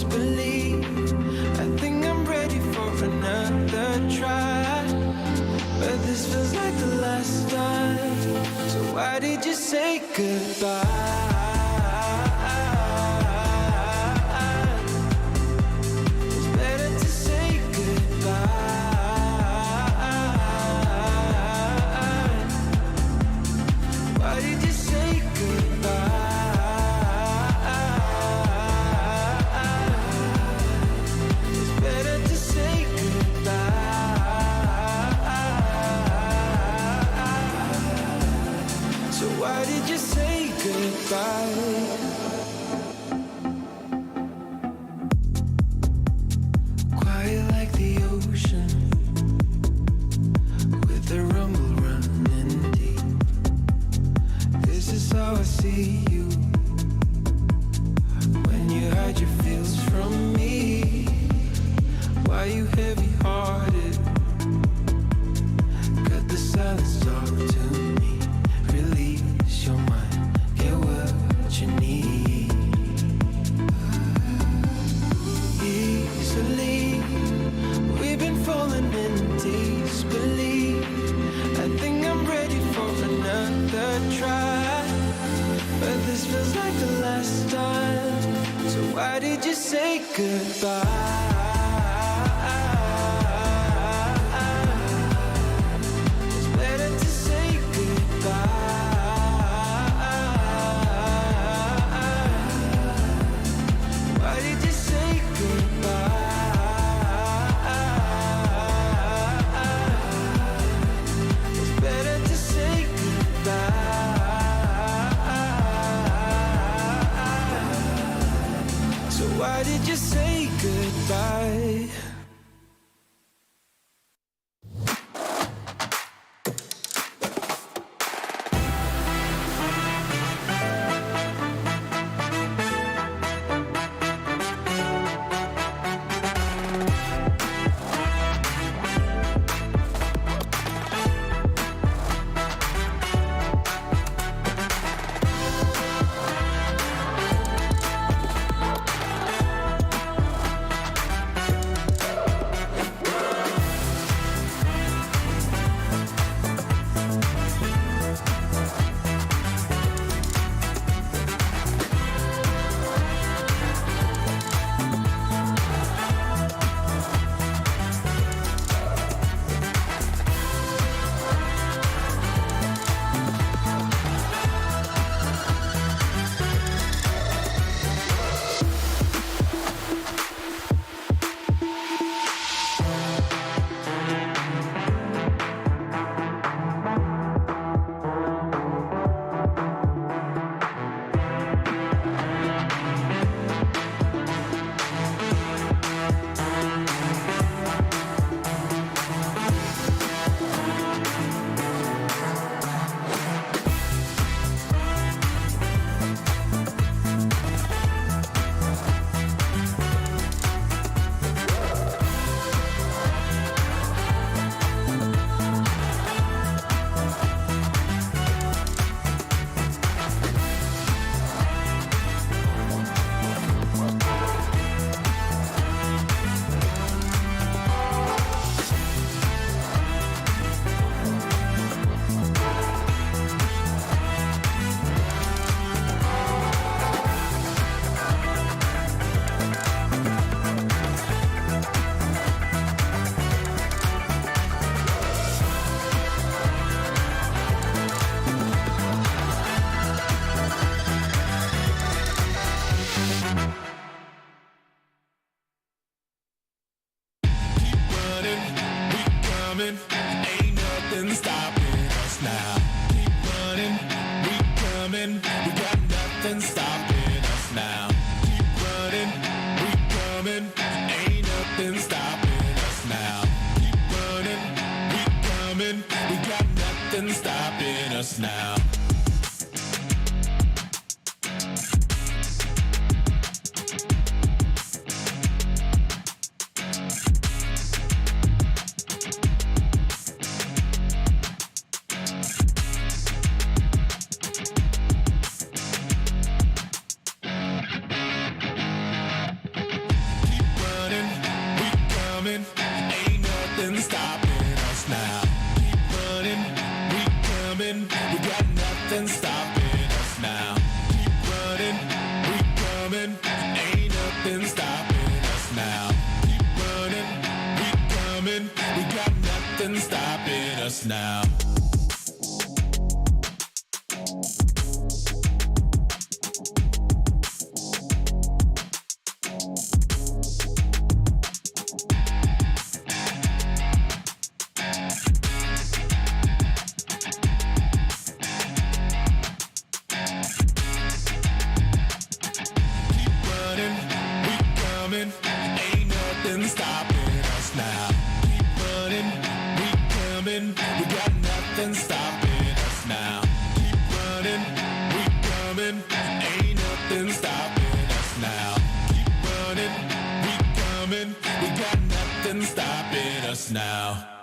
believe. I think I'm ready for another try, but this feels like the last time. So why did you say goodbye? It's better to say goodbye. Why did you say goodbye? It's better to say goodbye. So why did you say goodbye? Quiet like the ocean, with the rumble running deep. This is how I see you, when you hide your feels from me. Why you heavy-hearted? Cut the silence, talk to me. Release your mind, get what you need. Easily, we've been falling in disbelief. I think I'm ready for another try, but this feels like the last time. So why did you say goodbye? It's better to say goodbye. Why did you say goodbye? It's better to say goodbye. So why did you say goodbye? now. Ain't nothing stopping us now. Keep running, we coming. We got nothing stopping us now. Keep running, we coming. Ain't nothing stopping us now. Keep running, we coming. We got nothing stopping us now.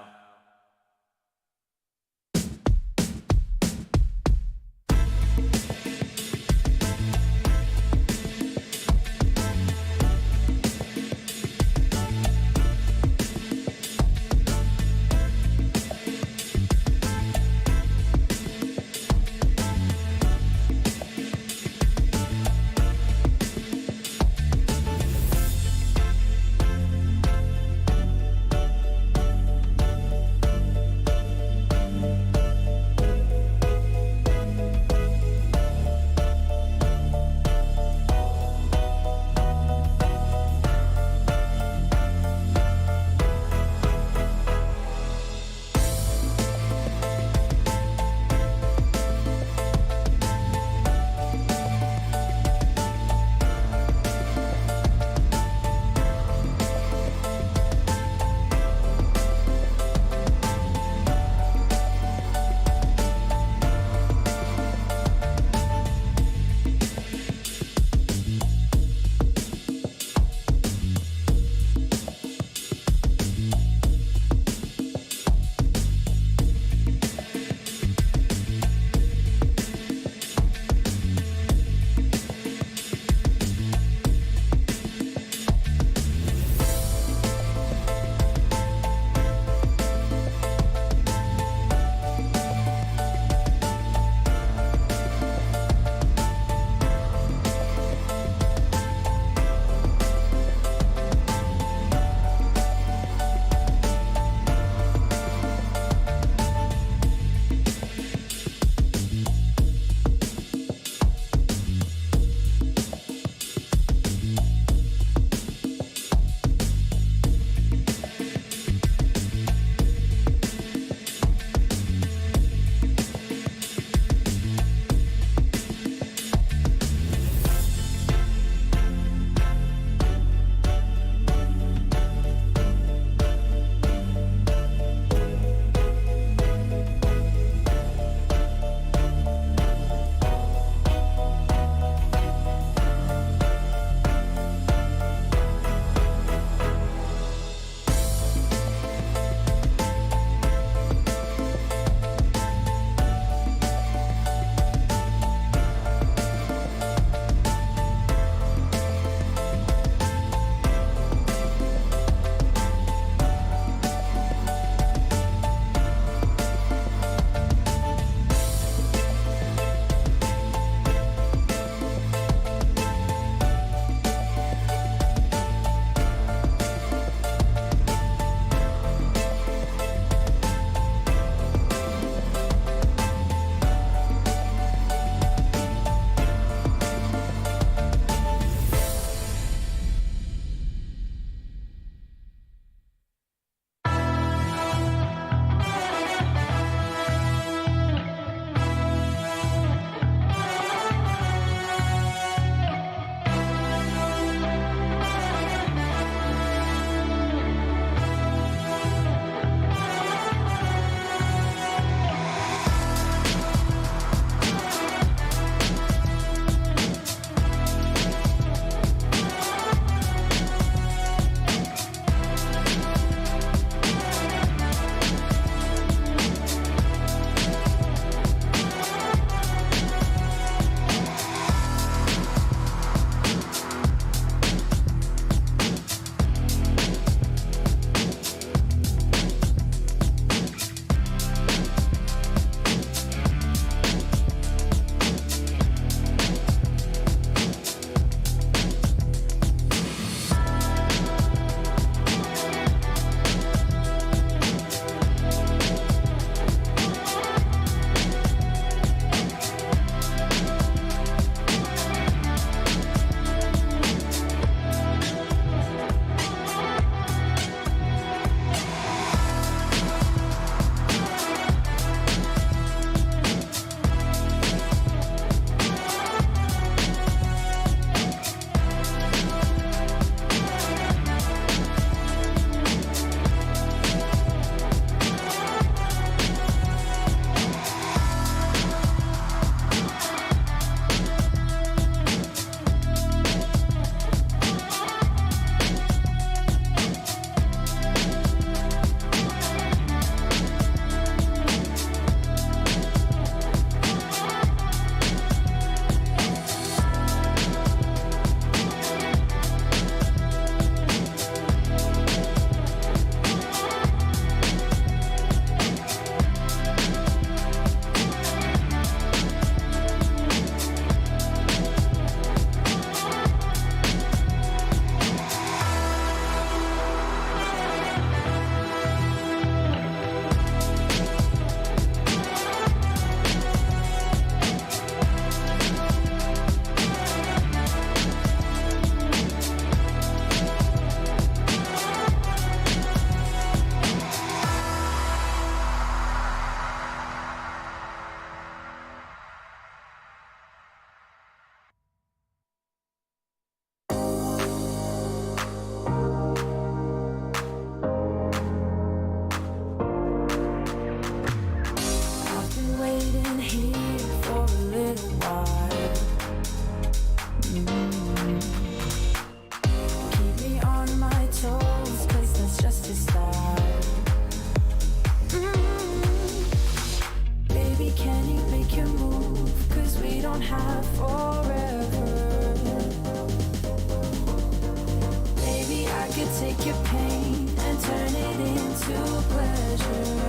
take your pain and turn it into pleasure.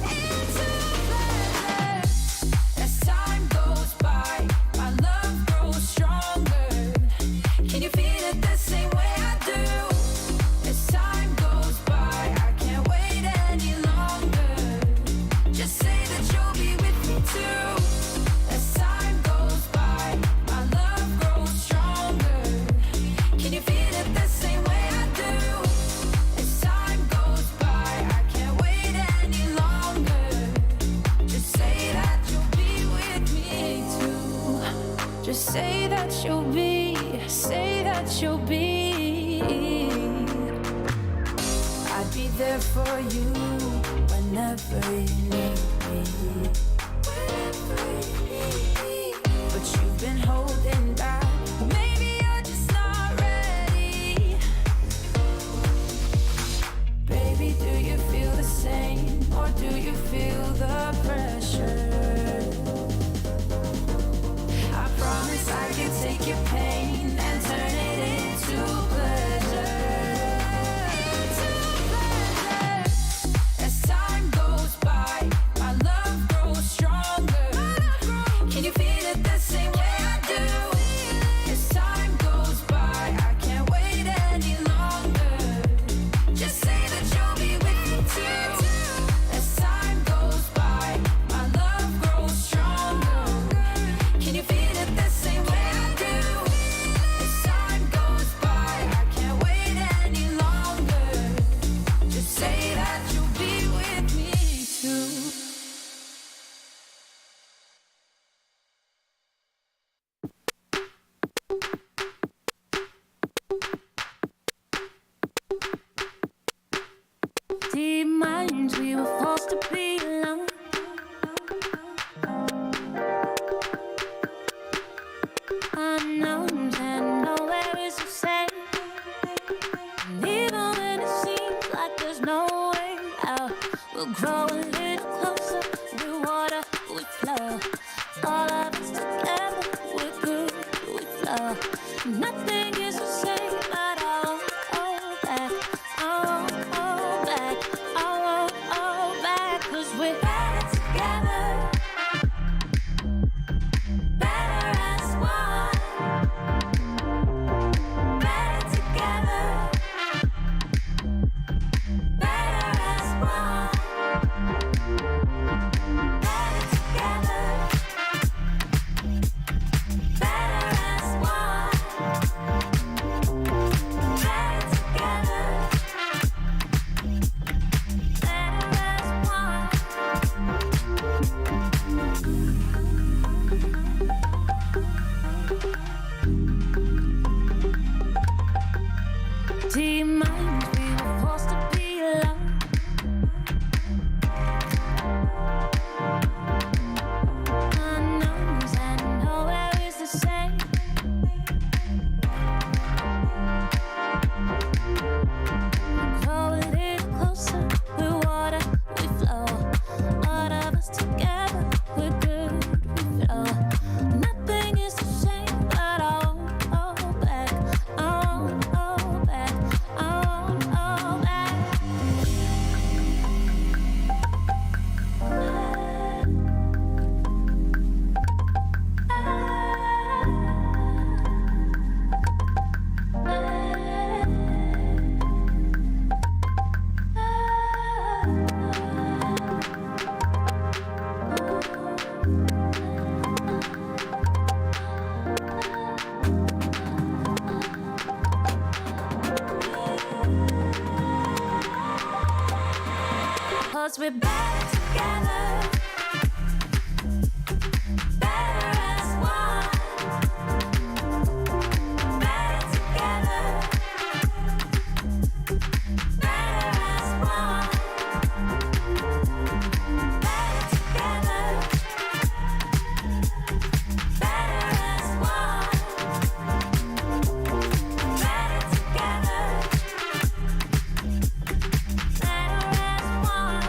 Into pleasure. As time goes by, my love grows stronger. Can you feel it the same way I do? As time goes by, I can't wait any longer. Just say that you'll be with me too. As time goes by, my love grows stronger. Can you feel it the same way I do? As time goes by, I can't wait any longer. Just say that you'll be with me too. Just say that you'll be, say that you'll be. I'd be there for you whenever you need me. Whenever you need me. But you've been holding back. Maybe you're just not ready. Baby, do you feel the same? Or do you feel the pressure? I promise I can take your pain and turn it into pleasure. Into pleasure. As time goes by, my love grows stronger. Can you feel it the same way I do? As time goes by, I can't wait any longer. Just say that you'll be with me too. As time goes by, my love grows stronger. Can you feel it the same way I do? As time goes by, I can't wait any longer. Just say that you'll be with me too. Deep minds, we were forced to be alone. Unknowns and nowhere is the same. And even when it seems like there's no way out, we'll grow a little closer. Through water, we flow. All of us together, we're good, we flow. Nothing is the same, but I won't hold back. I won't hold back. I won't hold back. 'Cause we're better together. Better as one. Better together. Better as one. Better together. Better as one. Better together. Better as one. Deep minds, we were forced to be alone. Unknowns and nowhere is the same. Grow a little closer, we're water, we flow. All of us together, we're good, we flow. Nothing is the same, but I won't hold back. I won't hold back. I won't hold back. Cause we're better together. Better as one. Better together. Better as one. Better together. Better as one. Better together. Better as one.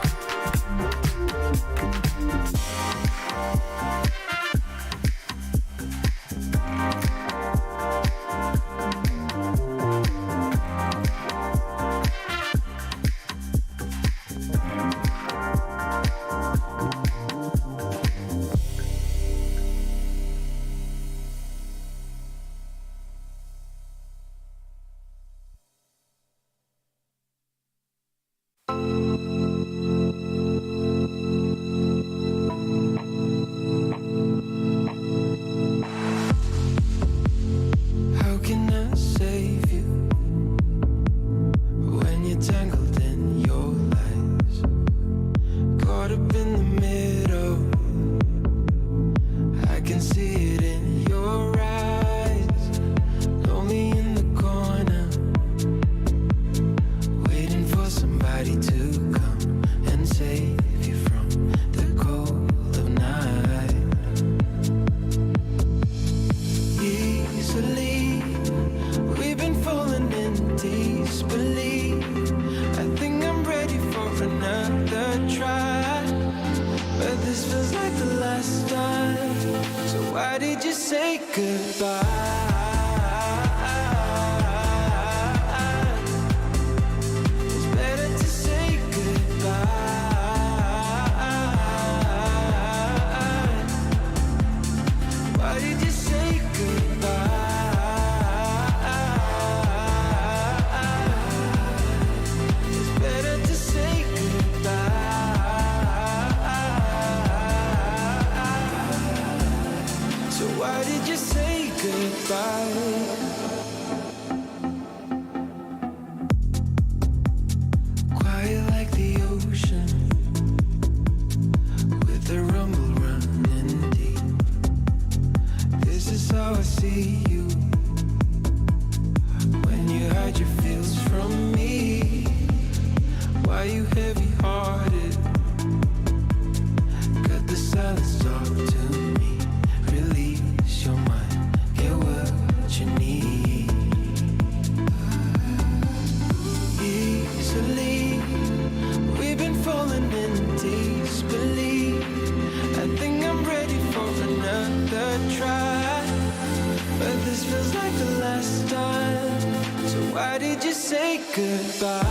Why did you say goodbye?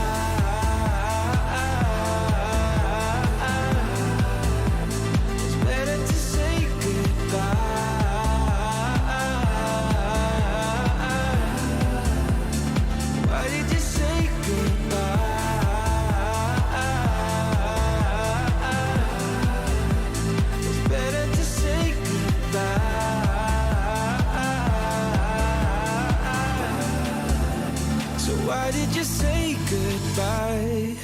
It's better to say goodbye. Why did you say goodbye? It's better to say goodbye. So why did you say goodbye?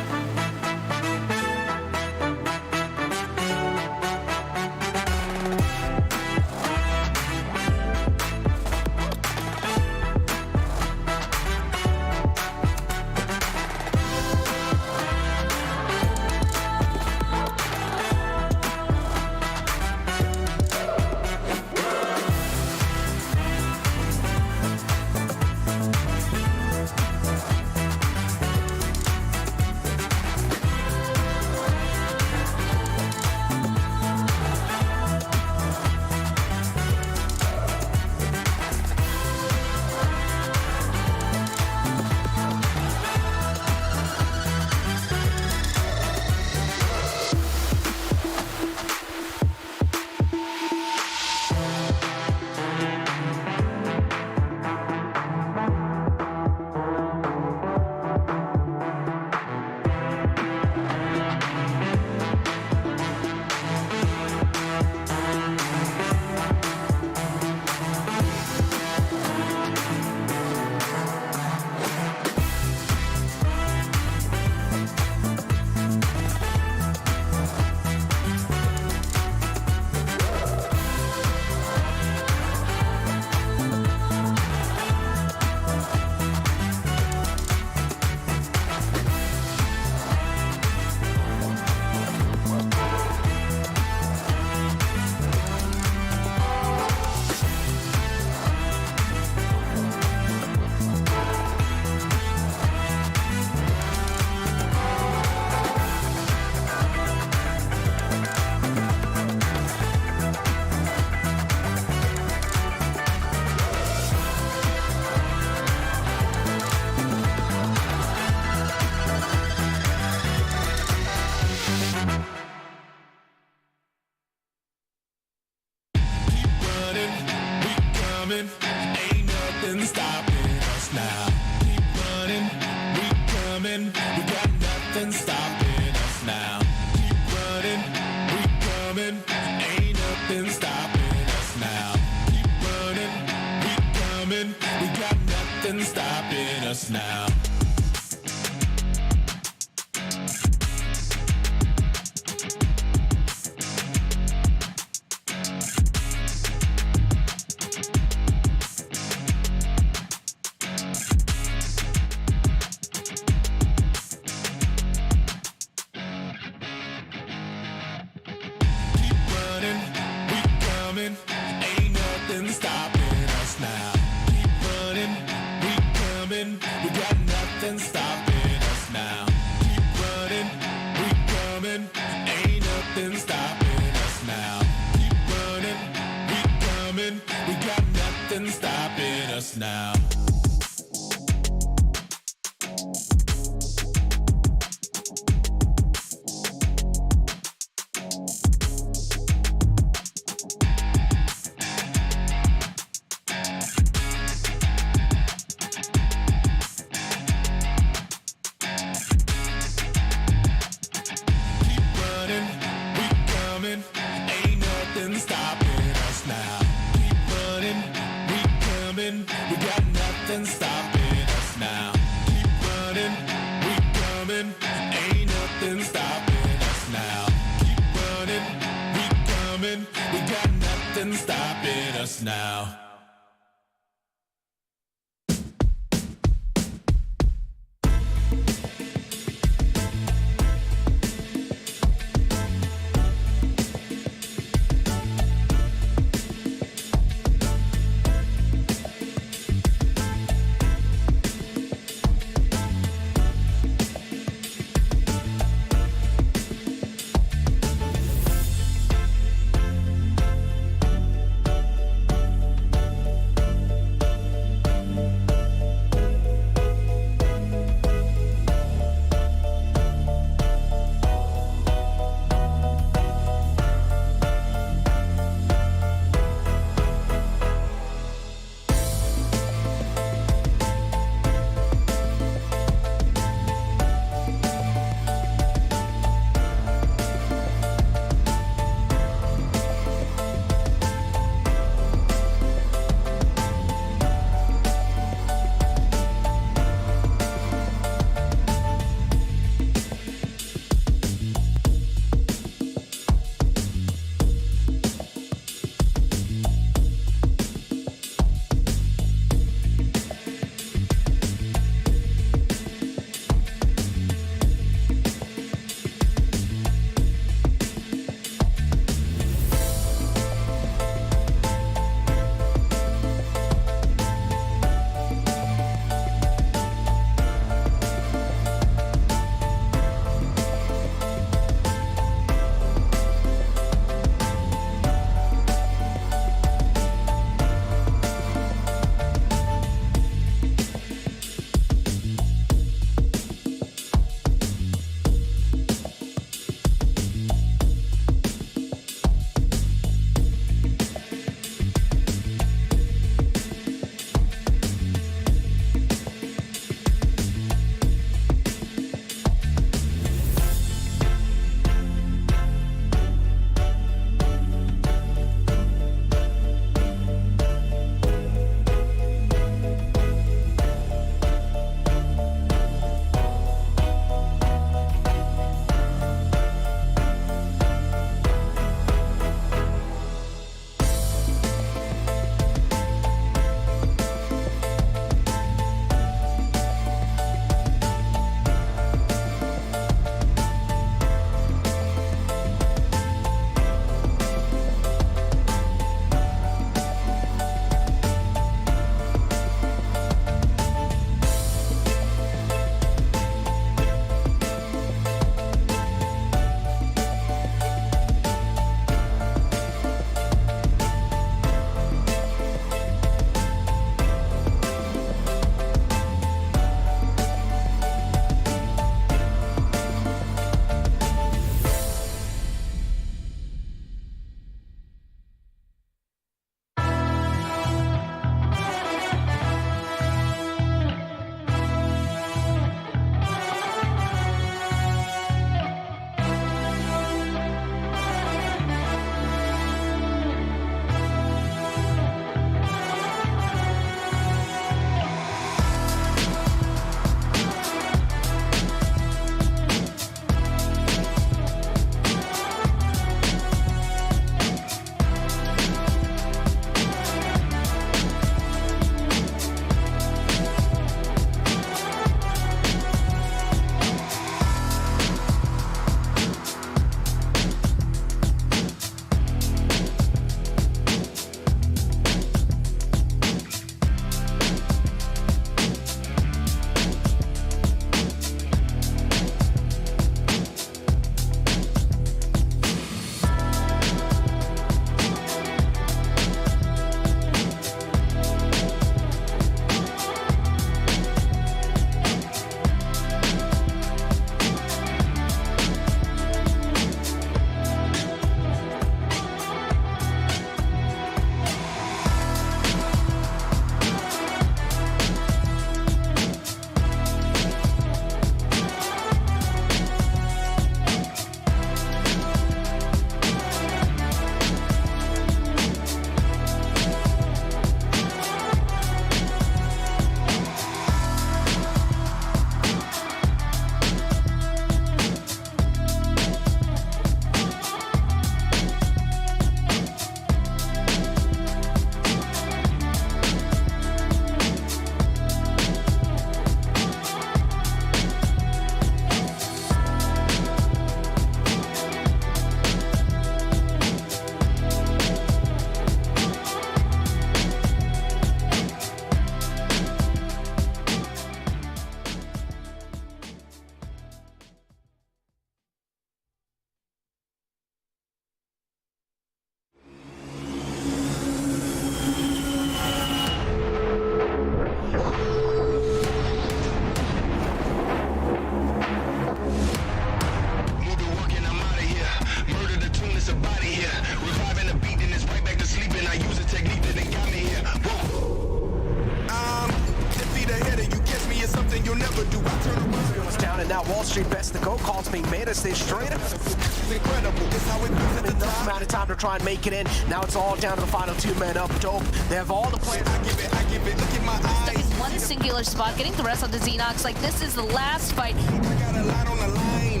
straight up. It's incredible. It's how we do at the top. Amount of time to try and make it in. Now it's all down to the final 2 men up. Dope. They have all the players. I give it. Look at my eyes. In one singular spot, getting the rest on the Xenox. Like, this is the last fight. I got a lot on the line.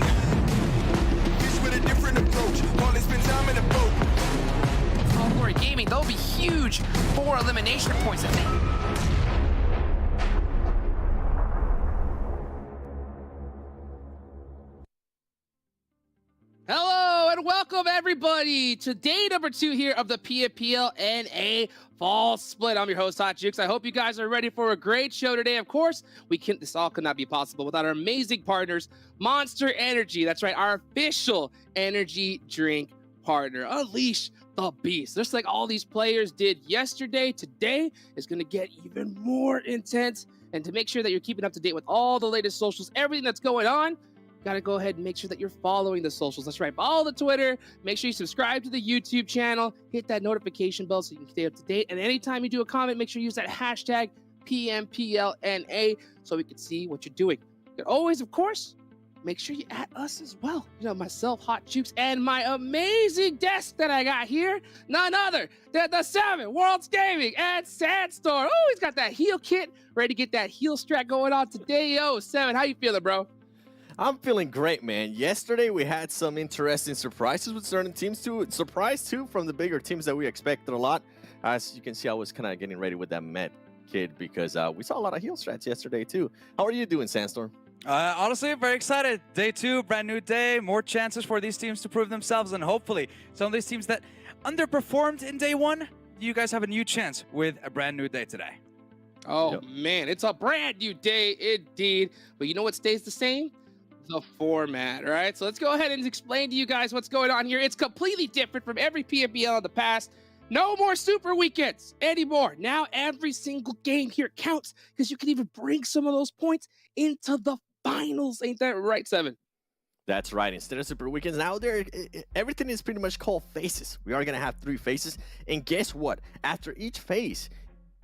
Fish with a different approach. While they spend time in the boat. All Glory Gaming, they'll be huge for elimination points, I think. Hello and welcome everybody to day number 2 here of the PMPL NA Fall Split. I'm your host, Hot Jukes. I hope you guys are ready for a great show today. Of course, this all could not be possible without our amazing partners, Monster Energy. That's right, our official energy drink partner. Unleash the beast. Just like all these players did yesterday, today is going to get even more intense. And to make sure that you're keeping up to date with all the latest socials, everything that's going on, gotta go ahead and make sure that you're following the socials. That's right, follow the Twitter, make sure you subscribe to the YouTube channel, hit that notification bell so you can stay up to date. And anytime you do a comment, make sure you use that hashtag PMPLNA so we can see what you're doing. And always, of course, make sure you add us as well. You know, myself, Hot Jukes, and my amazing desk that I got here, none other than the 7 Worlds Gaming and Sandstorm. Oh, he's got that heal kit, ready to get that heal strat going on today. Yo, 7, how you feeling, bro? I'm feeling great, man. Yesterday, we had some interesting surprises with certain teams, too. Surprise, too, from the bigger teams that we expected a lot. As you can see, I was kind of getting ready with that med kid because we saw a lot of heal strats yesterday, too. How are you doing, Sandstorm? Honestly, very excited. Day 2, brand new day, more chances for these teams to prove themselves, and hopefully some of these teams that underperformed in day 1, you guys have a new chance with a brand new day today. Oh, Yep. Man, it's a brand new day indeed. But you know what stays the same? The format, all right? So let's go ahead and explain to you guys what's going on here. It's completely different from every PMPL in the past. No more super weekends anymore. Now every single game here counts because you can even bring some of those points into the finals. Ain't that right, 7? That's right. Instead of super weekends, now everything is pretty much called phases. We are going to have 3 phases. And guess what? After each phase,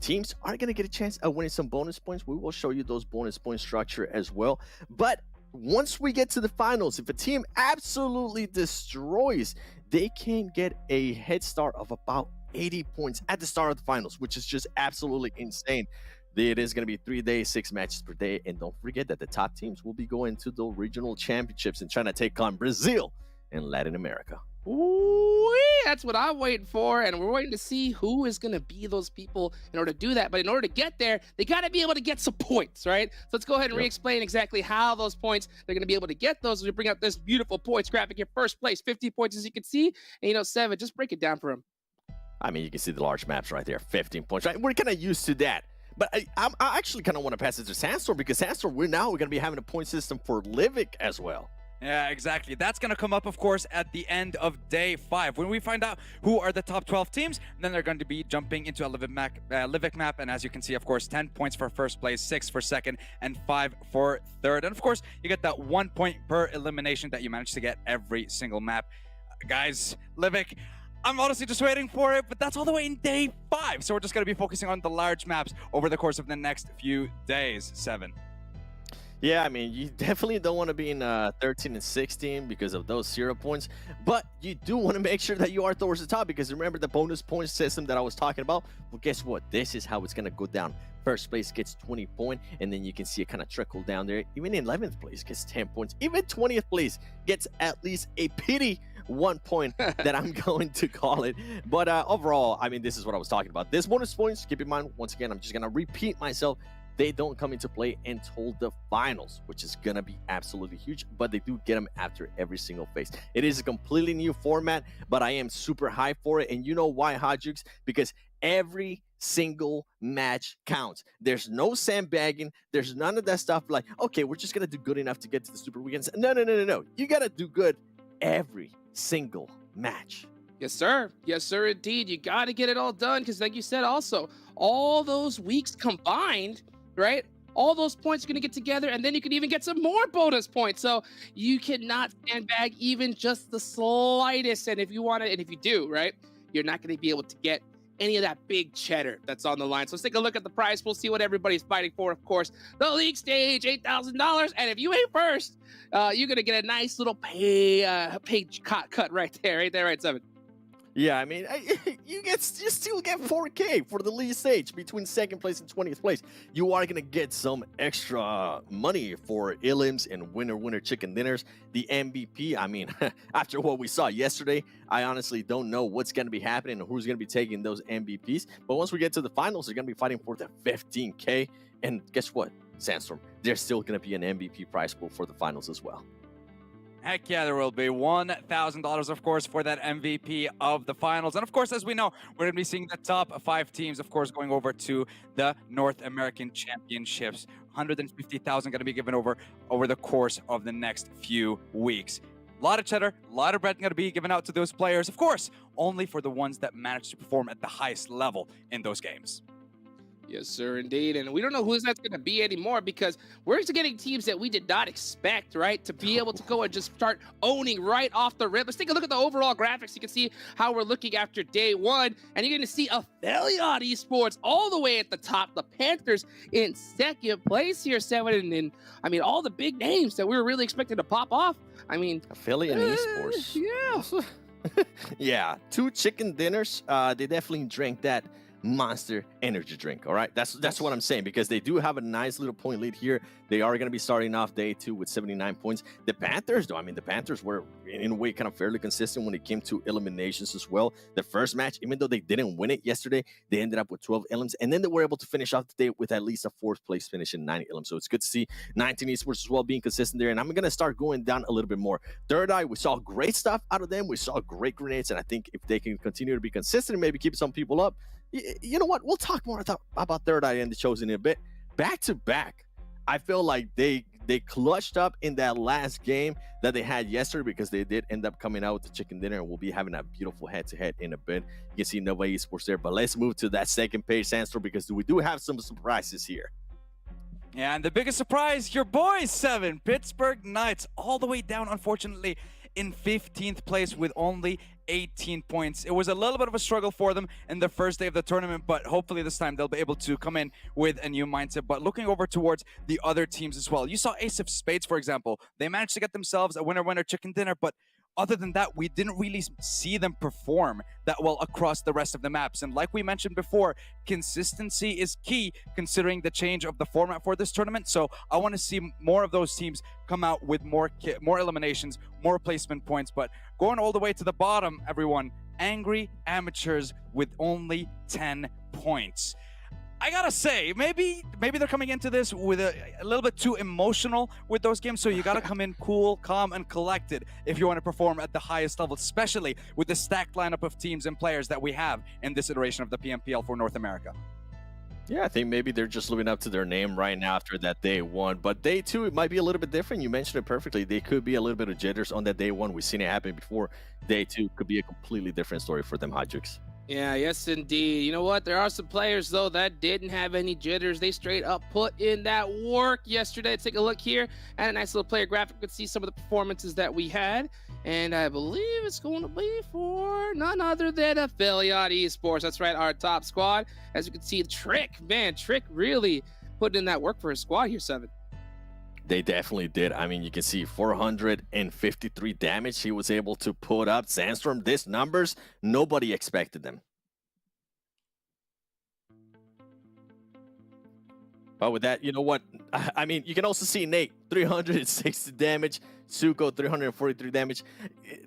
teams are going to get a chance at winning some bonus points. We will show you those bonus point structure as well. But once we get to the finals, if a team absolutely destroys, they can get a head start of about 80 points at the start of the finals, which is just absolutely insane. It is going to be 3 days, 6 matches per day. And don't forget that the top teams will be going to the regional championships and trying to take on Brazil and Latin America. Ooh, that's what I'm waiting for, and we're waiting to see who is going to be those people in order to do that. But in order to get there, they got to be able to get some points, right? So let's go ahead and re-explain exactly how those points, they're going to be able to get those. We bring up this beautiful points graphic here. First place, 50 points, as you can see. And, you know, 7, just break it down for him. I mean, you can see the large maps right there, 15 points, right? We're kind of used to that. But I actually kind of want to pass it to Sandstorm because Sandstorm, we're going to be having a point system for Livic as well. Yeah, exactly. That's going to come up, of course, at the end of day 5. When we find out who are the top 12 teams, then they're going to be jumping into a Livic map. And as you can see, of course, 10 points for first place, 6 for second, and 5 for third. And of course, you get that 1 point per elimination that you manage to get every single map. Guys, Livic, I'm honestly just waiting for it, but that's all the way in day 5. So we're just going to be focusing on the large maps over the course of the next few days. 7. Yeah, I mean, you definitely don't want to be in 13 and 16 because of those 0 points, but you do want to make sure that you are towards the top because remember the bonus point system that I was talking about? Well, guess what? This is how it's going to go down. First place gets 20 points, and then you can see it kind of trickle down there. Even in 11th place gets 10 points. Even 20th place gets at least a pity 1 point that I'm going to call it. But overall, I mean, this is what I was talking about. This bonus points, keep in mind, once again, I'm just going to repeat myself. They don't come into play until the finals, which is going to be absolutely huge, but they do get them after every single phase. It is a completely new format, but I am super hyped for it. And you know why, Hot Jukes? Because every single match counts. There's no sandbagging. There's none of that stuff like, okay, we're just going to do good enough to get to the Super Weekends. No. You got to do good every single match. Yes, sir. Yes, sir, indeed. You got to get it all done because like you said also, all those weeks combined, right? All those points are going to get together, and then you can even get some more bonus points. So you cannot sandbag even just the slightest. And if you want to, and if you do, right, you're not going to be able to get any of that big cheddar that's on the line. So let's take a look at the price. We'll see what everybody's fighting for. Of course, the league stage, $8,000. And if you ain't first, you're going to get a nice little pay cut right there, right, Seven? Yeah, I mean, you still get 4K for the lead stage between second place and 20th place. You are gonna get some extra money for elims and winner chicken dinners. The MVP, I mean, after what we saw yesterday, I honestly don't know what's gonna be happening and who's gonna be taking those MVPs. But once we get to the finals, they're gonna be fighting for the 15K. And guess what, Sandstorm? There's still gonna be an MVP prize pool for the finals as well. Heck yeah, there will be $1,000, of course, for that MVP of the finals. And of course, as we know, we're going to be seeing the top 5 teams, of course, going over to the North American Championships. $150,000 going to be given over the course of the next few weeks. A lot of cheddar, a lot of bread going to be given out to those players, of course, only for the ones that manage to perform at the highest level in those games. Yes, sir, indeed. And we don't know who that's going to be anymore because we're getting teams that we did not expect, right, to be able to go and just start owning right off the rip. Let's take a look at the overall graphics. You can see how we're looking after day 1. And you're going to see APHELION Esports all the way at the top. The Panthers in second place here, 7. And I mean, all the big names that we were really expecting to pop off. I mean, APHELION Esports. Yeah. Yeah, 2 chicken dinners. They definitely drank that Monster energy drink. All right, that's what I'm saying, because they do have a nice little point lead here. They are going to be starting off day 2 with 79 points. The Panthers, though, I mean, the Panthers were in a way kind of fairly consistent when it came to eliminations as well. The first match, even though they didn't win it yesterday, they ended up with 12 elims, and then they were able to finish off the day with at least a 4th place finish in 9 elims. So it's good to see 19 Esports as well being consistent there. And I'm going to start going down a little bit more. THIRDEYE, we saw great stuff out of them. We saw great grenades, and I think if they can continue to be consistent and maybe keep some people up, you know what? We'll talk more about THIRDEYE and the Chosen in a bit. Back to back, I feel like they clutched up in that last game that they had yesterday, because they did end up coming out with the chicken dinner, and we'll be having a beautiful head-to-head in a bit. You can see Nova Esports there, but let's move to that second page, Sandstorm, because we do have some surprises here. Yeah, and the biggest surprise, your boys, 7, Pittsburgh Knights, all the way down, unfortunately, in 15th place with only 18 points. It was a little bit of a struggle for them in the first day of the tournament, but hopefully this time they'll be able to come in with a new mindset. But looking over towards the other teams as well, you saw Ace of Spades, for example. They managed to get themselves a winner chicken dinner, but other than that, we didn't really see them perform that well across the rest of the maps. And like we mentioned before, consistency is key considering the change of the format for this tournament. So I want to see more of those teams come out with more eliminations, more placement points. But going all the way to the bottom, everyone, Angry Amateurs with only 10 points. I gotta say, maybe they're coming into this with a little bit too emotional with those games, so you gotta come in cool, calm, and collected if you want to perform at the highest level, especially with the stacked lineup of teams and players that we have in this iteration of the PMPL for North America. Yeah, I think maybe they're just living up to their name right now after that day 1. But day 2, it might be a little bit different. You mentioned it perfectly. They could be a little bit of jitters on that day 1. We've seen it happen before. Day 2 could be a completely different story for them, Hydrix. Yeah, yes, indeed. You know what? There are some players, though, that didn't have any jitters. They straight up put in that work yesterday. Take a look here at a nice little player graphic. You can see some of the performances that we had. And I believe it's going to be for none other than APHELION Esports. That's right, our top squad. As you can see, Trick really putting in that work for his squad here, 7. They definitely did. I mean, you can see 453 damage he was able to put up. Sandstorm, these numbers, nobody expected them. But with that, you know what? I mean, you can also see Nate, 360 damage. Suko, 343 damage.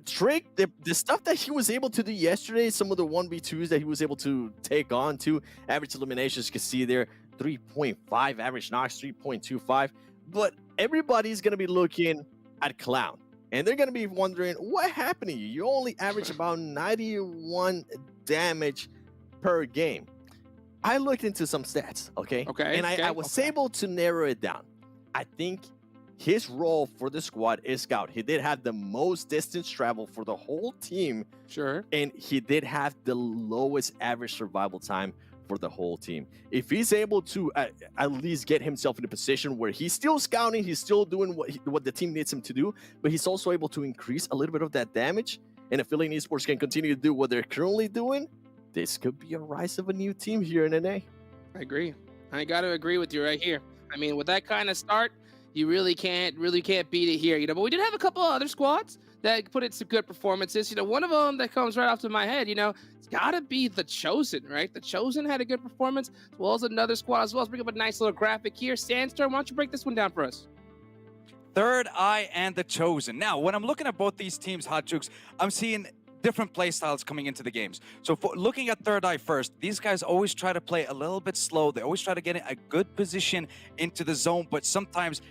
Trick, the stuff that he was able to do yesterday, some of the 1v2s that he was able to take on to average eliminations, you can see there, 3.5 average knocks, 3.25. But everybody's going to be looking at Clown, and they're going to be wondering, what happened to you? You only average about 91 damage per game. I looked into some stats, okay? And I was able to narrow it down. I think his role for the squad is scout. He did have the most distance travel for the whole team. Sure. And he did have the lowest average survival time for the whole team. If he's able to at least get himself in a position where he's still scouting, he's still doing what the team needs him to do, but he's also able to increase a little bit of that damage, and APHELION Esports can continue to do what they're currently doing, this could be a rise of a new team here in NA. I agree. I got to agree with you right here. I mean, with that kind of start, you really can't beat it here, you know. But we did have a couple of other squads that put in some good performances. You know, one of them that comes right off to my head, you know, it's got to be the Chosen, right? The Chosen had a good performance, as well as another squad as well. Let's bring up a nice little graphic here. Sandstorm, why don't you break this one down for us? THIRDEYE and the Chosen. Now, when I'm looking at both these teams, Hot Jukes, I'm seeing different play styles coming into the games. So for looking at THIRDEYE first, these guys always try to play a little bit slow. They always try to get in a good position into the zone, but sometimes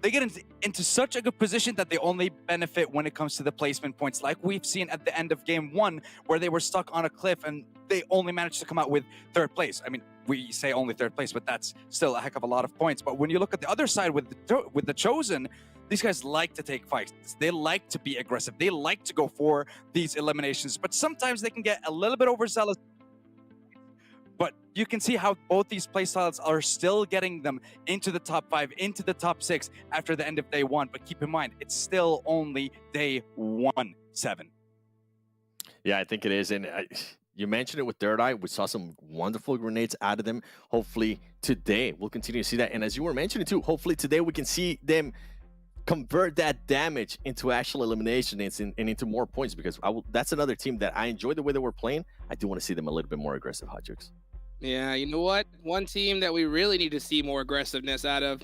they get into such a good position that they only benefit when it comes to the placement points, like we've seen at the end of game 1, where they were stuck on a cliff and they only managed to come out with 3rd place. I mean, we say only 3rd place, but that's still a heck of a lot of points. But when you look at the other side with the Chosen, these guys like to take fights. They like to be aggressive. They like to go for these eliminations, but sometimes they can get a little bit overzealous. But you can see how both these playstyles are still getting them into the top 5, into the top 6 after the end of day 1. But keep in mind, it's still only day 1, 7. Yeah, I think it is. And you mentioned it with THIRDEYE. We saw some wonderful grenades out of them. Hopefully today we'll continue to see that. And as you were mentioning too, hopefully today we can see them convert that damage into actual elimination and into more points, because that's another team that I enjoy the way they were playing. I do want to see them a little bit more aggressive, Hot Jukes. Yeah, you know what? One team that we really need to see more aggressiveness out of,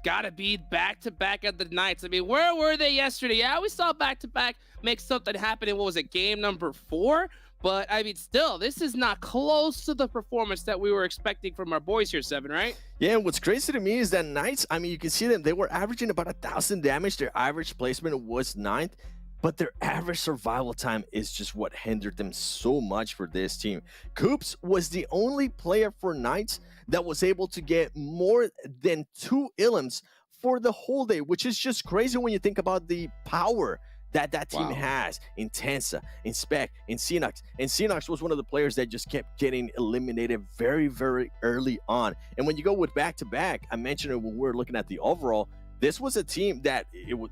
got to be back-to-back at the Knights. I mean, where were they yesterday? Yeah, we saw back-to-back make something happen in, what was it, game number 4? But, I mean, still, this is not close to the performance that we were expecting from our boys here, Seven, right? Yeah, and what's crazy to me is that Knights, I mean, you can see them. They were averaging about 1,000 damage. Their average placement was 9th, but their average survival time is just what hindered them so much for this team. Coops was the only player for Knights that was able to get more than 2 Illims for the whole day, which is just crazy when you think about the power that team has in Tensa, in Spec, in Xenox. And Xenox was one of the players that just kept getting eliminated very, very early on. And when you go with back-to-back, I mentioned it when we were looking at the overall, this was a team that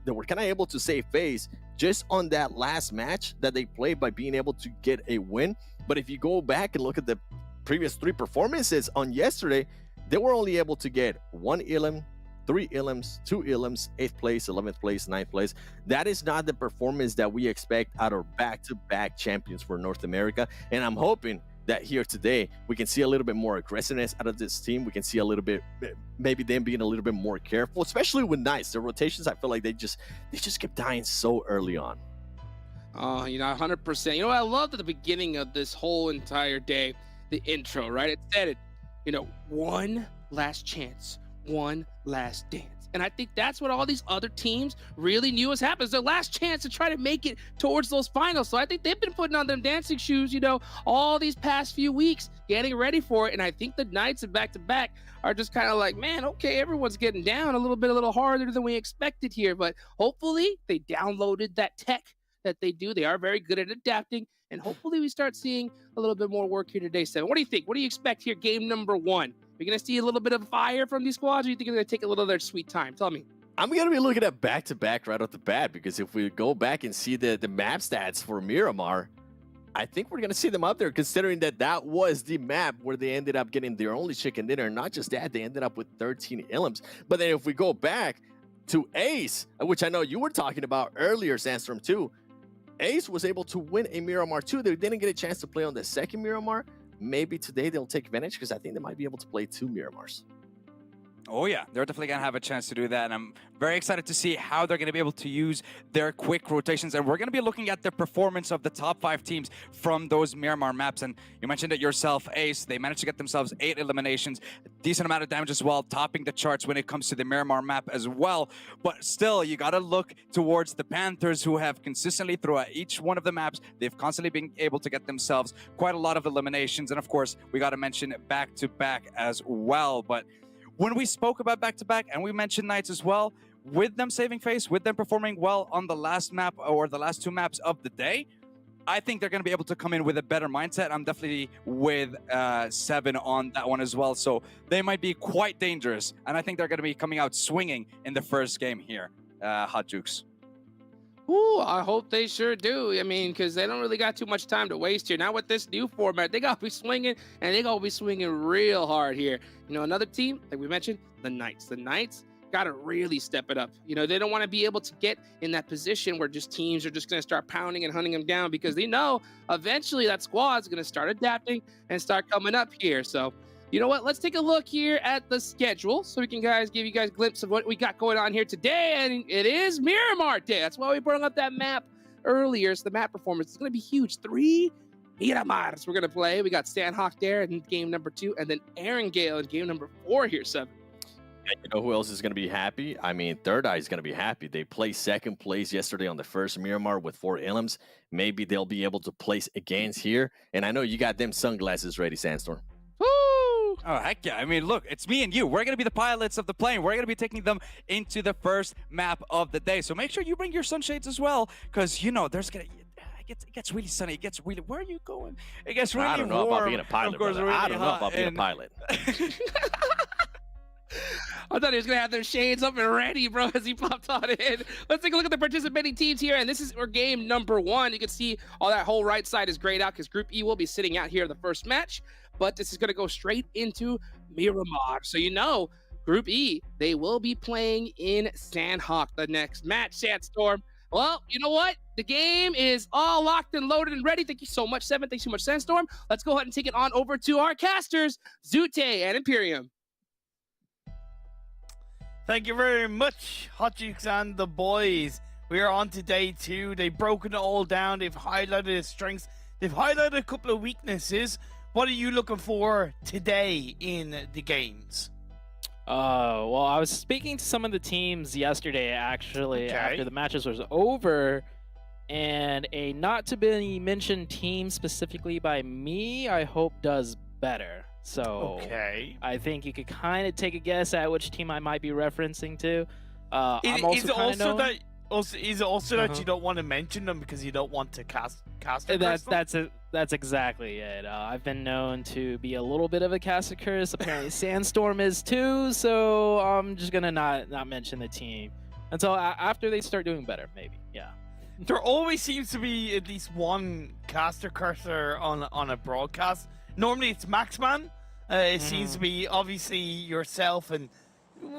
they were kind of able to save face just on that last match that they played by being able to get a win. But if you go back and look at the previous 3 performances on yesterday, they were only able to get 1 Illim, 3 Illims, 2 Illims, 8th place, 11th place, 9th place. That is not the performance that we expect out of back-to-back champions for North America. And I'm hoping that here today, we can see a little bit more aggressiveness out of this team. We can see a little bit, maybe them being a little bit more careful, especially with Knights. The rotations, I feel like they just kept dying so early on. Oh, you know, 100%. You know what I loved at the beginning of this whole entire day? The intro, right? It said it, you know, one last chance, one last dance. And I think that's what all these other teams really knew was happening. It's their last chance to try to make it towards those finals. So I think they've been putting on them dancing shoes, you know, all these past few weeks, getting ready for it. And I think the Knights and back-to-back are just kind of like, man, okay, everyone's getting down a little harder than we expected here. But hopefully they downloaded that tech that they do. They are very good at adapting. And hopefully we start seeing a little bit more work here today, Seven. What do you think? What do you expect here, game number 1? We're going to see a little bit of fire from these squads, or you think they're going to take a little of their sweet time? Tell me. I'm going to be looking at back-to-back right off the bat, because if we go back and see the map stats for Miramar, I think we're going to see them up there, considering that was the map where they ended up getting their only chicken dinner. Not just that, they ended up with 13 Illims. But then if we go back to Ace, which I know you were talking about earlier, Sandstorm, too, Ace was able to win a Miramar too. They didn't get a chance to play on the second Miramar. Maybe today they'll take advantage, because I think they might be able to play 2 Miramars. Oh yeah, they're definitely going to have a chance to do that, and I'm very excited to see how they're going to be able to use their quick rotations, and we're going to be looking at the performance of the top 5 teams from those Miramar maps. And you mentioned it yourself, Ace, they managed to get themselves 8 eliminations, a decent amount of damage as well, topping the charts when it comes to the Miramar map as well. But still, you got to look towards the Panthers, who have consistently throughout each one of the maps, they've constantly been able to get themselves quite a lot of eliminations. And of course, we got to mention back-to-back as well. But when we spoke about back-to-back, and we mentioned Knights as well, with them saving face, with them performing well on the last map or the last 2 maps of the day, I think they're going to be able to come in with a better mindset. I'm definitely with 7 on that one as well. So they might be quite dangerous, and I think they're going to be coming out swinging in the first game here, Hot Jukes. Ooh, I hope they sure do. I mean, because they don't really got too much time to waste here. Now with this new format, they got to be swinging, and they got to be swinging real hard here. You know, another team, like we mentioned, the Knights. The Knights got to really step it up. You know, they don't want to be able to get in that position where just teams are just going to start pounding and hunting them down, because they know eventually that squad's going to start adapting and start coming up here. So, you know what? Let's take a look here at the schedule so we can give you guys a glimpse of what we got going on here today. And it is Miramar Day. That's why we brought up that map earlier. So the map performance is going to be huge. 3 Miramars we're going to play. We got Sandhawk there in game number 2, and then Aaron Gale in game number 4 here, 7. And you know who else is going to be happy? I mean, THIRDEYE is going to be happy. They placed second place yesterday on the first Miramar with 4 Ilims. Maybe they'll be able to place against here. And I know you got them sunglasses ready, Sandstorm. Woo! Oh, heck yeah. I mean, look, it's me and you. We're going to be the pilots of the plane. We're going to be taking them into the first map of the day. So make sure you bring your sunshades as well, because, you know, there's going to... It gets really sunny. It gets really... Where are you going? It gets really warm. I don't know about being a pilot, course, brother. really I don't know about being a pilot. I thought he was going to have their shades up and ready, bro, as he popped on in. Let's take a look at the participating teams here, and this is our game number 1. You can see all that whole right side is grayed out because Group E will be sitting out here the first match, but this is going to go straight into Miramar. So you know, Group E, they will be playing in Sandhawk the next match, Sandstorm. Well, you know what? The game is all locked and loaded and ready. Thank you so much, 7. Thanks so much, Sandstorm. Let's go ahead and take it on over to our casters, Zute and Imperium. Thank you very much, Hot Jukes and the boys. We are on to day 2. They've broken it all down. They've highlighted the strengths. They've highlighted a couple of weaknesses. What are you looking for today in the games? Well, I was speaking to some of the teams yesterday, actually, after the matches was over, and a not-to-be-mentioned team specifically by me, I hope does better. So I think you could kind of take a guess at which team I might be referencing to. I'm also is it also that you don't want to mention them because you don't want to cast That's exactly it. I've been known to be a little bit of a caster curse. Apparently Sandstorm is too, so I'm just gonna not mention the team until after they start doing better, maybe. Yeah. There always seems to be at least one caster cursor on a broadcast. Normally it's Maxman. It seems to be obviously yourself and,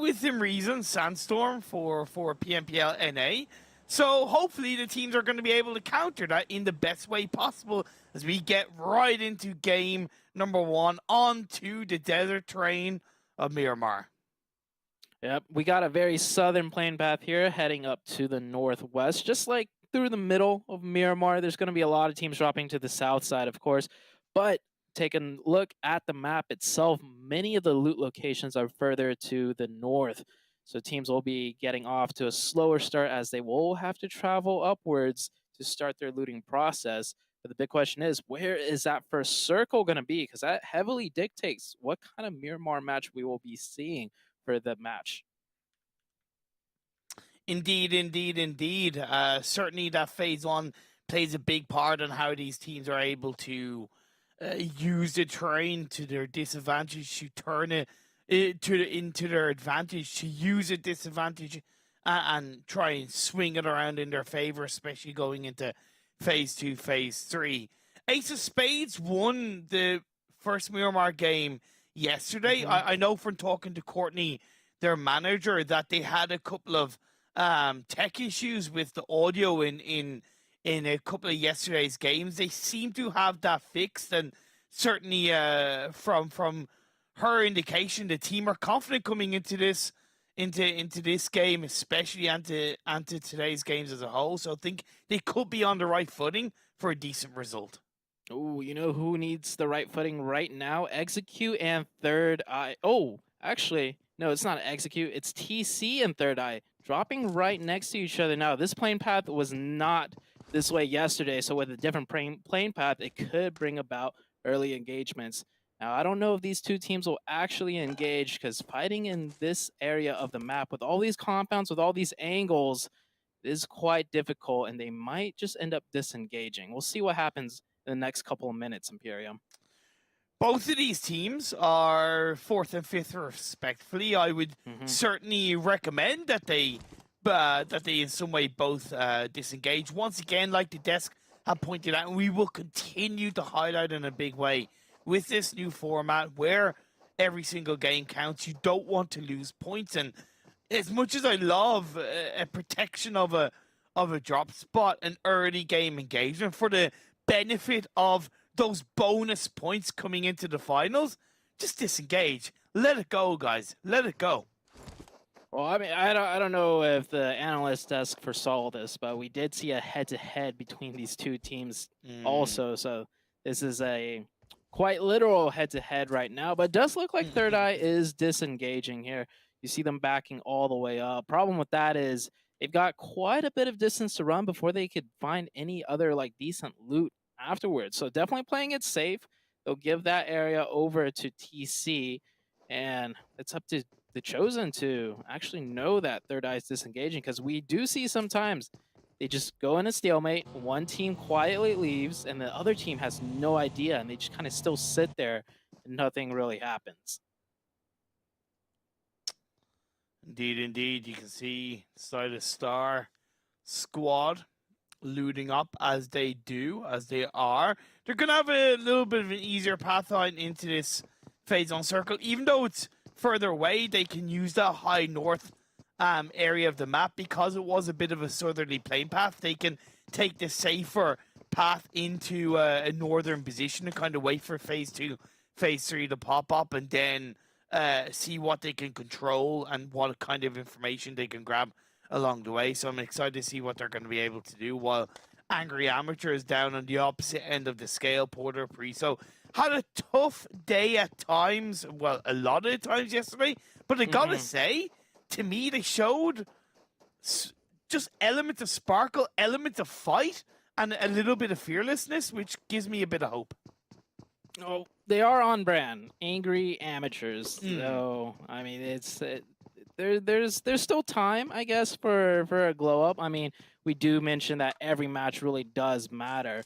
within reason, Sandstorm for PMPL NA. So hopefully the teams are going to be able to counter that in the best way possible as we get right into game number 1 onto the desert terrain of Miramar. Yep, we got a very southern plane path here heading up to the northwest, just like through the middle of Miramar. There's going to be a lot of teams dropping to the south side, of course, but taking a look at the map itself, many of the loot locations are further to the north. So teams will be getting off to a slower start as they will have to travel upwards to start their looting process. But the big question is, where is that first circle going to be? Because that heavily dictates what kind of Miramar match we will be seeing for the match. Indeed. Certainly that phase 1 plays a big part on how these teams are able to use the terrain to their disadvantage, to turn it into their advantage, to use a disadvantage and try and swing it around in their favor, especially going into phase 2, phase 3. Ace of Spades won the first Miramar game yesterday. I know from talking to Courtney, their manager, that they had a couple of tech issues with the audio in a couple of yesterday's games. They seem to have that fixed, and certainly from her indication, the team are confident coming into this game, especially into today's games as a whole. So I think they could be on the right footing for a decent result. Oh, you know who needs the right footing right now? Execute and THIRDEYE. Oh, actually, no, it's not Execute. It's TC and THIRDEYE dropping right next to each other now. This plane path was not this way yesterday, so with a different plane path, it could bring about early engagements. Now, I don't know if these two teams will actually engage, because fighting in this area of the map with all these compounds, with all these angles, is quite difficult, and they might just end up disengaging. We'll see what happens in the next couple of minutes, Imperium. Both of these teams are 4th and 5th respectively. I would certainly recommend that they that they in some way both disengage. Once again, like the desk have pointed out, and we will continue to highlight in a big way with this new format where every single game counts. You don't want to lose points, and as much as I love a protection of a drop spot, an early game engagement for the benefit of those bonus points coming into the finals, just disengage. Let it go, guys. Let it go. Well, I mean, I don't know if the analyst desk foresaw this, but we did see a head-to-head between these two teams also. So this is a quite literal head-to-head right now. But it does look like THIRDEYE is disengaging here. You see them backing all the way up. Problem with that is they've got quite a bit of distance to run before they could find any other like decent loot afterwards. So definitely playing it safe. They'll give that area over to TC, and it's up to the Chosen to actually know that THIRDEYE is disengaging, because we do see sometimes they just go in a stalemate, one team quietly leaves, and the other team has no idea, and they just kind of still sit there and nothing really happens. Indeed, indeed. You can see Side Star squad looting up as they are. They're going to have a little bit of an easier pathline into this phase on circle. Even though it's further away, they can use that high north area of the map because it was a bit of a southerly plane path. They can take the safer path into a northern position and kind of wait for phase 2, phase 3 to pop up, and then see what they can control and what kind of information they can grab along the way. So I'm excited to see what they're going to be able to do, while Angry Amateur is down on the opposite end of the scale. Porter Priso had a tough day at times, well, a lot of the times yesterday, but I gotta say, to me, they showed just elements of sparkle, elements of fight, and a little bit of fearlessness, which gives me a bit of hope. Oh, they are on brand, Angry Amateurs. So I mean, it's there's still time, I guess, for a glow up. I mean, we do mention that every match really does matter,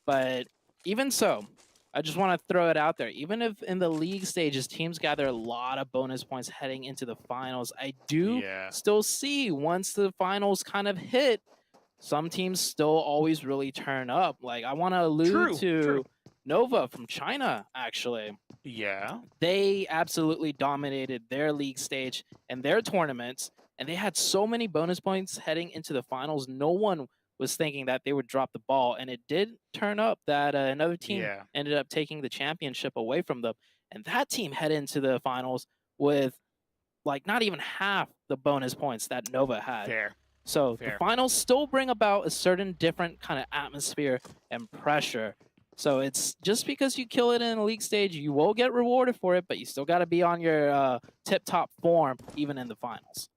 but even so, I just want to throw it out there. Even if in the league stages, teams gather a lot of bonus points heading into the finals, I do still see once the finals kind of hit, some teams still always really turn up. Like, I want to allude to Nova from China, actually. Yeah. They absolutely dominated their league stage and their tournaments, and they had so many bonus points heading into the finals. No one was thinking that they would drop the ball, and it did turn up that another team ended up taking the championship away from them, and that team headed into the finals with like not even half the bonus points that Nova had. So the finals still bring about a certain different kind of atmosphere and pressure. So it's just because you kill it in a league stage, you will get rewarded for it, but you still got to be on your tip-top form even in the finals.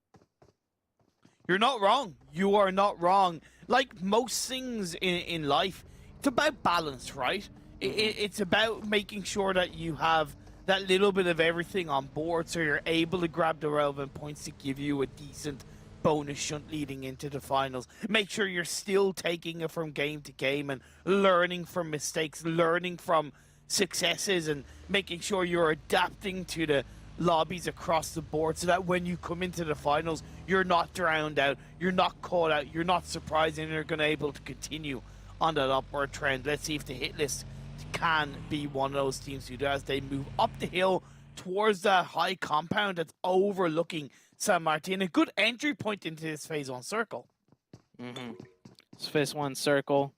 You're not wrong. You are not wrong. Like most things in life, it's about balance, right? It's about making sure that you have that little bit of everything on board so you're able to grab the relevant points to give you a decent bonus shunt leading into the finals. Make sure you're still taking it from game to game and learning from mistakes, learning from successes, and making sure you're adapting to the lobbies across the board so that when you come into the finals, you're not drowned out, you're not caught out, you're not surprised, and you're going to be able to continue on that upward trend. Let's see if the hit list can be one of those teams who do as they move up the hill towards the high compound that's overlooking San Martin. A good entry point into this phase 1 circle. This phase 1 circle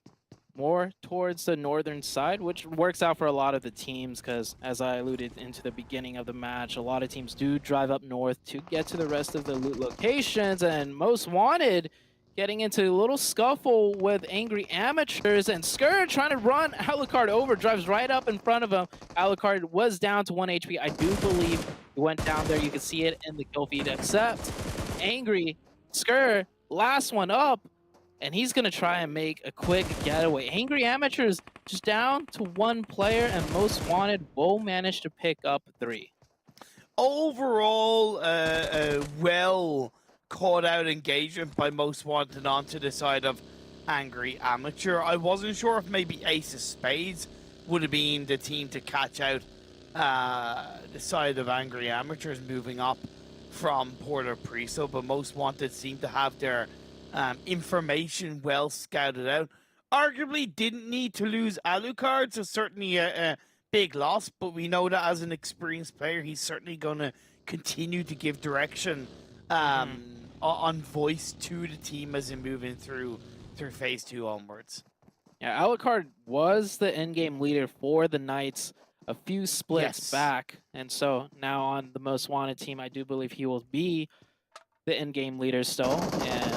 more towards the northern side, which works out for a lot of the teams because, as I alluded into the beginning of the match, a lot of teams do drive up north to get to the rest of the loot locations, and Most Wanted getting into a little scuffle with Angry Amateurs, and Skur trying to run Alucard over, drives right up in front of him. Alucard was down to 1 HP. I do believe he went down there. You can see it in the kill feed, except Angry Skur, last one up, and he's going to try and make a quick getaway. Angry Amateurs just down to 1 player, and Most Wanted will manage to pick up 3. Overall, well caught out engagement by Most Wanted onto the side of Angry Amateur. I wasn't sure if maybe Ace of Spades would have been the team to catch out the side of Angry Amateurs moving up from Porter Priso, but Most Wanted seem to have their information well scouted out. Arguably didn't need to lose Alucard, so certainly a big loss, but we know that as an experienced player, he's certainly going to continue to give direction on voice to the team as they're moving through phase 2 onwards. Yeah, Alucard was the in-game leader for the Knights a few splits back, and so now on the Most Wanted team, I do believe he will be the in-game leader still, and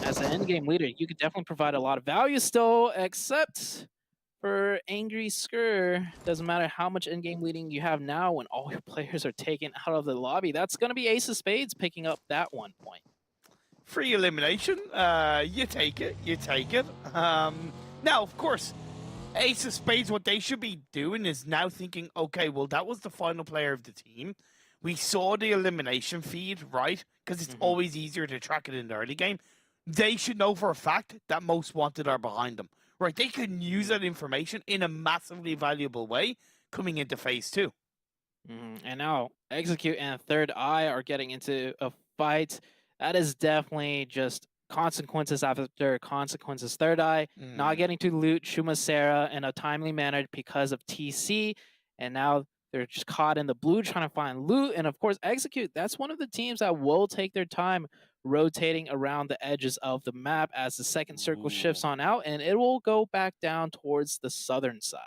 as an in-game leader, you could definitely provide a lot of value still, except for Angry Skur. Doesn't matter how much in-game leading you have now when all your players are taken out of the lobby. That's going to be Ace of Spades picking up that 1 point. Free elimination, you take it, now, of course, Ace of Spades, what they should be doing is now thinking, okay, well, that was the final player of the team. We saw the elimination feed, right? Because it's always easier to track it in the early game. They should know for a fact that Most Wanted are behind them, right? They can use that information in a massively valuable way coming into phase 2. And now Execute and THIRDEYE are getting into a fight. That is definitely just consequences after consequences. THIRDEYE not getting to loot Shumasera in a timely manner because of TC, and now they're just caught in the blue trying to find loot. And of course, Execute, that's one of the teams that will take their time rotating around the edges of the map as the second circle shifts on out, and it will go back down towards the southern side.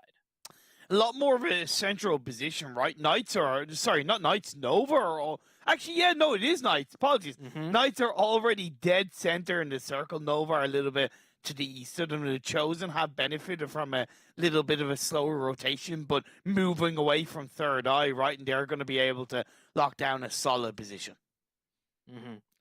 A lot more of a central position, right? Knights are, sorry, not Knights, Nova are all, actually, yeah, no, it is Knights, apologies. Knights are already dead center in the circle. Nova are a little bit to the east of them. The Chosen have benefited from a little bit of a slower rotation, but moving away from THIRDEYE, right? And they're going to be able to lock down a solid position.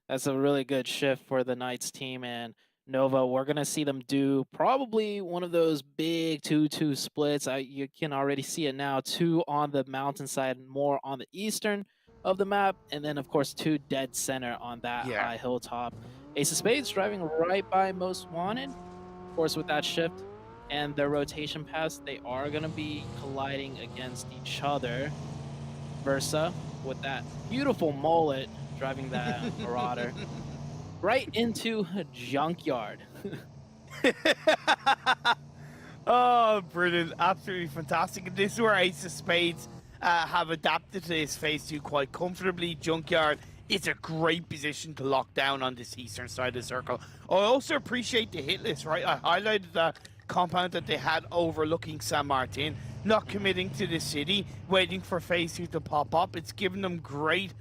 That's a really good shift for the Knights team, and Nova, we're going to see them do probably one of those big 2-2 splits. You can already see it now. 2 on the mountainside, more on the eastern of the map, and then, of course, 2 dead center on that high hilltop. Ace of Spades driving right by Most Wanted. Of course, with that shift and their rotation pass, they are going to be colliding against each other. Versa, with that beautiful mullet, driving that Marauder right into a junkyard. Oh, brilliant. Absolutely fantastic. And this is where Ace of Spades have adapted to this phase 2 quite comfortably. Junkyard is a great position to lock down on this eastern side of the circle. I also appreciate the hit list, right? I highlighted that compound that they had overlooking San Martin, not committing to the city, waiting for phase 2 to pop up. It's given them great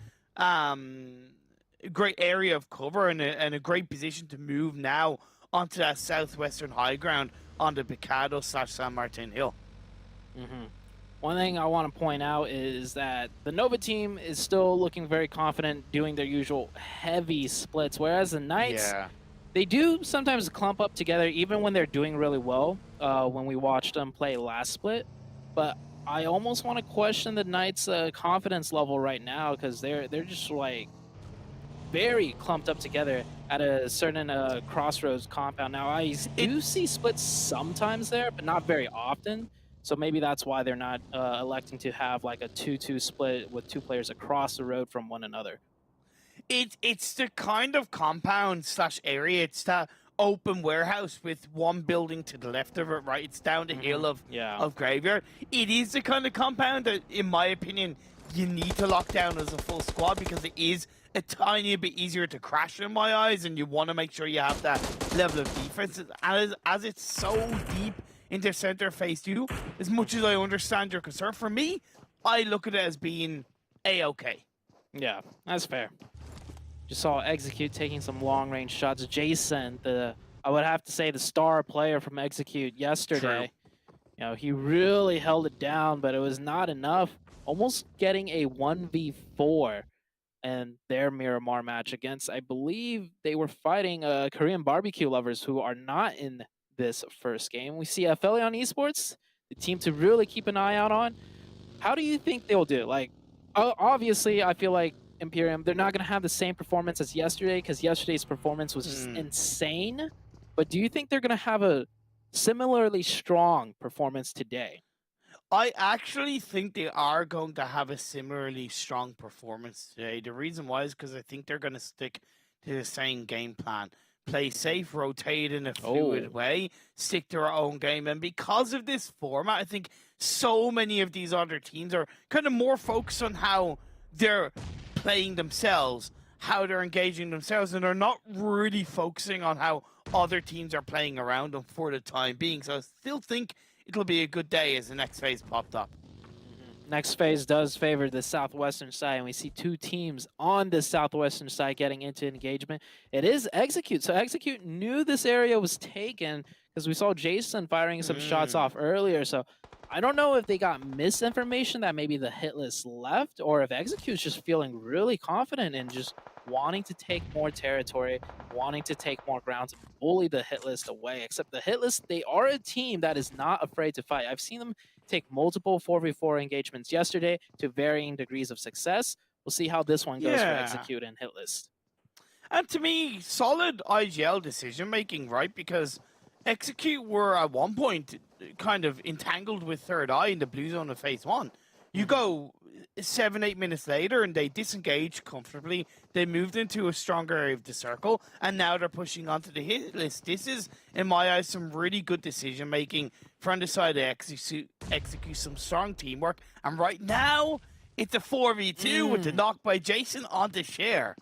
area of cover and a great position to move now onto that southwestern high ground on the Picado/San Martin Hill. One thing I want to point out is that the Nova team is still looking very confident doing their usual heavy splits, whereas the Knights, they do sometimes clump up together even when they're doing really well, when we watched them play last split. But I almost want to question the Knights' confidence level right now, because they're just like very clumped up together at a certain crossroads compound. Now, I do see splits sometimes there, but not very often. So maybe that's why they're not electing to have like a 2-2 split with 2 players across the road from one another. It's the kind of compound/area. It's that open warehouse with one building to the left of it, right? It's down the hill of Graveyard. It is the kind of compound that, in my opinion, you need to lock down as a full squad, because it is a tiny bit easier to crash in my eyes, and you want to make sure you have that level of defense. As it's so deep into center phase 2, as much as I understand your concern, for me, I look at it as being A-okay. Yeah, that's fair. Just saw Execute taking some long-range shots. Jason, I would have to say the star player from Execute yesterday. You know, he really held it down, but it was not enough. Almost getting a 1v4 in their Miramar match against, I believe they were fighting Korean barbecue lovers who are not in this first game. We see APHELION Esports, the team to really keep an eye out on. How do you think they'll do? Like, obviously, I feel like Imperium, they're not going to have the same performance as yesterday, because yesterday's performance was just insane. But do you think they're going to have a similarly strong performance today? I actually think they are going to have a similarly strong performance today. The reason why is because I think they're going to stick to the same game plan. Play safe, rotate in a fluid way, stick to our own game. And because of this format, I think so many of these other teams are kind of more focused on how they're playing themselves, how they're engaging themselves, and they're not really focusing on how other teams are playing around them for the time being. So I still think it'll be a good day as the next phase popped up. Next phase does favor the southwestern side, and we see two teams on the southwestern side getting into engagement. It is Execute. So Execute knew this area was taken because we saw Jason firing some shots off earlier. So I don't know if they got misinformation that maybe the hit list left, or if Execute's just feeling really confident and just wanting to take more territory, wanting to take more grounds, and bully the hit list away. Except the hit list, they are a team that is not afraid to fight. I've seen them take multiple 4v4 engagements yesterday to varying degrees of success. We'll see how this one goes for Execute and hit list. And to me, solid IGL decision making, right? Because Execute were at one point kind of entangled with THIRDEYE in the blue zone of phase one. You go 7-8 minutes later and they disengage comfortably. They moved into a stronger area of the circle, and now they're pushing onto the hit list. This is, in my eyes, some really good decision making from the side to execute some strong teamwork. And right now, it's a 4v2 with the knock by Jason on the share.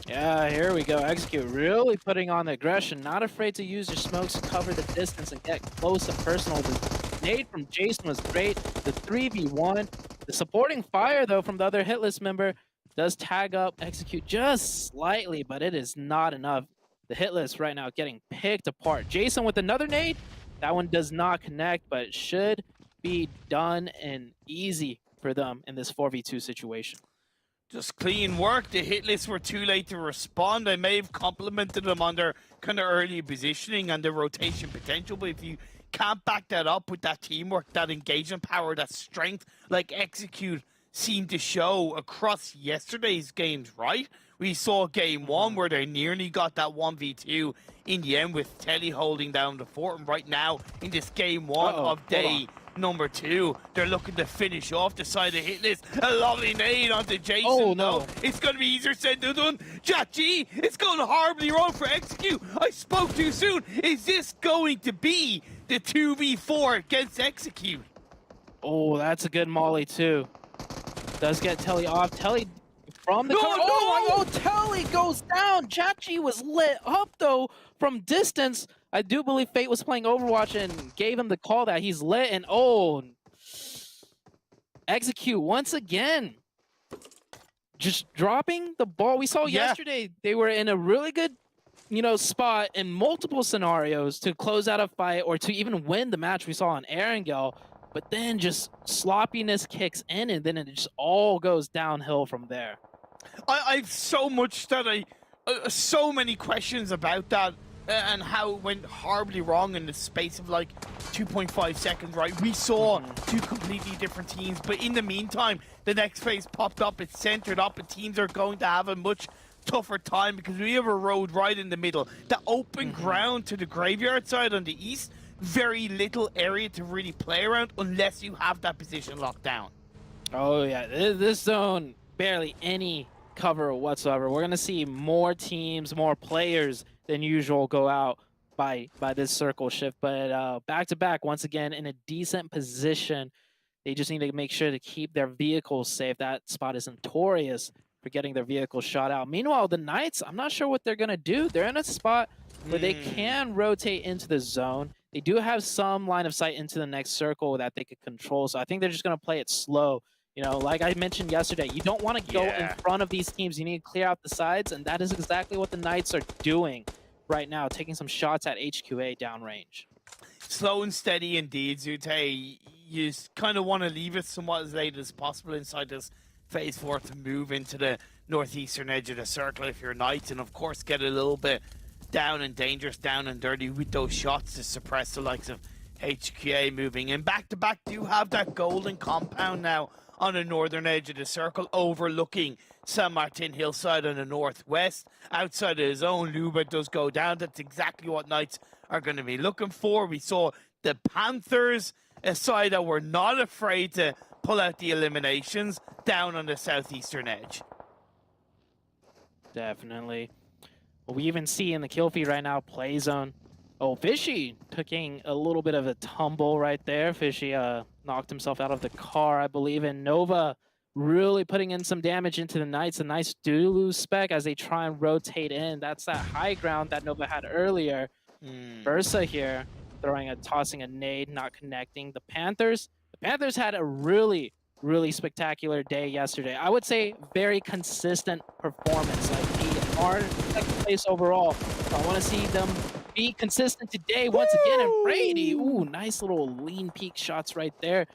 Yeah, here we go. Execute really putting on the aggression, not afraid to use your smokes to cover the distance and get close and personal. The nade from Jason was great. The 3v1. The supporting fire, though, from the other hit list member does tag up Execute just slightly, but it is not enough. The hit list right now getting picked apart. Jason with another nade. That one does not connect, but it should be done and easy for them in this 4v2 situation. Just clean work. The hit lists were too late to respond. I may have complimented them on their kind of early positioning and their rotation potential, but if you can't back that up with that teamwork, that engagement power, that strength, like Execute seemed to show across yesterday's games, right? We saw game one where they nearly got that 1v2 in the end with Telly holding down the fort. And right now, in this game one of day number 2, they're looking to finish off the side of hit list. A lovely nade onto Jason. Oh, no. It's going to be easier said than done. Jachi, it's going horribly wrong for Execute. I spoke too soon. Is this going to be the 2v4 against Execute? Oh, that's a good molly, too. Does get Telly off. Telly from the cover. Oh, Telly goes down. Jachi was lit up, though, from distance. I do believe Fate was playing Overwatch and gave him the call that he's lit. And Execute once again. Just dropping the ball. We saw yesterday they were in a really good, spot in multiple scenarios to close out a fight or to even win the match we saw on Erangel. But then just sloppiness kicks in, and then it just all goes downhill from there. I've so much that so many questions about that and how it went horribly wrong in the space of like 2.5 seconds, right? We saw two completely different teams, but in the meantime, the next phase popped up, it's centered up, and teams are going to have a much tougher time because we have a road right in the middle. The open ground to the graveyard side on the east, very little area to really play around unless you have that position locked down. Oh yeah, this zone, barely any cover whatsoever. We're gonna see more teams, more players than usual go out by this circle shift. But back to back, once again, in a decent position. They just need to make sure to keep their vehicles safe. That spot is notorious for getting their vehicles shot out. Meanwhile, the Knights, I'm not sure what they're gonna do. They're in a spot where they can rotate into the zone. They do have some line of sight into the next circle that they could control. So I think they're just going to play it slow. Like I mentioned yesterday, you don't want to go in front of these teams. You need to clear out the sides. And that is exactly what the Knights are doing right now, taking some shots at HQA downrange. Slow and steady indeed, Zute. You kind of want to leave it somewhat as late as possible inside this phase 4 to move into the northeastern edge of the circle if you're Knights. And of course, get a little bit down and dangerous, down and dirty with those shots to suppress the likes of HQA moving in. Back-to-back do have that golden compound now on the northern edge of the circle, overlooking San Martin hillside on the northwest. Outside of his own, Luba does go down. That's exactly what Knights are going to be looking for. We saw the Panthers a side that were not afraid to pull out the eliminations down on the southeastern edge. Definitely. Well, we even see in the kill feed right now, play zone. Oh, Fishy taking a little bit of a tumble right there. Fishy knocked himself out of the car, I believe, and Nova really putting in some damage into the Knights. A nice Dulu spec as they try and rotate in. That's that high ground that Nova had earlier. Versa here tossing a nade, not connecting. The Panthers had a really spectacular day yesterday. I would say very consistent performance. Like, they are second place overall. So I want to see them be consistent today once again. And Brady, ooh, nice little lean peak shots right there.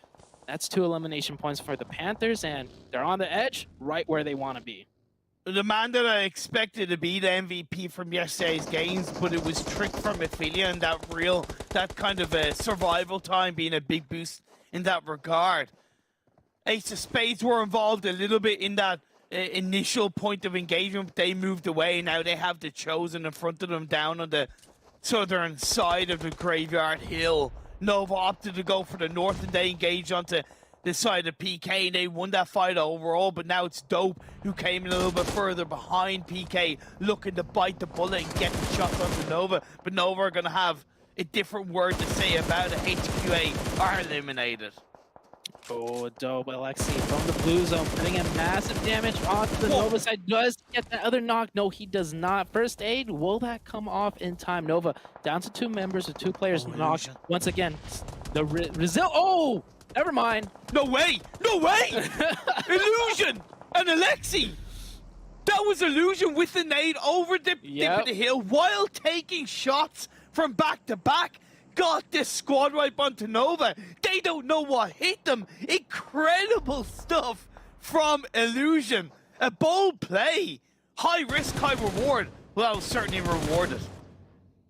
That's 2 elimination points for the Panthers, and they're on the edge, right where they want to be. The man that I expected to be the MVP from yesterday's games, but it was tricked from APHELION, that kind of a survival time being a big boost in that regard. Ace of Spades were involved a little bit in that initial point of engagement, but they moved away. Now they have the Chosen in front of them down on the southern side of the Graveyard Hill. Nova opted to go for the north, and they engaged onto the side of PK, and they won that fight overall. But now it's Dope who came in a little bit further behind PK, looking to bite the bullet and get the shots onto Nova. But Nova are going to have a different word to say about it. HQA are eliminated. Oh, Dope. Alexi from the blue zone putting in massive damage onto the Nova side. Does he get that other knock? No, he does not. First aid, will that come off in time? Nova down to 2 members with 2 players knocked. Once again, the oh, never mind. No way! No way! Illusion and Alexi! That was Illusion with the nade over the dip of the hill while taking shots from back to back. Got this squad wipe onto Nova. They don't know what hit them. Incredible stuff from Illusion. A bold play. High risk, high reward. Well, that was certainly rewarded.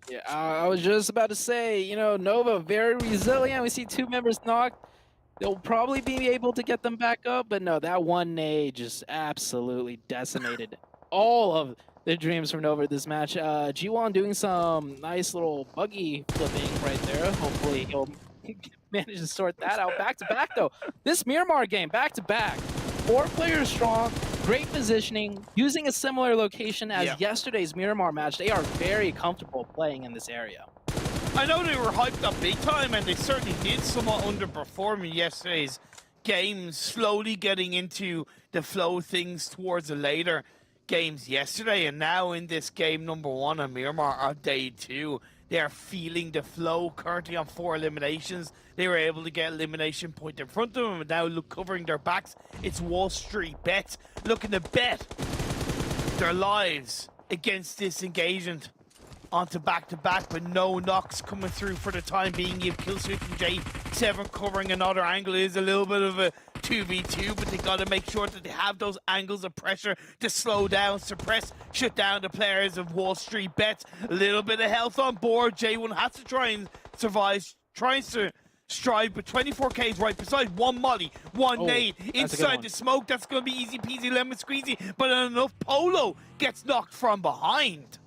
Yeah, I was just about to say, you know, Nova very resilient. We see 2 members knocked. They'll probably be able to get them back up, but no, that one nade just absolutely decimated all of the dreams from Nova this match. G1 doing some nice little buggy flipping right there. Hopefully he'll manage to sort that out. Back to back though. This Miramar game, back to back. 4 players strong, great positioning, using a similar location as yesterday's Miramar match. They are very comfortable playing in this area. I know they were hyped up big time, and they certainly did somewhat underperform in yesterday's games, slowly getting into the flow of things towards the later games yesterday. And now in this game number 1 on Miramar on day 2, they are feeling the flow. Currently on 4 eliminations, they were able to get elimination point in front of them, and now look, covering their backs, it's WALLSTREETBETS looking to bet their lives against this engagement onto back-to-back, but no knocks coming through for the time being. You have Killswitch and J7 covering another angle. It is a little bit of a 2v2, but they got to make sure that they have those angles of pressure to slow down, suppress, shut down the players of WALLSTREETBETS. A little bit of health on board. J1 has to try and survive, tries to strive, but 24K is right beside one molly, one nade inside the smoke. That's going to be easy peasy lemon squeezy, but enough. Polo gets knocked from behind.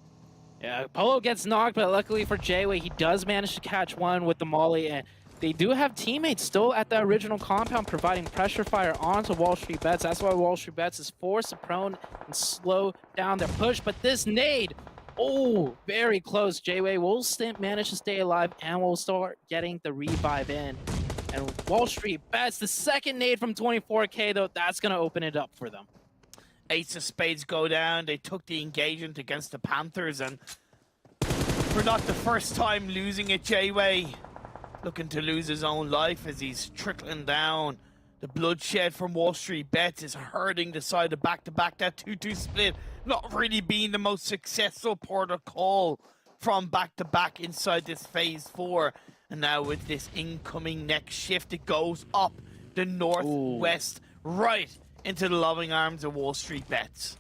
Yeah, Polo gets knocked, but luckily for Jayway, he does manage to catch one with the molly, and they do have teammates still at the original compound providing pressure fire onto WALLSTREETBETS. That's why WALLSTREETBETS is forced to prone and slow down their push, but this nade, oh, very close. Jayway will manage to stay alive, and will start getting the revive in. And WALLSTREETBETS, the second nade from 24K, though, that's going to open it up for them. Ace of Spades go down. They took the engagement against the Panthers, and for not the first time losing it, Jayway looking to lose his own life as he's trickling down. The bloodshed from WALLSTREETBETS is hurting the side of back-to-back. That 2-2 split not really being the most successful protocol from back-to-back inside this phase 4. And now with this incoming next shift, it goes up the northwest, right into the loving arms of WALLSTREETBETS.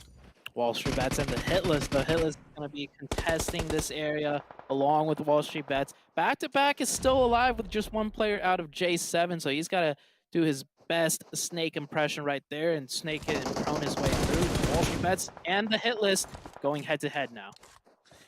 WALLSTREETBETS and the HITLIST. The HITLIST is going to be contesting this area along with WALLSTREETBETS. Back-to-back is still alive with just one player out of J7, so he's got to do his best Snake impression right there, and Snake and prone his way through. WALLSTREETBETS and the HITLIST going head-to-head now.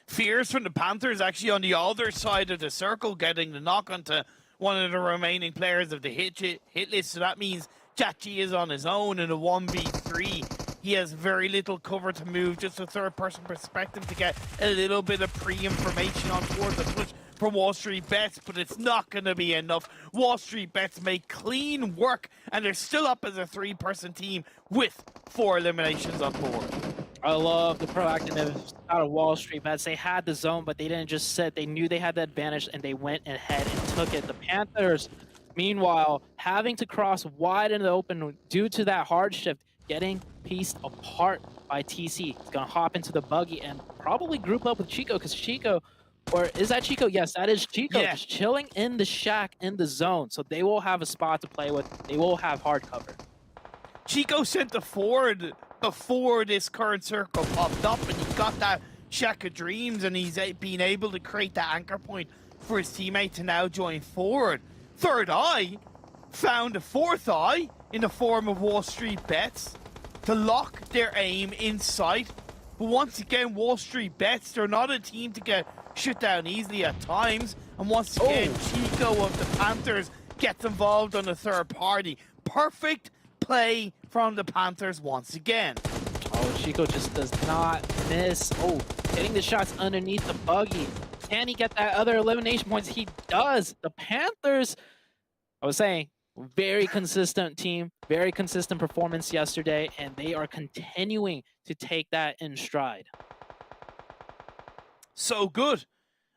Fears from the Panthers actually on the other side of the circle, getting the knock onto one of the remaining players of the hit list. So that means Jachi is on his own in a 1v3. He has very little cover to move, just a third-person perspective to get a little bit of pre-information on towards the push for WALLSTREETBETS, but it's not going to be enough. WALLSTREETBETS make clean work, and they're still up as a 3-person team with 4 eliminations on board. I love the proactiveness out of WALLSTREETBETS. They had the zone, but they didn't just sit. They knew they had the advantage, and they went ahead and took it. The Panthers, meanwhile, having to cross wide in the open due to that hard shift, getting pieced apart by TC. He's going to hop into the buggy and probably group up with Chico, because Chico, or is that Chico? Yes, that is Chico. Yeah. Just chilling in the shack in the zone. So they will have a spot to play with. They will have hard cover. Chico sent the forward before this current circle popped up, and he got that shack of dreams, and he's been able to create that anchor point for his teammate to now join forward. THIRDEYE found a 4th eye in the form of WALLSTREETBETS to lock their aim in sight. But once again, WALLSTREETBETS, they're not a team to get shut down easily at times. And once again, Chico of the Panthers gets involved on the third party. Perfect play from the Panthers once again. Oh, Chico just does not miss. Oh, hitting the shots underneath the buggy. Can he get that other elimination points? He does. The Panthers, I was saying, very consistent team, very consistent performance yesterday, and they are continuing to take that in stride. So good.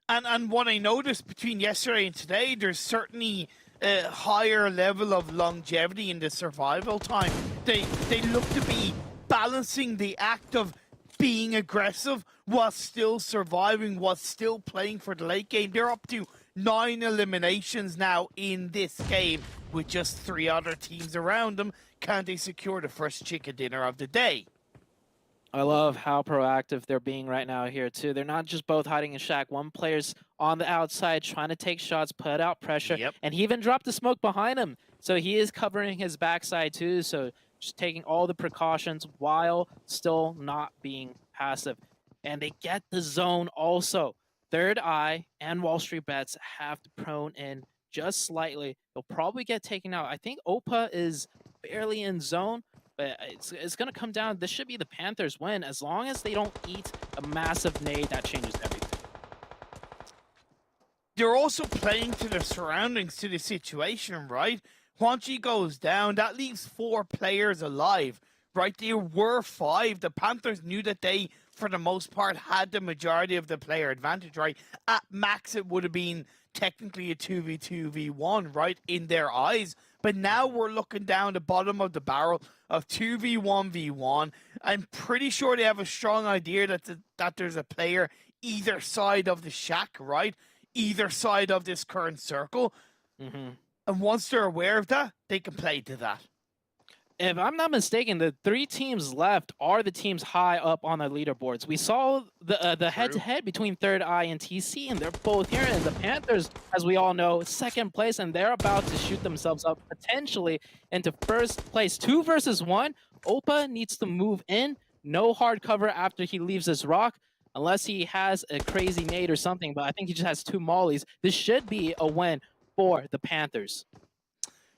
And what I noticed between yesterday and today, there's certainly a higher level of longevity in the survival time. They look to be balancing the act of being aggressive while still surviving, while still playing for the late game. They're up to 9 eliminations now in this game with just 3 other teams around them. Can they secure the first chicken dinner of the day? I love how proactive they're being right now here, too. They're not just both hiding in shack. One player's on the outside trying to take shots, put out pressure, and he even dropped the smoke behind him. So he is covering his backside, too. So just taking all the precautions while still not being passive. And they get the zone also. THIRDEYE and WALLSTREETBETS have to prone in just slightly. They'll probably get taken out. I think Opa is barely in zone, but it's going to come down. This should be the Panthers' win. As long as they don't eat a massive nade, that changes everything. They're also playing to the surroundings, to the situation, right? Huanchi goes down. That leaves 4 players alive, right? There were 5. The Panthers knew that they, for the most part, had the majority of the player advantage, right? At max, it would have been technically a 2v2v1, right, in their eyes. But now we're looking down the bottom of the barrel of 2v1v1. I'm pretty sure they have a strong idea that there's a player either side of the shack, right? Either side of this current circle. And once they're aware of that, they can play to that. If I'm not mistaken, the 3 teams left are the teams high up on the leaderboards. We saw the head-to-head between THIRDEYE and TC, and they're both here. And the Panthers, as we all know, 2nd place, and they're about to shoot themselves up potentially into 1st place. 2 versus 1. Opa needs to move in. No hard cover after he leaves this rock, unless he has a crazy nade or something. But I think he just has 2 mollies. This should be a win for the Panthers.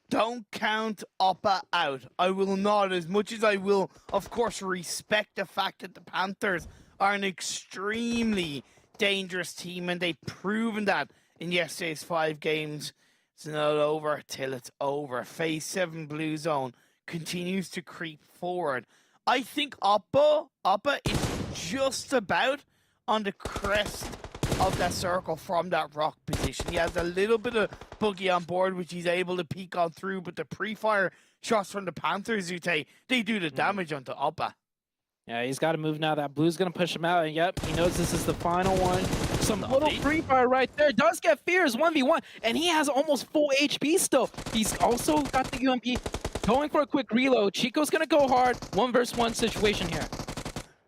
Don't count Oppa out. I will not, as much as I will, of course, respect the fact that the Panthers are an extremely dangerous team, and they've proven that in yesterday's 5 games. It's not over till it's over. Phase 7 blue zone continues to creep forward. I think Oppa is just about on the crest of that circle from that rock position. He has a little bit of buggy on board, which he's able to peek on through, but the pre-fire shots from the Panthers, they do the damage onto Oppa. Yeah, he's got to move now. That blue's going to push him out, and yep, he knows this is the final one. Some little pre-fire right there. Does get fears 1v1, and he has almost full HP still. He's also got the UMP going for a quick reload. Chico's going to go hard. 1 versus 1 situation here.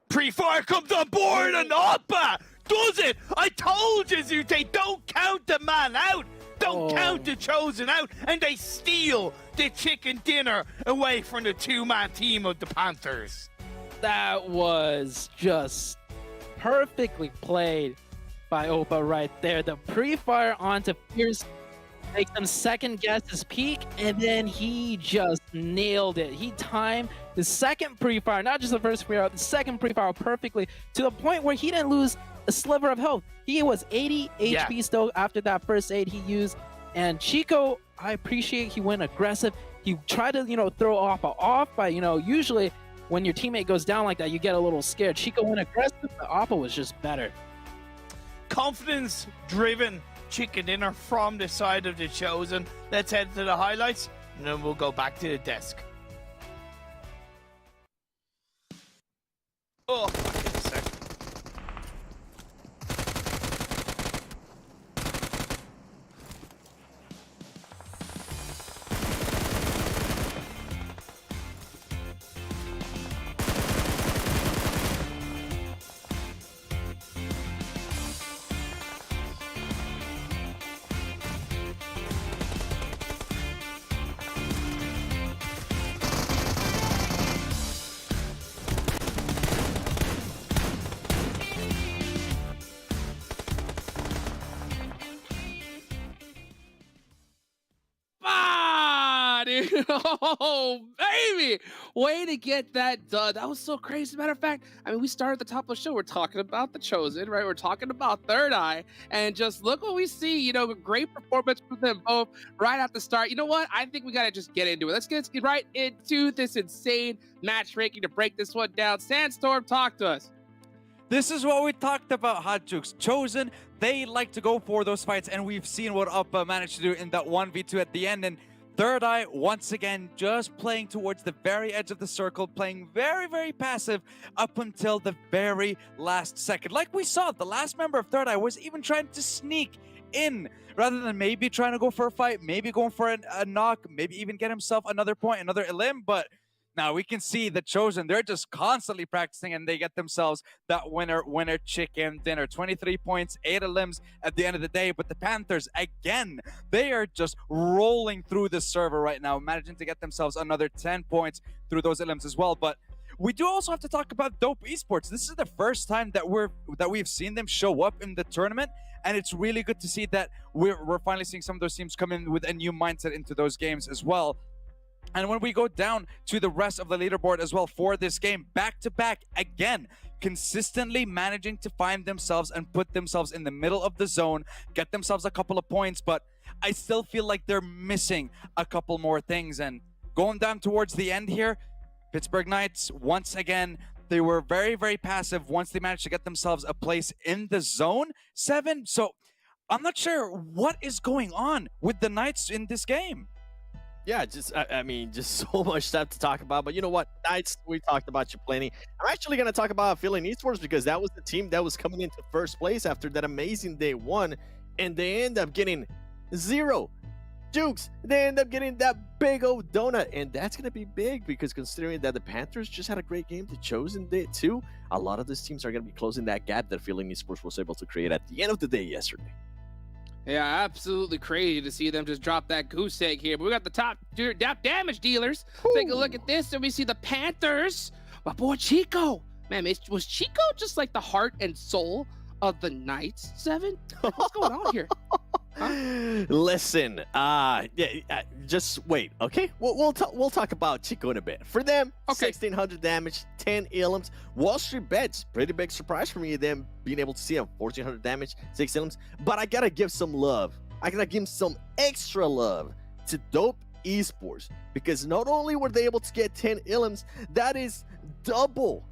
Pre-fire comes on board, and Oppa does it! I told you, Zute, don't count the man out! Don't count the chosen out! And they steal the chicken dinner away from the 2-man team of the Panthers. That was just perfectly played by Opa right there. The pre-fire onto Fierce. makes him second guess his peak, and then he just nailed it. He timed the second pre-fire, not just the first pre-fire, the second pre-fire perfectly, to the point where he didn't lose a sliver of health. He was 80 HP still after that first aid he used. And Chico, I appreciate he went aggressive. He tried to, throw Appa off by, usually when your teammate goes down like that, you get a little scared. Chico went aggressive, but Appa was just better. Confidence-driven chicken dinner from the side of the Chosen. Let's head to the highlights, and then we'll go back to the desk. Oh, fucking sick. Oh, baby! Way to get that done. That was so crazy. Matter of fact, I mean, we started at the top of the show. We're talking about the Chosen, right? We're talking about THIRDEYE, and just look what we see. Great performance from them both right at the start. You know what? I think we got to just get into it. Let's get right into this insane matchmaking to break this one down. Sandstorm, talk to us. This is what we talked about, Hot Jukes. Chosen, they like to go for those fights, and we've seen what Uppa managed to do in that 1v2 at the end. And THIRDEYE, once again, just playing towards the very edge of the circle, playing very, very passive up until the very last second. Like we saw, the last member of THIRDEYE was even trying to sneak in rather than maybe trying to go for a fight, maybe going for a knock, maybe even get himself another point, another elim. But now we can see the Chosen, they're just constantly practicing, and they get themselves that winner chicken dinner. 23 points, 8 elims at the end of the day. But the Panthers, again, they are just rolling through the server right now, managing to get themselves another 10 points through those elims as well. But we do also have to talk about Dope Esports. This is the first time that we've seen them show up in the tournament, and it's really good to see that we're finally seeing some of those teams come in with a new mindset into those games as well. And when we go down to the rest of the leaderboard as well for this game, back-to-back, again, consistently managing to find themselves and put themselves in the middle of the zone, get themselves a couple of points, but I still feel like they're missing a couple more things. And going down towards the end here, Pittsburgh Knights, once again, they were very, very passive once they managed to get themselves a place in the zone 7. So I'm not sure what is going on with the Knights in this game. Yeah, I mean, just so much stuff to talk about. But you know what, Knights, we talked about you plenty. I'm actually going to talk about APHELION Esports because that was the team that was coming into first place after that amazing day 1, and they end up getting 0 jukes. They end up getting that big old donut, and that's going to be big because considering that the Panthers just had a great game, the Chosen did too. A lot of these teams are going to be closing that gap that APHELION Esports was able to create at the end of the day yesterday. Yeah, absolutely crazy to see them just drop that goose egg here. But we got the top damage dealers. Take a look at this, and we see the Panthers. My boy Chico. Man, was Chico just like the heart and soul of the Knights, 7? What's going on here? Huh? Listen, just wait, okay? We'll talk about Chico in a bit. For them, okay. 1,600 damage, 10 elims. WALLSTREETBETS, pretty big surprise for me, them being able to see him, 1,400 damage, 6 elims. But I gotta give some love. I gotta give some extra love to Dope Esports because not only were they able to get 10 elims, that is double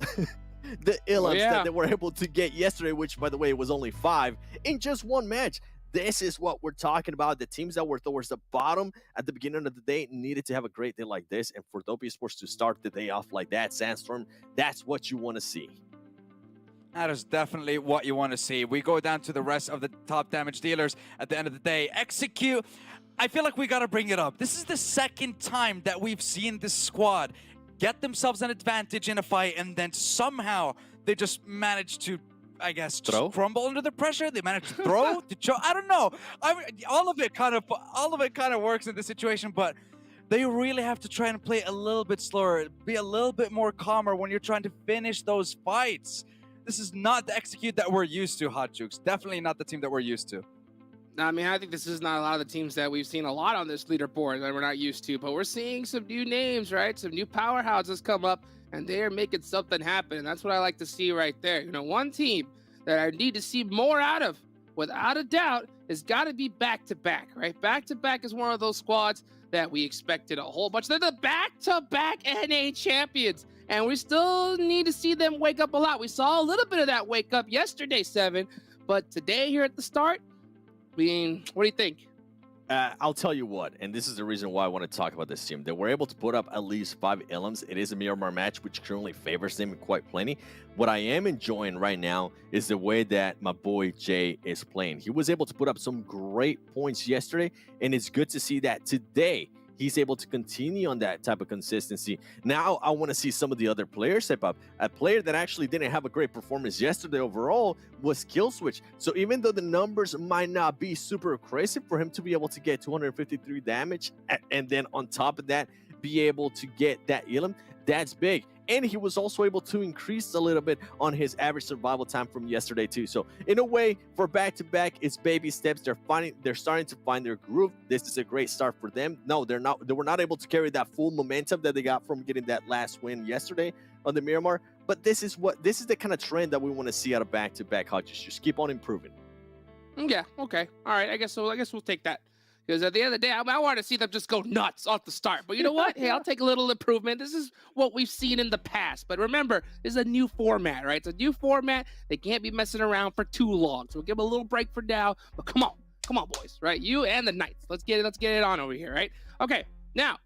the elims that they were able to get yesterday, which, by the way, was only 5 in just one match. This is what we're talking about. The teams that were towards the bottom at the beginning of the day needed to have a great day like this. And for Dope Esports to start the day off like that, Sandstorm, that's what you want to see. That is definitely what you want to see. We go down to the rest of the top damage dealers at the end of the day. Execute. I feel like we got to bring it up. This is the second time that we've seen this squad get themselves an advantage in a fight, and then somehow they just manage to, I guess, just crumble under the pressure. They managed to throw, to choke. I don't know. All of it kind of works in this situation, but they really have to try and play a little bit slower, be a little bit more calmer when you're trying to finish those fights. This is not the execute that we're used to, Hot Jukes. Definitely not the team that we're used to. I mean, I think this is not a lot of the teams that we've seen a lot on this leaderboard that we're not used to, but we're seeing some new names, right? Some new powerhouses come up, and they are making something happen. And that's what I like to see right there. You know, one team that I need to see more out of, without a doubt, has got to be back-to-back, right? Back-to-back is one of those squads that we expected a whole bunch. They're the back-to-back NA champions, and we still need to see them wake up a lot. We saw a little bit of that wake up yesterday, 7, but today here at the start, I mean, what do you think? I'll tell you what, and this is the reason why I want to talk about this team. They were able to put up at least 5 elims. It is a Miramar match, which currently favors them quite plenty. What I am enjoying right now is the way that my boy Jay is playing. He was able to put up some great points yesterday, and it's good to see that today he's able to continue on that type of consistency. Now I want to see some of the other players step up. A player that actually didn't have a great performance yesterday overall was Killswitch. So even though the numbers might not be super crazy, for him to be able to get 253 damage and then on top of that be able to get that elim, that's big. And he was also able to increase a little bit on his average survival time from yesterday too. So in a way, for back-to-back, it's baby steps. They're starting to find their groove. This is a great start for them. No, they were not able to carry that full momentum that they got from getting that last win yesterday on the Miramar. But this is the kind of trend that we want to see out of back-to-back Hodges. Just keep on improving. Yeah, okay. All right, I guess we'll take that. Because at the end of the day, I want to see them just go nuts off the start. But you know what? Hey, I'll take a little improvement. This is what we've seen in the past. But remember, this is a new format, right? It's a new format. They can't be messing around for too long. So we'll give them a little break for now. But come on, boys, right? You and the Knights. Let's get it on over here, right? Okay, now,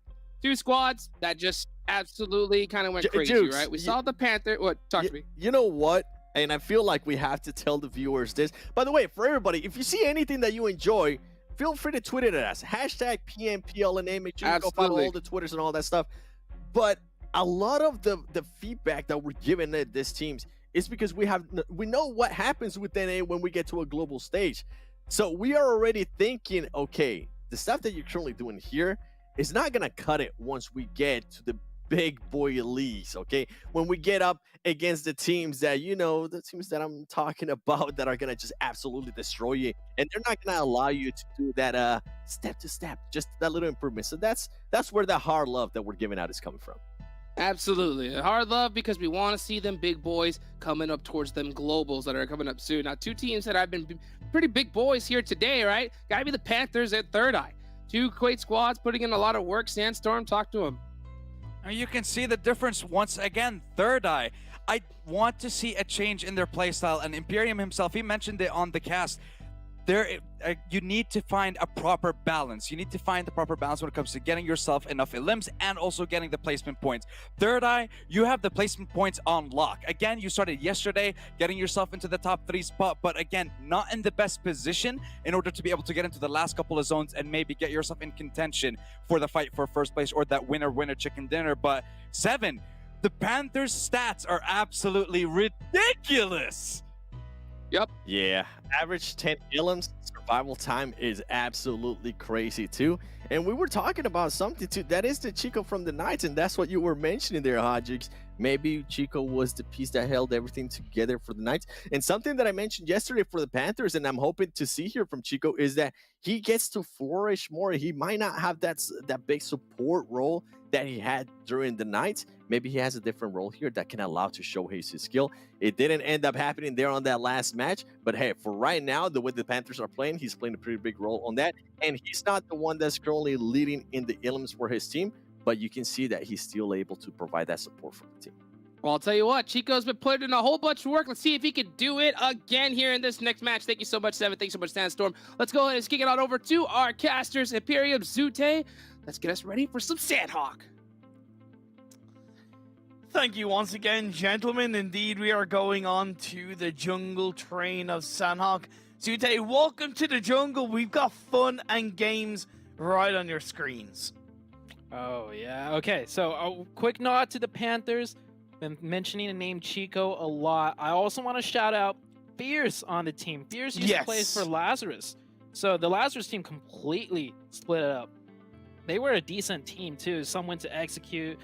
2 squads that just absolutely kind of went crazy, Jukes, right? We saw the Panther. What? Talk to me. You know what? And I feel like we have to tell the viewers this. By the way, for everybody, if you see anything that you enjoy, feel free to tweet it at us. Hashtag PMPLNA. Make sure you go follow all the Twitters and all that stuff. But a lot of the feedback that we're giving at this teams is because we know what happens with NA when we get to a global stage. So we are already thinking, okay, the stuff that you're currently doing here is not going to cut it once we get to the big boy leagues, okay? When we get up against the teams that, you know, the teams that I'm talking about that are going to just absolutely destroy you, and they're not going to allow you to do that step to step, just that little improvement. So that's where the hard love that we're giving out is coming from. Absolutely. Hard love because we want to see them big boys coming up towards them globals that are coming up soon. Now, 2 teams that have been pretty big boys here today, right? Gotta be the Panthers at THIRDEYE. 2 great squads putting in a lot of work. Sandstorm, talk to them. You can see the difference once again. THIRDEYE, I want to see a change in their playstyle, and Imperium himself, he mentioned it on the cast. You need to find a proper balance. You need to find the proper balance when it comes to getting yourself enough elims and also getting the placement points. THIRDEYE, you have the placement points on lock. Again, you started yesterday getting yourself into the top 3 spot, but again, not in the best position in order to be able to get into the last couple of zones and maybe get yourself in contention for the fight for first place or that winner chicken dinner. But 7, the Panthers stats are absolutely ridiculous. Yep. Yeah, average 10 elims. Survival time is absolutely crazy too. And we were talking about something too. That is the Chico from the Knights, and that's what you were mentioning there, Hodges. Maybe Chico was the piece that held everything together for the Knights. And something that I mentioned yesterday for the Panthers, and I'm hoping to see here from Chico, is that he gets to flourish more. He might not have that big support role that he had during the Knights. Maybe he has a different role here that can allow to showcase his skill. It didn't end up happening there on that last match, but hey, for right now, the way the Panthers are playing, he's playing a pretty big role on that. And he's not the one that's currently leading in the elims for his team, but you can see that he's still able to provide that support for the team. Well, I'll tell you what, Chico's been putting in a whole bunch of work. Let's see if he can do it again here in this next match. Thank you so much, 7. Thanks so much, Sandstorm. Let's go ahead and kick it on over to our casters, Imperium, Zute. Let's get us ready for some Sandhawk. Thank you once again, gentlemen. Indeed, we are going on to the jungle train of Sandhawk. Zute, welcome to the jungle. We've got fun and games right on your screens. Oh, yeah. Okay, so a quick nod to the Panthers. Been mentioning the name Chico a lot. I also want to shout out Fierce on the team. Fierce used to play for Lazarus. So the Lazarus team completely split it up. They were a decent team, too. Some went to Execute.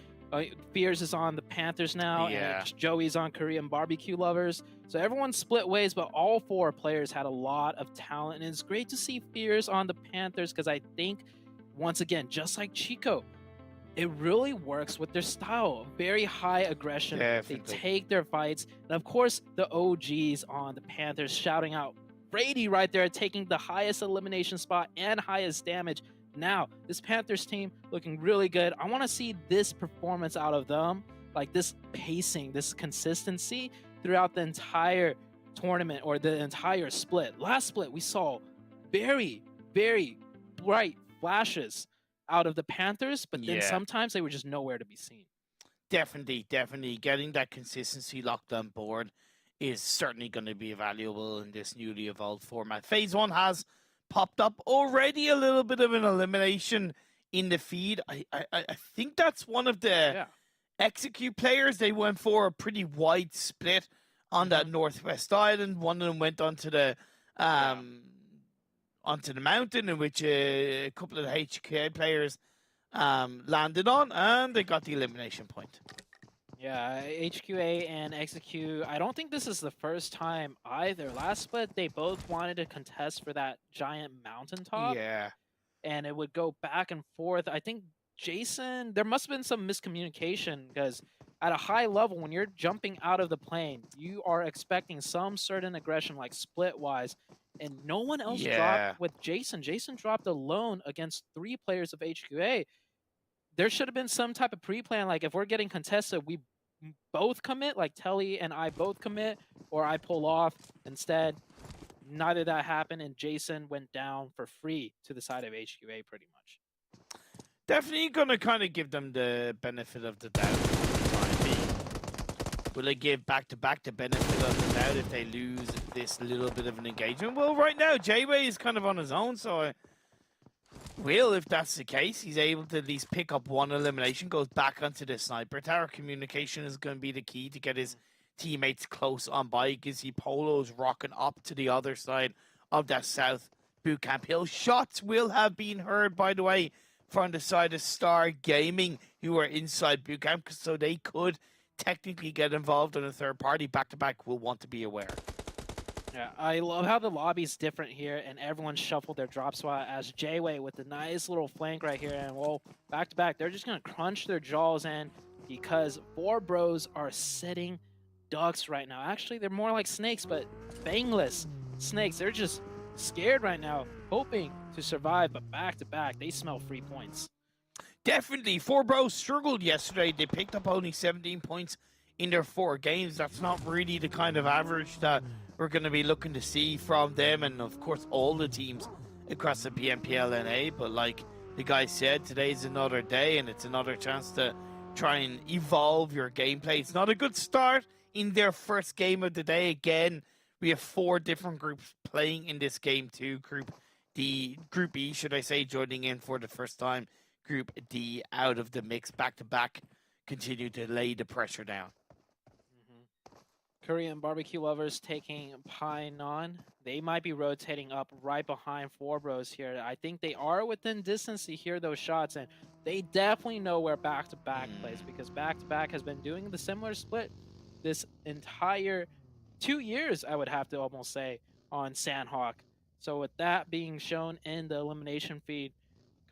Fears is on the Panthers now, Yeah. and Joey's on Korean barbecue lovers. So everyone split ways, but all 4 players had a lot of talent, and it's great to see Fears on the Panthers because I think, once again, just like Chico, it really works with their style. Very high aggression. Definitely. They take their fights, and of course, the OGs on the Panthers shouting out Brady right there, taking the highest elimination spot and highest damage. Now, this Panthers team looking really good. I want to see this performance out of them, like this pacing, this consistency throughout the entire tournament or the entire split. Last split, we saw very, very bright flashes out of the Panthers, but then sometimes they were just nowhere to be seen. Definitely getting that consistency locked on board is certainly going to be valuable in this newly evolved format. Phase 1 has popped up already, a little bit of an elimination in the feed. I think that's one of the Execute players. They went for a pretty wide split on that Northwest Island. One of them went onto the mountain, in which a couple of the HQA players landed on, and they got the elimination point. Yeah, HQA and Execute, I don't think this is the first time either. Last split, they both wanted to contest for that giant mountaintop. Yeah. And it would go back and forth. I think Jason, there must have been some miscommunication because at a high level, when you're jumping out of the plane, you are expecting some certain aggression, like split-wise, and no one else dropped with Jason. Jason dropped alone against 3 players of HQA. There should have been some type of pre-plan, like if we're getting contested, we both commit, like Telly and I both commit, or I pull off. Instead, neither that happened, and Jason went down for free to the side of HQA pretty much. Definitely going to kind of give them the benefit of the doubt for the time being. Will they give back-to-back the benefit of the doubt if they lose this little bit of an engagement? Well, right now, J-Way is kind of on his own, so Will, if that's the case, he's able to at least pick up one elimination, goes back onto the sniper tower. Communication is going to be the key to get his teammates close on by. You can see Polo's rocking up to the other side of that south boot camp hill. Shots will have been heard, by the way, from the side of Star Gaming, who are inside boot camp, so they could technically get involved in a third party. Back-to-back will want to be aware. Yeah, I love how the lobby's different here, and everyone shuffled their drop spot as J-Way with a nice little flank right here. And, well, back-to-back, they're just going to crunch their jaws in because 4 bros are sitting ducks right now. Actually, they're more like snakes, but fangless snakes. They're just scared right now, hoping to survive, but back-to-back, they smell free points. Definitely. 4 bros struggled yesterday. They picked up only 17 points in their 4 games. That's not really the kind of average that we're going to be looking to see from them, and of course all the teams across the PMPL NA. But like the guy said, today's another day, and it's another chance to try and evolve your gameplay. It's not a good start in their first game of the day. Again, we have 4 different groups playing in this game too. Group E, should I say, joining in for the first time. Group D out of the mix. Back-to-back continue to lay the pressure down. Korean barbecue lovers taking Pine on. They might be rotating up right behind 4 bros here. I think they are within distance to hear those shots, and they definitely know where back-to-back plays, because back-to-back has been doing the similar split this entire 2 years, I would have to almost say, on Sandhawk. So with that being shown in the elimination feed,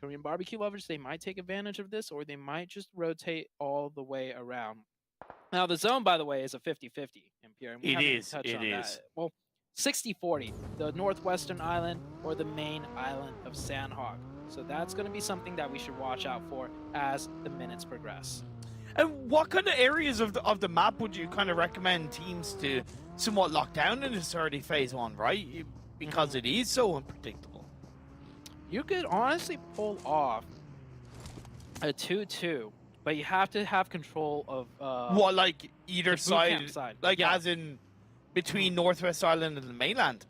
Korean barbecue lovers, they might take advantage of this, or they might just rotate all the way around. Now, the zone, by the way, is a 50-50 in Pierre. It is. Well, 60-40, the northwestern island or the main island of Sandhawk. So that's going to be something that we should watch out for as the minutes progress. And what kind of areas of the map would you kind of recommend teams to somewhat lock down in this early phase 1, right? Because it is so unpredictable. You could honestly pull off a 2-2. But you have to have control of what, like either side, like yeah. as in between Northwest Island and the mainland.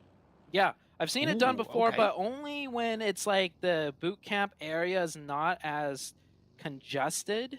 Yeah, I've seen it done before, okay. but only when it's like the boot camp area is not as congested.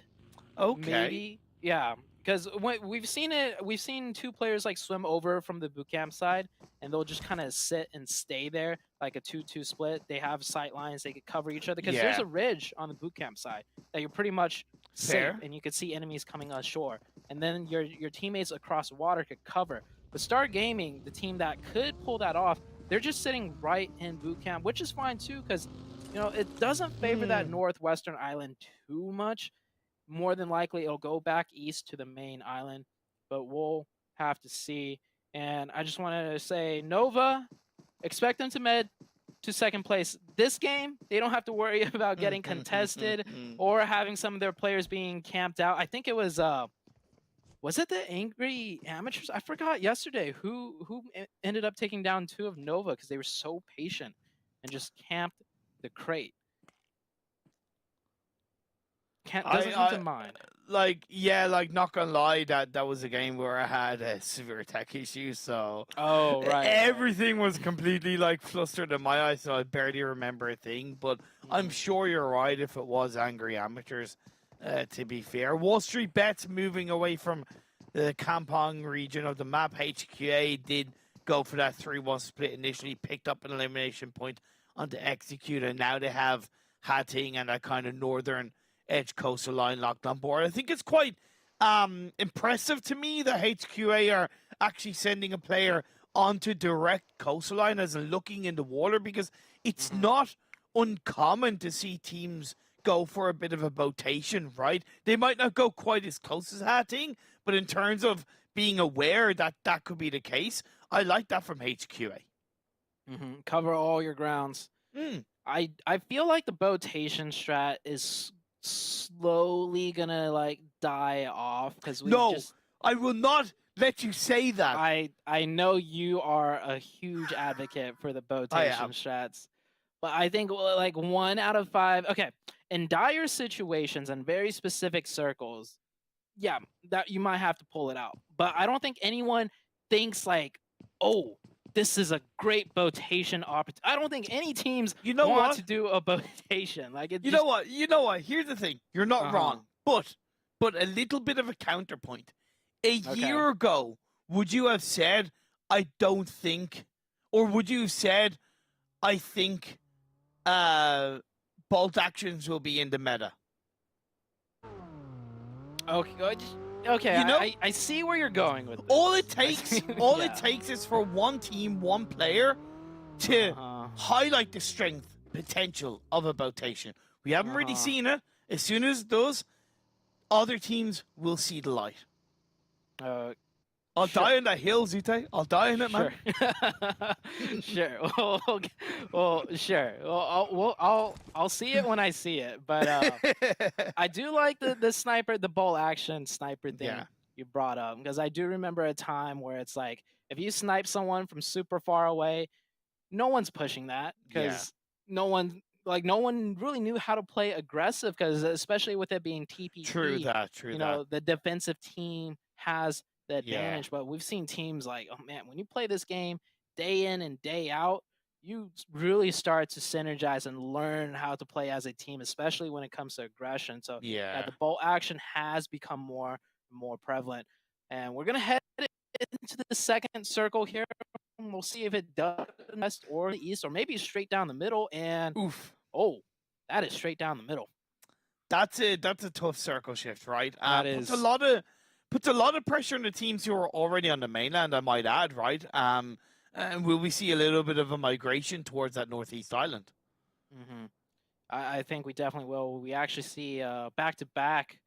Okay. Maybe, yeah, because we've seen 2 players like swim over from the boot camp side, and they'll just kind of sit and stay there like a 2-2 split. They have sight lines, they could cover each other because there's a ridge on the boot camp side that you're pretty much Fair. safe, and you could see enemies coming ashore, and then your teammates across water could cover. But Star Gaming, the team that could pull that off, they're just sitting right in boot camp, which is fine too, because it doesn't favor that northwestern island too much. More than likely, it'll go back east to the main island, but we'll have to see. And I just wanted to say, Nova, expect them to med to second place this game. They don't have to worry about getting contested or having some of their players being camped out. I think it was it the Angry Amateurs? I forgot yesterday who ended up taking down 2 of Nova because they were so patient and just camped the crate. Doesn't come to mind. Not gonna lie, that was a game where I had severe tech issues, so right. Everything was completely flustered in my eyes, so I barely remember a thing. But I'm sure you're right if it was Angry Amateurs. To be fair, WALLSTREETBETS moving away from the Kampong region of the map. HQA did go for that 3-1 split initially, picked up an elimination point onto Execute, and now they have Hating and that kind of northern edge coastal line locked on board. I think it's quite impressive to me that HQA are actually sending a player onto direct coastal line as looking in the water, because it's not uncommon to see teams go for a bit of a botation, right? They might not go quite as close as Hating, but in terms of being aware that that could be the case, I like that from HQA. Cover all your grounds. I feel like the botation strat is slowly gonna die off because I will not let you say that. I know you are a huge advocate for the botation strats, but I think 1 out of 5. Okay, in dire situations and very specific circles, yeah, that you might have to pull it out. But I don't think anyone thinks oh, this is a great botation opportunity. I don't think any teams want to do a botation. You know what? Here's the thing. You're not wrong, but a little bit of a counterpoint. A year ago, would you have said, I don't think, or would you have said, I think bolt actions will be in the meta? Okay, I see where you're going with this. All it takes is for one team, one player to highlight the strength potential of a botation. We haven't really seen it. As soon as it does, other teams will see the light. I'll die on that hill, Zute. I'll die on it, man. Sure. Well, sure. Well, I'll see it when I see it. But I do like the sniper, the bolt action sniper thing you brought up, because I do remember a time where it's if you snipe someone from super far away, no one's pushing that because no one really knew how to play aggressive, because especially with it being TPP. True that. The defensive team has the advantage, but we've seen teams oh man, when you play this game day in and day out, you really start to synergize and learn how to play as a team, especially when it comes to aggression. So the bolt action has become more prevalent, and we're gonna head into the second circle here. We'll see if it does the west or the east, or maybe straight down the middle. And that is straight down the middle. That's a tough circle shift, right? That is puts a lot of pressure on the teams who are already on the mainland, I might add, right? And will we see a little bit of a migration towards that northeast island? I think we definitely will. We actually see back-to-back.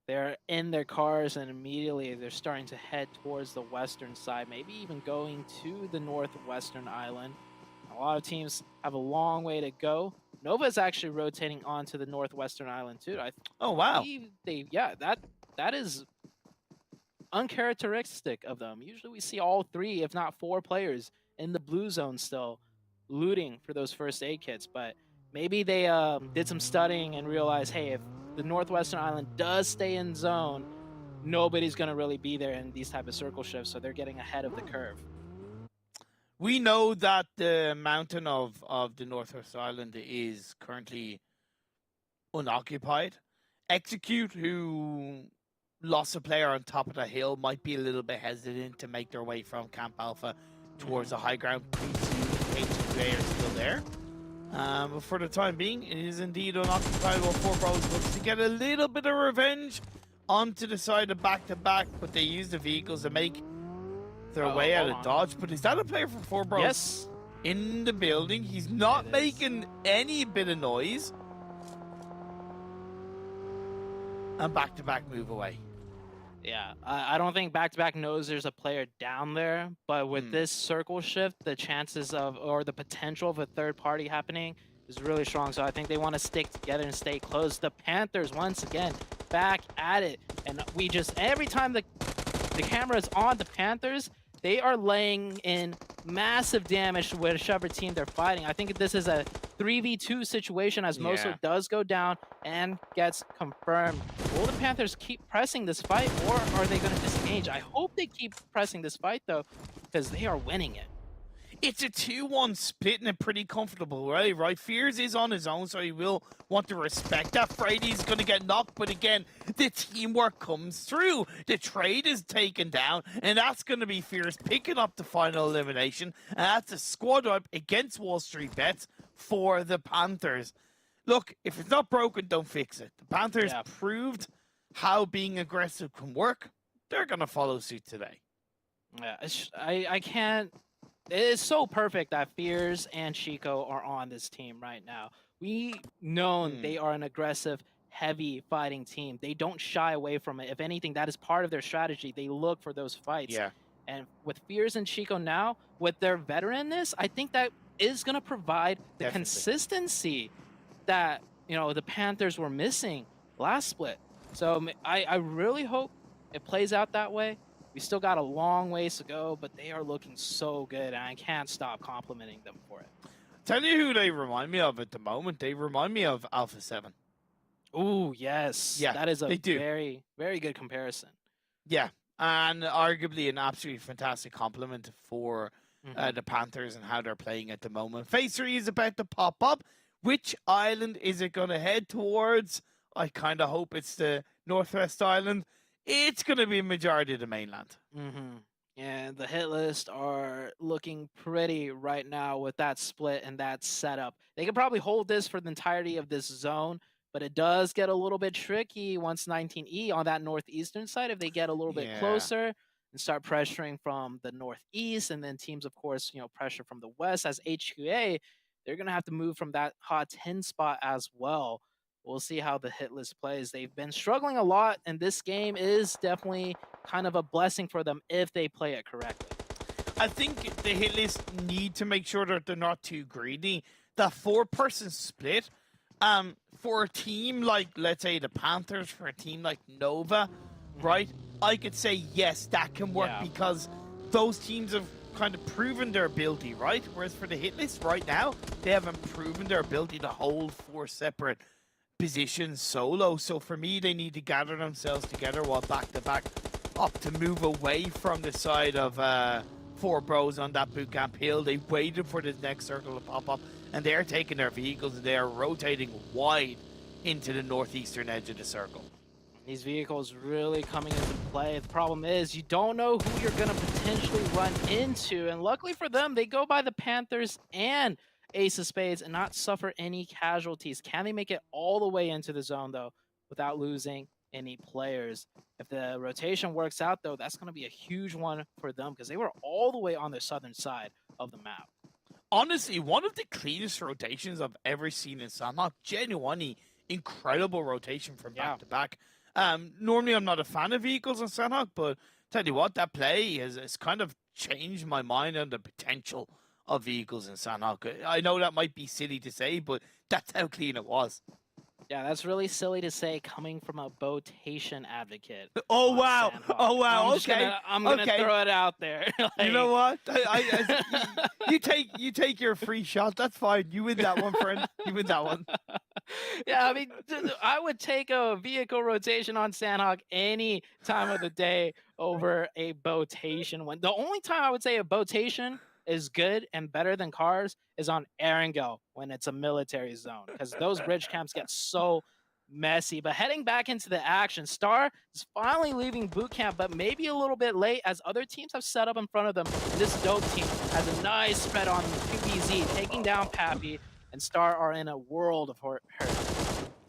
They're in their cars, and immediately they're starting to head towards the western side, maybe even going to the northwestern island. A lot of teams have a long way to go. Nova is actually rotating onto the northwestern island too. Oh wow! That is uncharacteristic of them. Usually we see all 3, if not 4 players in the blue zone still looting for those first aid kits, but maybe they did some studying and realized, hey, if the northwestern island does stay in zone, nobody's going to really be there in these type of circle shifts, so they're getting ahead of the curve. We know that the mountain of the northwest island is currently unoccupied. Execute, who lost a player on top of the hill, might be a little bit hesitant to make their way from Camp Alpha towards the high ground. HQA are still there. But for the time being, it is indeed unoccupied while 4Bros looks to get a little bit of revenge onto the side of back-to-back, but they use the vehicles to make their way out of dodge. But is that a player for 4Bros? Yes. In the building. He's not making any bit of noise. And back-to-back move away. Yeah, I don't think back-to-back knows there's a player down there, but with this circle shift, the chances of, or the potential of a third party happening is really strong. So I think they want to stick together and stay close. The Panthers, once again, back at it. And we just, every time the camera is on the Panthers, they are laying in massive damage to whichever team they're fighting. I think this is a 3v2 situation as Moso does go down and gets confirmed. Will the Panthers keep pressing this fight, or are they going to disengage? I hope they keep pressing this fight, though, because they are winning it. It's a 2-1 split in a pretty comfortable way, right? Fears is on his own, so he will want to respect that. Freddy's going to get knocked, but again, the teamwork comes through. The trade is taken down, and that's going to be Fears picking up the final elimination. And that's a squad wipe against WALLSTREETBETS for the Panthers. Look, if it's not broken, don't fix it. The Panthers proved how being aggressive can work. They're going to follow suit today. Yeah, I can't... It is so perfect that Fears and Chico are on this team right now. We know they are an aggressive, heavy fighting team. They don't shy away from it. If anything, that is part of their strategy. They look for those fights. Yeah. And with Fears and Chico now, with their veteranness, I think that is going to provide the consistency that, you know, the Panthers were missing last split. So I really hope it plays out that way. We still got a long ways to go, but they are looking so good, and I can't stop complimenting them for it. Tell you who they remind me of at the moment. They remind me of Alpha 7. Ooh, yes. Yeah, that is a they do. very, very good comparison. Yeah, and arguably an absolutely fantastic compliment for the Panthers and how they're playing at the moment. Phase 3 is about to pop up. Which island is it going to head towards? I kind of hope it's the Northwest Island. It's going to be a majority of the mainland. And the hit list are looking pretty right now with that split and that setup. They could probably hold this for the entirety of this zone, but it does get a little bit tricky once 19E on that northeastern side. If they get a little bit closer and start pressuring from the northeast, and then teams, of course, you know, pressure from the west as HQA, they're going to have to move from that hot 10 spot as well. We'll see how the hit list plays. They've been struggling a lot, and this game is definitely kind of a blessing for them if they play it correctly. I think the hit list need to make sure that they're not too greedy. The 4-person split, for a team like, let's say, the Panthers, for a team like Nova, right? I could say, yes, that can work because those teams have kind of proven their ability, right? Whereas for the hit list right now, they haven't proven their ability to hold 4 separate positions solo. So for me, they need to gather themselves together while back-to-back up to move away from the side of 4Bros on that bootcamp hill. They waited for the next circle to pop up, and they're taking their vehicles and they are rotating wide into the northeastern edge of the circle. These vehicles really coming into play. The problem is you don't know who you're going to potentially run into, and luckily for them, they go by the Panthers and Ace of Spades and not suffer any casualties. Can they make it all the way into the zone, though, without losing any players? If the rotation works out, though, that's going to be a huge one for them because they were all the way on the southern side of the map. Honestly, one of the cleanest rotations I've ever seen in Sandhawk. Genuinely incredible rotation from back-to-back. Normally, I'm not a fan of vehicles on Sandhawk, but tell you what, that play has kind of changed my mind on the potential of vehicles in Sandhawk. I know that might be silly to say, but that's how clean it was. Yeah, that's really silly to say coming from a botation advocate. Oh, wow. Sandhawk. Oh, wow. I'm gonna throw it out there. Like, you know what? You take your free shot. That's fine. You win that one, friend. You win that one. Yeah, I mean, I would take a vehicle rotation on Sandhawk any time of the day over a botation one. The only time I would say a botation is good and better than cars is on Erangel when it's a military zone, because those bridge camps get so messy. But heading back into the action, Star is finally leaving boot camp, but maybe a little bit late as other teams have set up in front of them. This dope team has a nice spread on 2BZ, taking down Pappy. and Star are in a world of hurt.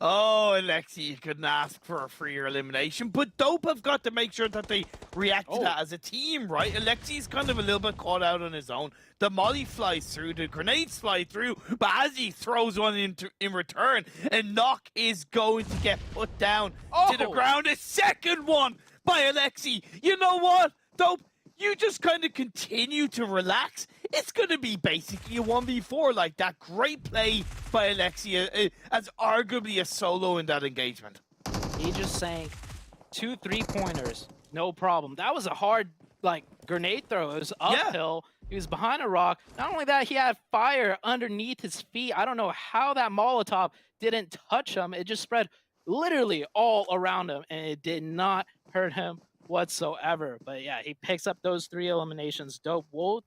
Oh, Alexi, you couldn't ask for a freer elimination, but Dope have got to make sure that they react to that as a team, right? Alexi's kind of a little bit caught out on his own. The molly flies through, the grenades fly through, but as he throws one in return, and Knock is going to get put down to the ground. A second one by Alexi. You know what, Dope? You just kind of continue to relax. It's going to be basically a 1v4 like that. Great play by Alexia as arguably a solo in that engagement. He just sank 2 3-pointers, no problem. That was a hard, like, grenade throw. It was uphill. Yeah. He was behind a rock. Not only that, he had fire underneath his feet. I don't know how that Molotov didn't touch him. It just spread literally all around him, and it did not hurt him whatsoever. But yeah, he picks up those 3 eliminations. Dope will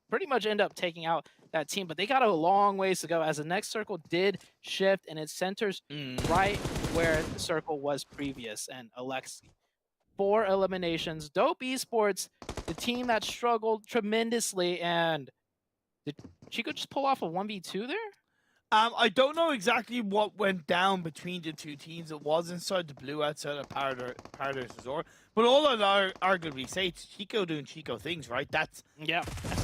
pretty much end up taking out that team, but they got a long ways to go as the next circle did shift, and it centers right where the circle was previous. And Alexi, 4 eliminations. Dope Esports, the team that struggled tremendously, and did Chico just pull off a 1v2 there? I don't know exactly what went down between the 2 teams. It was inside the blue outside of Paradise Resort. But all I'd arguably say, it's Chico doing Chico things, right? That's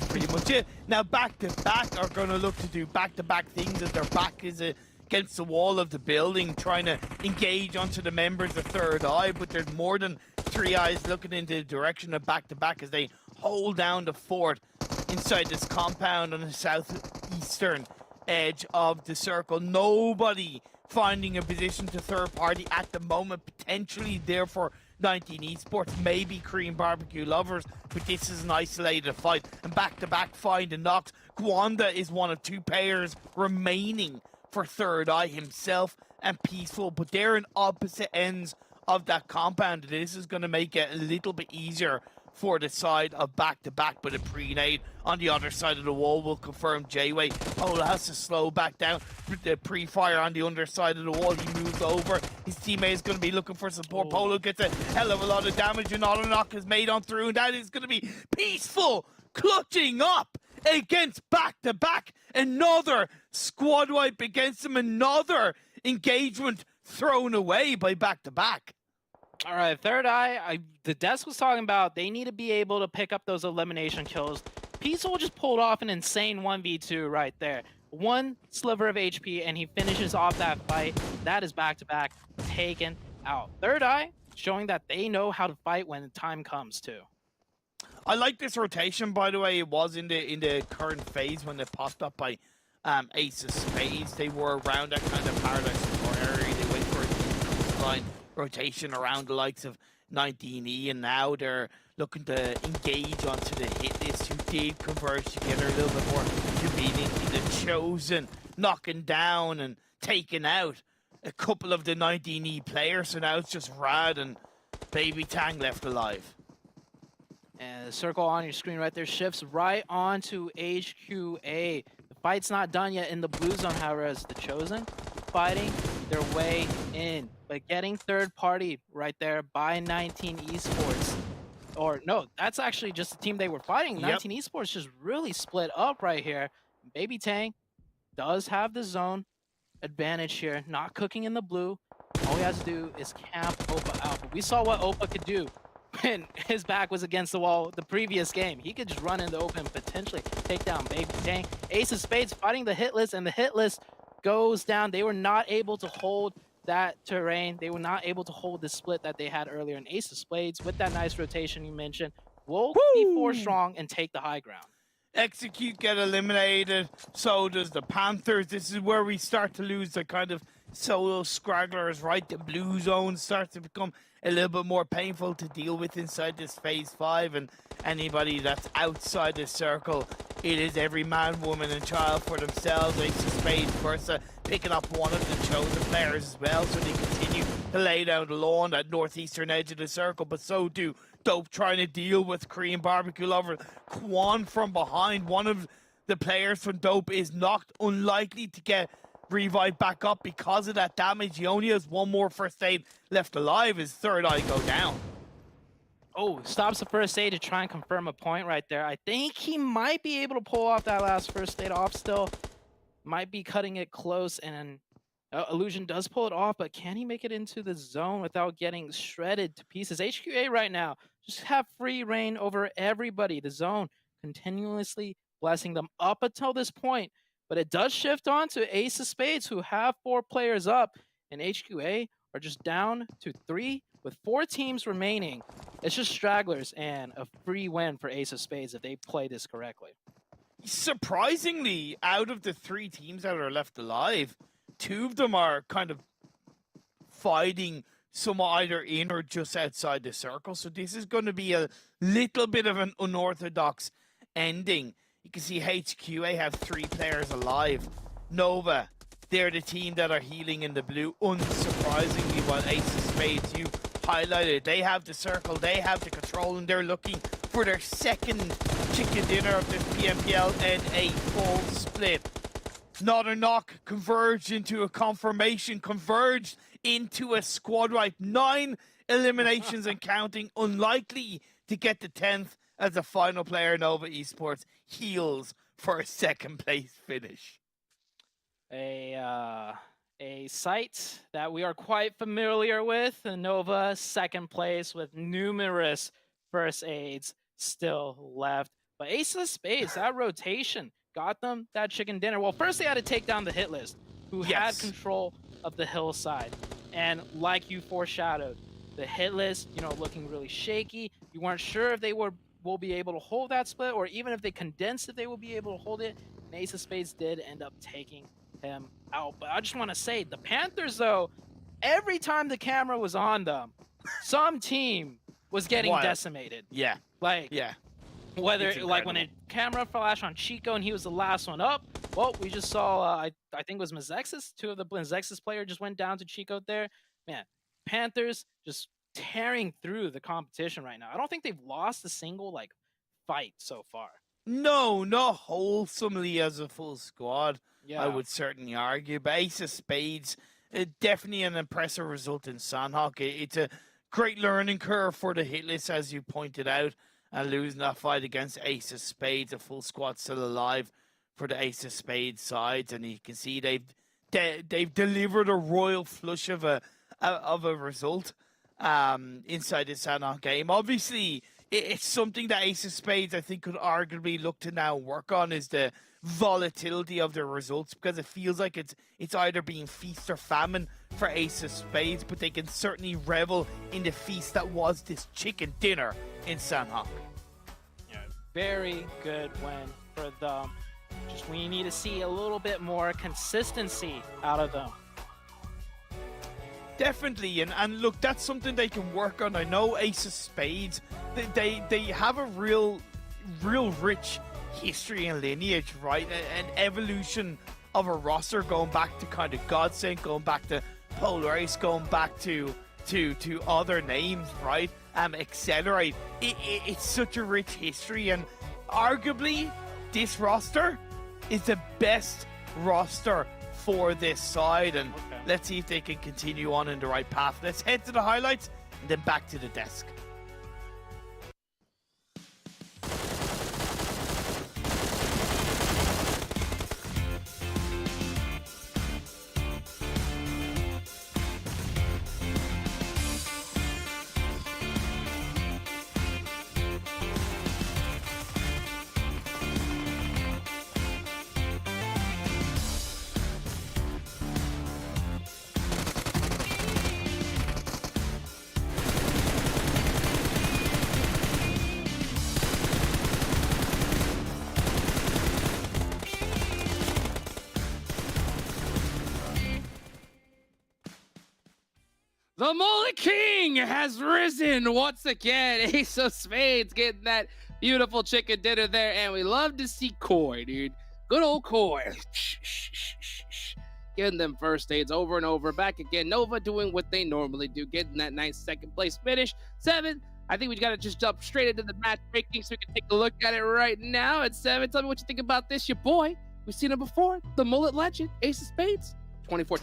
pretty much it. Now, back-to-back are going to look to do back-to-back things as their back is against the wall of the building, trying to engage onto the members of Third Eye. But there's more than 3 eyes looking into the direction of back-to-back as they hold down the fort inside this compound on the southeastern edge of the circle. Nobody finding a position to third party at the moment, potentially there for 19 Esports, maybe Korean barbecue lovers, but this is an isolated fight. And back-to-back find and knocks. Gwanda is one of 2 players remaining for Third Eye, himself and Peaceful, but they're in opposite ends of that compound. This is going to make it a little bit easier for the side of back-to-back, but a pre-nade on the other side of the wall will confirm J-Way. Ola has to slow back down. The pre-fire on the underside of the wall. He moves over. His teammate is going to be looking for support. Polo gets a hell of a lot of damage. Another knock is made on through, and that is going to be Peaceful clutching up against back-to-back. Another squad wipe against him. Another engagement thrown away by back-to-back. All right, Third Eye, the desk was talking about they need to be able to pick up those elimination kills. Peaceful just pulled off an insane 1v2 right there. 1 sliver of HP, and he finishes off that fight. That is back-to-back taken out. Third Eye showing that they know how to fight when the time comes too. I like this rotation, by the way. It was in the current phase when they popped up by Ace of Spades. They were around that kind of Paradise area. They went for a line rotation around the likes of 19E, and now they're looking to engage onto the hit list, who did converge together a little bit more conveniently. The Chosen knocking down and taking out a couple of the 19E players, so now it's just Rad and Baby Tang left alive. And the circle on your screen right there shifts right onto HQA. The fight's not done yet in the blue zone, however, as the Chosen fighting their way in, but getting third party right there by 19 Esports. Or no, that's actually just the team they were fighting. 19 Esports just really split up right here. Baby Tang does have the zone advantage here, not cooking in the blue. All he has to do is camp Opa out. But we saw what Opa could do when his back was against the wall the previous game. He could just run in the open, potentially take down Baby Tang. Ace of Spades fighting the hit list, and the hit list goes down. They were not able to hold that terrain. They were not able to hold the split that they had earlier. And Ace of Spades, with that nice rotation you mentioned, will be 4 strong and take the high ground. Execute get eliminated. So does the Panthers. This is where we start to lose the kind of solo scragglers, right? The blue zone starts to become a little bit more painful to deal with inside this phase 5, and anybody that's outside the circle, it is every man, woman, and child for themselves. Ace of Spades Versa picking up one of the chosen players as well, so they continue to lay down the law on that northeastern edge of the circle, but so do Dope trying to deal with Korean barbecue lover. Quan from behind, one of the players from Dope is knocked, unlikely to get revived back up because of that damage. He only has 1 more first aid left alive as Third Eye go down. Oh, stops the first aid to try and confirm a point right there. I think he might be able to pull off that last first aid off still. might be cutting it close, and Illusion does pull it off, but can he make it into the zone without getting shredded to pieces? HQA right now just have free reign over everybody. The zone continuously blessing them up until this point, but it does shift on to Ace of Spades, who have 4 players up, and HQA are just down to 3 with 4 teams remaining. It's just stragglers and a free win for Ace of Spades if they play this correctly. Surprisingly, out of the 3 teams that are left alive, 2 of them are kind of fighting somewhat either in or just outside the circle. So this is going to be a little bit of an unorthodox ending. You can see HQA have 3 players alive. Nova, they're the team that are healing in the blue, unsurprisingly, while Ace of Spades, you highlighted, they have the circle, they have the control, and they're looking for their second chicken dinner of this PMPL NA Fall split. Not a knock, converged into a confirmation, converged into a squad wipe. 9 eliminations and counting, unlikely to get the 10th as the final player. Nova Esports heals for a 2nd place finish. A site that we are quite familiar with, Nova 2nd place with numerous first aids still left. But Ace of Spades, that rotation got them that chicken dinner. Well, first they had to take down the HITLIST, who had control of the hillside. And like you foreshadowed, the HITLIST, you know, looking really shaky. You weren't sure if they will be able to hold that split, or even if they condensed, if they will be able to hold it. And Ace of Spades did end up taking him out. But I just want to say, the Panthers, though, every time the camera was on them, some team was getting decimated. Yeah. Like, yeah. Whether, like, when a camera flashed on Chico and he was the last one up, well, we just saw, I think it was MEZEXIS, 2 of the MEZEXIS players just went down to Chico there. Man, Panthers just tearing through the competition right now. I don't think they've lost a single, like, fight so far. No, not wholesomely as a full squad, Yeah. I would certainly argue. But Ace of Spades, definitely an impressive result in Sandhawk. It's a great learning curve for the HITLIST, as you pointed out, and losing that fight against Ace of Spades. A full squad still alive for the Ace of Spades sides, and you can see they've delivered a royal flush of a result inside the Sandhawk game. Obviously, it's something that Ace of Spades, I think, could arguably look to now work on, is the volatility of their results, because it feels like it's either being feast or famine for Ace of Spades, but they can certainly revel in the feast that was this chicken dinner in Sandhawk. Yeah, very good win for them. Just we need to see a little bit more consistency out of them. Definitely, and look, that's something they can work on. I know Ace of Spades, they have a real rich history and lineage, right? An evolution of a roster going back to kind of Godsend, going back to Polaris, going back to other names, right? Accelerate. It's such a rich history, and arguably this roster is the best roster for this side, and let's see if they can continue on in the right path. Let's head to the highlights and then back to the desk. The Mullet King has risen once again. Ace of Spades getting that beautiful chicken dinner there, and we love to see Koi, dude. Good old Koi. Getting them first aids over and over. Back again. Nova doing what they normally do, getting that nice 2nd place finish. 7. I think we got to just jump straight into the match breaking so we can take a look at it right now. At 7, tell me what you think about this. Your boy, we've seen him before. The Mullet legend, Ace of Spades. 24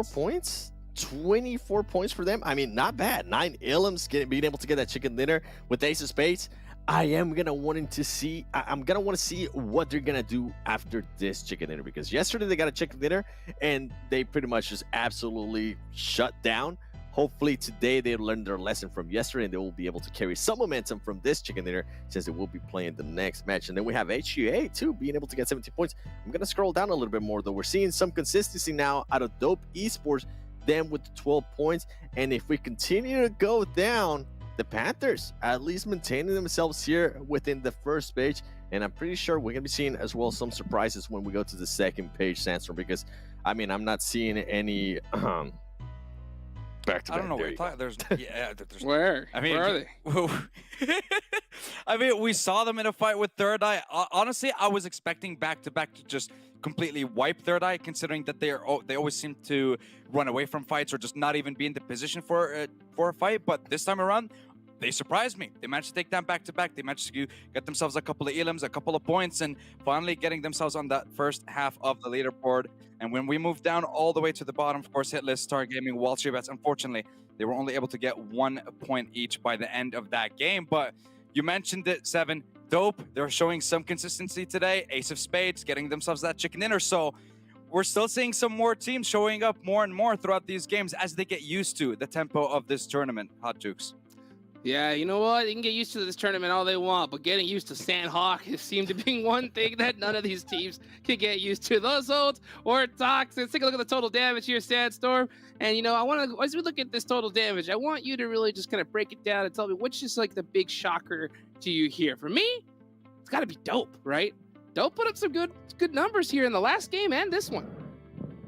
points. 24 points for them. I mean, not bad. 9 Illims being able to get that chicken dinner with Ace of Spades. I am gonna wanting to see. I'm gonna want to see what they're gonna do after this chicken dinner, because yesterday they got a chicken dinner and they pretty much just absolutely shut down. Hopefully today they learned their lesson from yesterday and they will be able to carry some momentum from this chicken dinner, since they will be playing the next match. And then we have HUA too, being able to get 17 points. I'm gonna scroll down a little bit more though. We're seeing some consistency now out of Dope Esports, them with the 12 points. And if we continue to go down, the Panthers at least maintaining themselves here within the first page, and I'm pretty sure we're gonna be seeing as well some surprises when we go to the second page, Sandstorm, because I mean I'm not seeing any back to back. I don't know there where there's Where? I mean, Where are they? I mean, we saw them in a fight with THIRDEYE. Honestly, I was expecting back to back to just completely wipe THIRDEYE, considering that they always seem to run away from fights or just not even be in the position for a fight. But this time around, they surprised me. They managed to take down back to back. They managed to get themselves a couple of elims, a couple of points, and finally getting themselves on that first half of the leaderboard. And when we move down all the way to the bottom, of course, HITLIST, Star Gaming, WALLSTREETBETS, unfortunately, they were only able to get 1 point each by the end of that game. But you mentioned it, Seven. Dope, they're showing some consistency today. Ace of Spades getting themselves that chicken dinner. So we're still seeing some more teams showing up more and more throughout these games as they get used to the tempo of this tournament. Hot Jukes. Yeah, you know what? They can get used to this tournament all they want, but getting used to Sandhawk seemed to be one thing that none of these teams can get used to. Those olds or toxic. Let's take a look at the total damage here, Sandstorm. And, you know, I want to, as we look at this total damage, I want you to really just kind of break it down and tell me which is like the big shocker to you here. For me, it's got to be Dope, right? Dope put up some good numbers here in the last game and this one.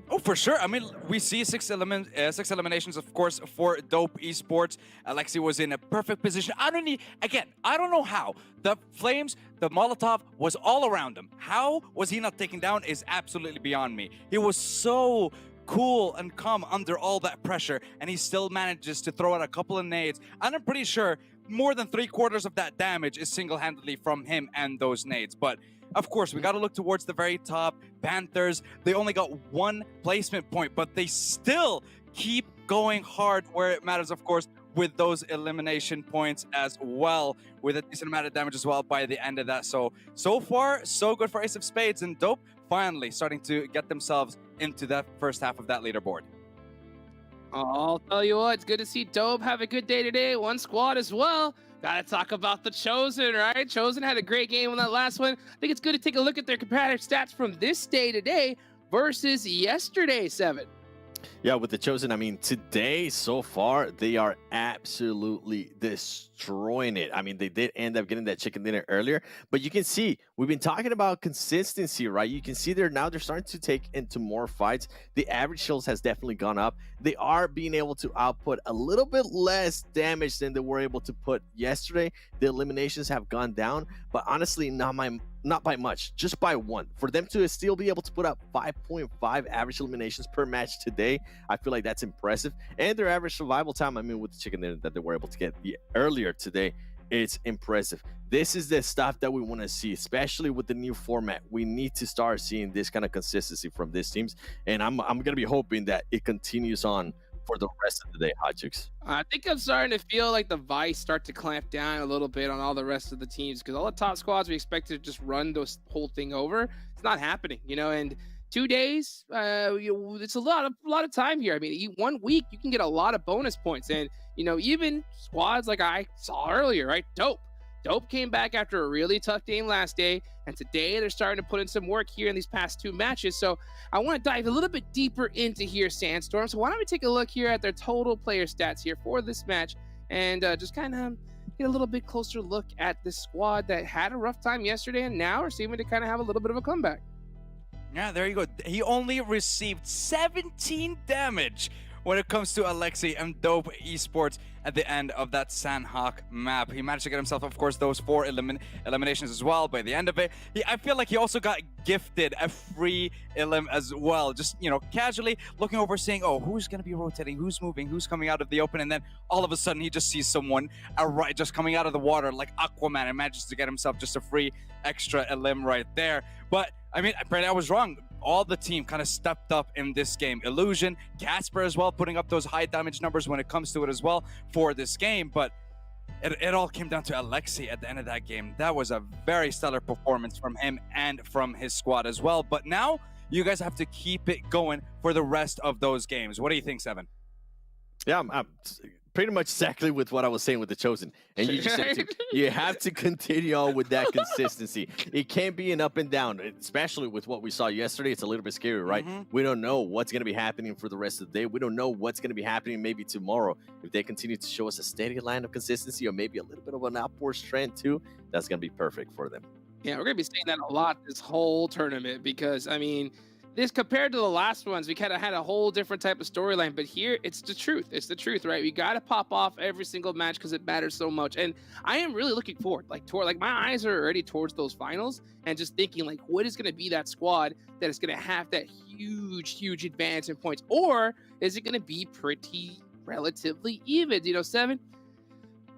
Oh, for sure. I mean, we see six eliminations, of course, for Dope Esports. Alexi was in a perfect position. I don't know how. The Flames, the Molotov was all around him. How was he not taken down is absolutely beyond me. He was so cool and calm under all that pressure, and he still manages to throw out a couple of nades. And I'm pretty sure more than 3/4 of that damage is single-handedly from him and those nades. But of course, we got to look towards the very top. Panthers, they only got 1 placement point, but they still keep going hard where it matters, of course, with those elimination points as well, with a decent amount of damage as well by the end of that. So far, so good for Ace of Spades, and Dope finally starting to get themselves into that first half of that leaderboard. I'll tell you what, it's good to see Dope have a good day today. 1 squad as well. Gotta talk about the Chosen, right? Chosen had a great game on that last one. I think it's good to take a look at their comparative stats from this day today versus yesterday, Seven. Yeah, with the Chosen, I mean, today so far, they are absolutely destroying it. I mean, they did end up getting that chicken dinner earlier, but you can see we've been talking about consistency, right? You can see they're starting to take into more fights. The average kills has definitely gone up. They are being able to output a little bit less damage than they were able to put yesterday. The eliminations have gone down, but honestly, not by much, just by 1. For them to still be able to put up 5.5 average eliminations per match today, I feel like that's impressive. And their average survival time, I mean, with the chicken dinner that they were able to get earlier today, it's impressive. This is the stuff that we want to see, especially with the new format. We need to start seeing this kind of consistency from these teams, and I'm gonna be hoping that it continues on for the rest of the day, Hot Chicks. I think I'm starting to feel like the Vice start to clamp down a little bit on all the rest of the teams, because all the top squads we expect to just run this whole thing over. It's not happening, you know. And 2 days, it's a lot of time here. I mean, 1 week you can get a lot of bonus points, and you know, even squads like I saw earlier, right? Dope came back after a really tough game last day, and today they're starting to put in some work here in these past 2 matches. So I want to dive a little bit deeper into here, Sandstorm. So why don't we take a look here at their total player stats here for this match, and just kind of get a little bit closer look at this squad that had a rough time yesterday and now are seeming to kind of have a little bit of a comeback. Yeah, there you go. He only received 17 damage when it comes to Alexi and Dope Esports at the end of that Sandhawk map. He managed to get himself, of course, those 4 eliminations as well. By the end of it, I feel like he also got gifted a free elim as well. Just, you know, casually looking over, saying, oh, who's going to be rotating? Who's moving? Who's coming out of the open? And then all of a sudden, he just sees someone just coming out of the water like Aquaman and manages to get himself just a free extra elim right there. But, I mean, apparently I was wrong. All the team kind of stepped up in this game. Illusion, Casper as well, putting up those high damage numbers when it comes to it as well for this game. But it all came down to Alexi at the end of that game. That was a very stellar performance from him and from his squad as well. But now you guys have to keep it going for the rest of those games. What do you think, Seven? Yeah, I'm pretty much exactly with what I was saying with the Chosen. And you just you have to continue on with that consistency. It can't be an up and down, especially with what we saw yesterday. It's a little bit scary, right? We don't know what's going to be happening for the rest of the day. We don't know what's going to be happening maybe tomorrow. If they continue to show us a steady line of consistency or maybe a little bit of an upward trend too, that's going to be perfect for them. Yeah, we're going to be seeing that a lot this whole tournament because, I mean, this compared to the last ones, we kind of had a whole different type of storyline, but here it's the truth. It's the truth, right? We got to pop off every single match because it matters so much. And I am really looking forward, like my eyes are already towards those finals and just thinking like, what is going to be that squad that is going to have that huge advantage in points? Or is it going to be pretty relatively even, you know, 7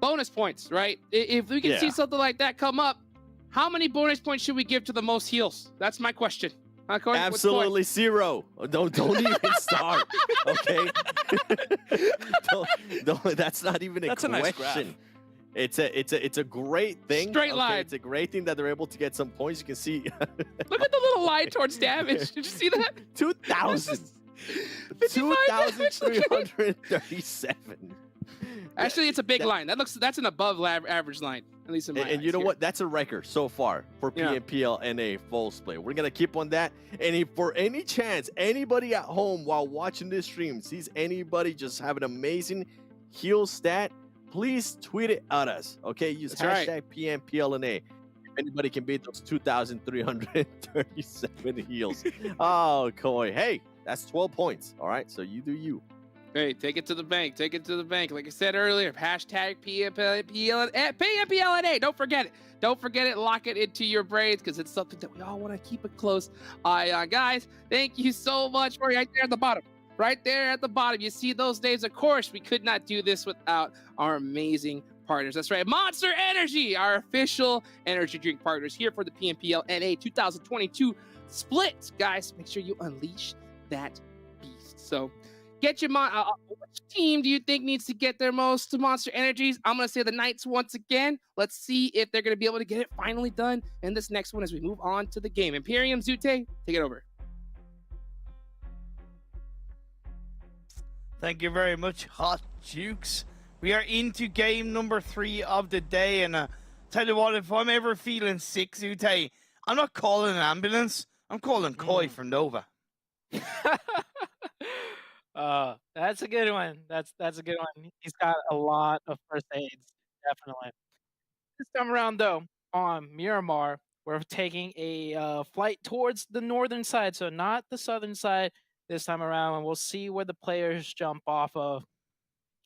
bonus points, right? If we can see something like that come up, how many bonus points should we give to the most heals? That's my question. Absolutely 0. Don't even start. Okay. don't, that's not even a question. Nice graph. It's a great thing. Straight line. It's a great thing that they're able to get some points. You can see. Look at the little line towards damage. Did you see that? 2,000. 2,337. Actually, it's a big line. That's an above average line. At least in my and you know what? That's a record so far for PMPL NA Fall Split. We're gonna keep on that. And if for any chance anybody at home while watching this stream sees anybody just have an amazing heal stat, please tweet it at us. Okay, use hashtag PMPL NA. If anybody can beat those 2,337 heals. Oh, Koi. Hey, that's 12 points. All right, so you do you. Hey, take it to the bank. Take it to the bank. Like I said earlier, hashtag PMPLNA. Don't forget it. Don't forget it. Lock it into your brains because it's something that we all want to keep a close eye on. Guys, thank you so much for right there at the bottom. Right there at the bottom. You see those names. Of course, we could not do this without our amazing partners. That's right. Monster Energy, our official energy drink partners here for the PMPL NA 2022 split. Guys, make sure you unleash that beast. So, get your which team do you think needs to get their most Monster Energies? I'm going to say the Knights once again. Let's see if they're going to be able to get it finally done in this next one as we move on to the game. Imperium, Zute, take it over. Thank you very much, Hot Jukes. We are into game number 3 of the day, and tell you what, if I'm ever feeling sick, Zute, I'm not calling an ambulance. I'm calling Koi from Nova. That's a good one. That's a good one. He's got a lot of first aids, definitely. This time around, though, on Miramar, we're taking a flight towards the northern side, so not the southern side this time around, and we'll see where the players jump off of.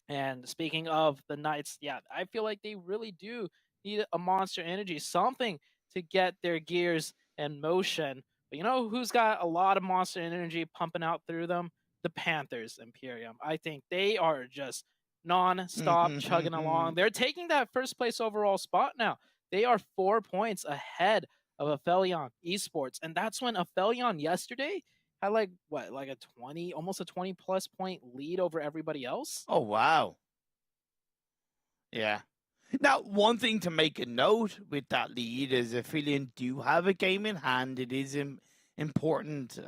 And speaking of the Knights, yeah, I feel like they really do need a Monster Energy, something to get their gears in motion. But you know who's got a lot of Monster Energy pumping out through them? The Panthers, Imperium. I think they are just non-stop chugging along. They're taking that first place overall spot now. They are 4 points ahead of APHELION Esports. And that's when APHELION yesterday had almost a 20-plus point lead over everybody else. Oh, wow. Yeah. Now, one thing to make a note with that lead is APHELION do have a game in hand. It is important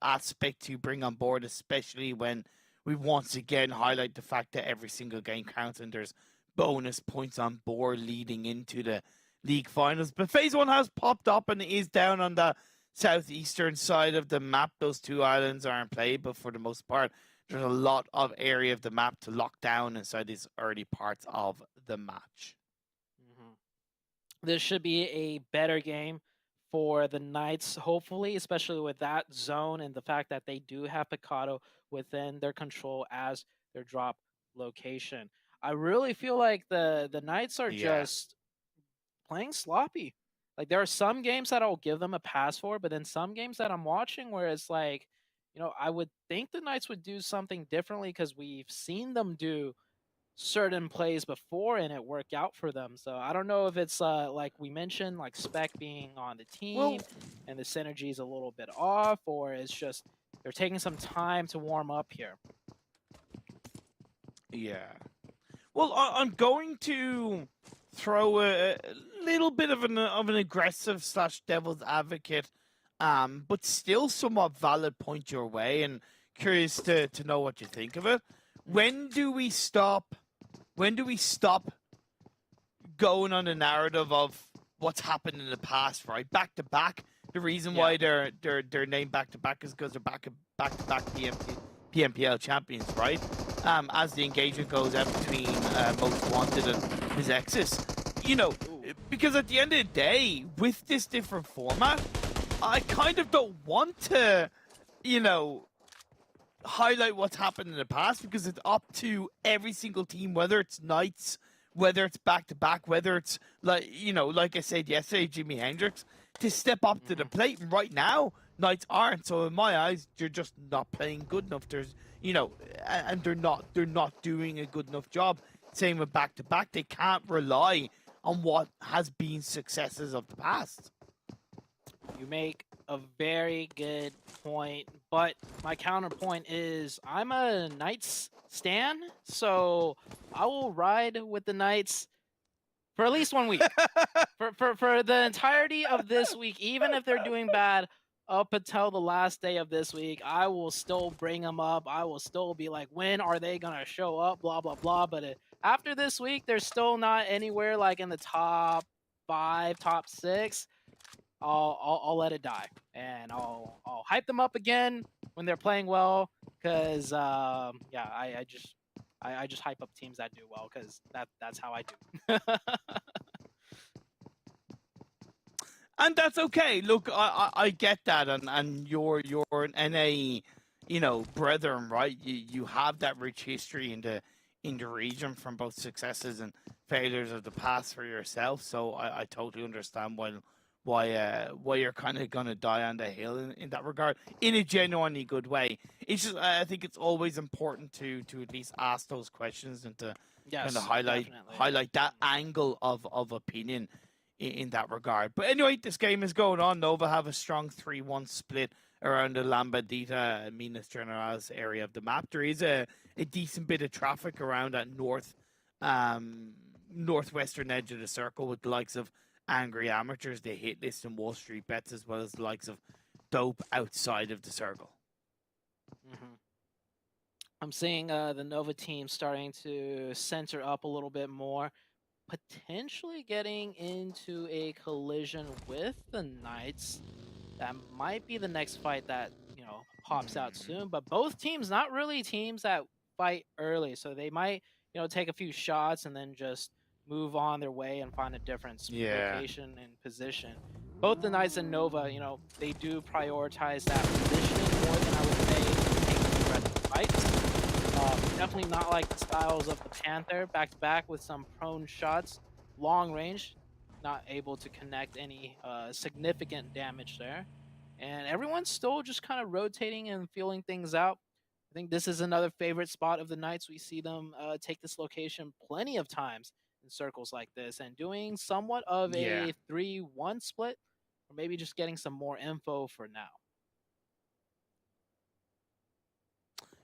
aspect to bring on board, especially when we once again highlight the fact that every single game counts and there's bonus points on board leading into the league finals. But phase 1 has popped up and is down on the southeastern side of the map. Those 2 islands are in play, but for the most part, there's a lot of area of the map to lock down inside these early parts of the match. This should be a better game for the Knights, hopefully, especially with that zone and the fact that they do have Picado within their control as their drop location. I really feel like the Knights are just playing sloppy. Like, there are some games that I'll give them a pass for, but then some games that I'm watching where it's like, you know, I would think the Knights would do something differently because we've seen them do certain plays before and it worked out for them. So I don't know if it's like we mentioned, like Spec being on the team and the synergy is a little bit off, or it's just they're taking some time to warm up here. Yeah. Well, I'm going to throw a little bit of an aggressive / devil's advocate, but still somewhat valid point your way, and curious to know what you think of it. When do we stop going on the narrative of what's happened in the past, right? Back to back. The reason why they're named back to back is because they're back to back PMPL champions, right? As the engagement goes out between Most Wanted and MEZEXIS. You know, because at the end of the day, with this different format, I kind of don't want to, you know, highlight what's happened in the past, because it's up to every single team, whether it's Knights, whether it's back-to-back, whether it's, like, you know, like I said yesterday, Jimi Hendrix, to step up to the plate. And right now, Knights aren't. So in my eyes, they're just not playing good enough. There's, you know, and they're not doing a good enough job. Same with back-to-back. They can't rely on what has been successes of the past. You make a very good point, but my counterpoint is I'm a Knights stan, so I will ride with the Knights for at least 1 week. for the entirety of this week, even if they're doing bad up until the last day of this week, I will still bring them up. I will still be like, when are they gonna show up? Blah blah blah. But after this week, they're still not anywhere like in the top 5, top 6. I'll let it die, and I'll hype them up again when they're playing well, because yeah, I just hype up teams that do well, because that's how I do. And that's okay. Look, I get that, and you're an NA, you know, brethren, right? You have that rich history in the region from both successes and failures of the past for yourself. So I totally understand why you're kind of gonna die on the hill in that regard, in a genuinely good way. It's just, I think it's always important to at least ask those questions and to kind of highlight that angle of opinion in that regard. But anyway, this game is going on. Nova have a strong 3-1 split around the Lambadita, Minas Generales area of the map. There is a decent bit of traffic around that northwestern edge of the circle, with the likes of Angry Amateurs, the HITLIST, and WALLSTREETBETS, as well as the likes of Dope outside of the circle. I'm seeing the Nova team starting to center up a little bit more, potentially getting into a collision with the Knights. That might be the next fight that, you know, pops out soon. But both teams, not really teams that fight early, so they might, you know, take a few shots and then just move on their way and find a different location and position. Both the Knights and Nova, you know, they do prioritize that positioning more than I would say taking the rest of the fights. Definitely not like the styles of the Panther, back-to-back with some prone shots, long range, not able to connect any significant damage there. And everyone's still just kind of rotating and feeling things out. I think this is another favorite spot of the Knights. We see them take this location plenty of times in circles like this, and doing somewhat of a 3-1 split, or maybe just getting some more info for now.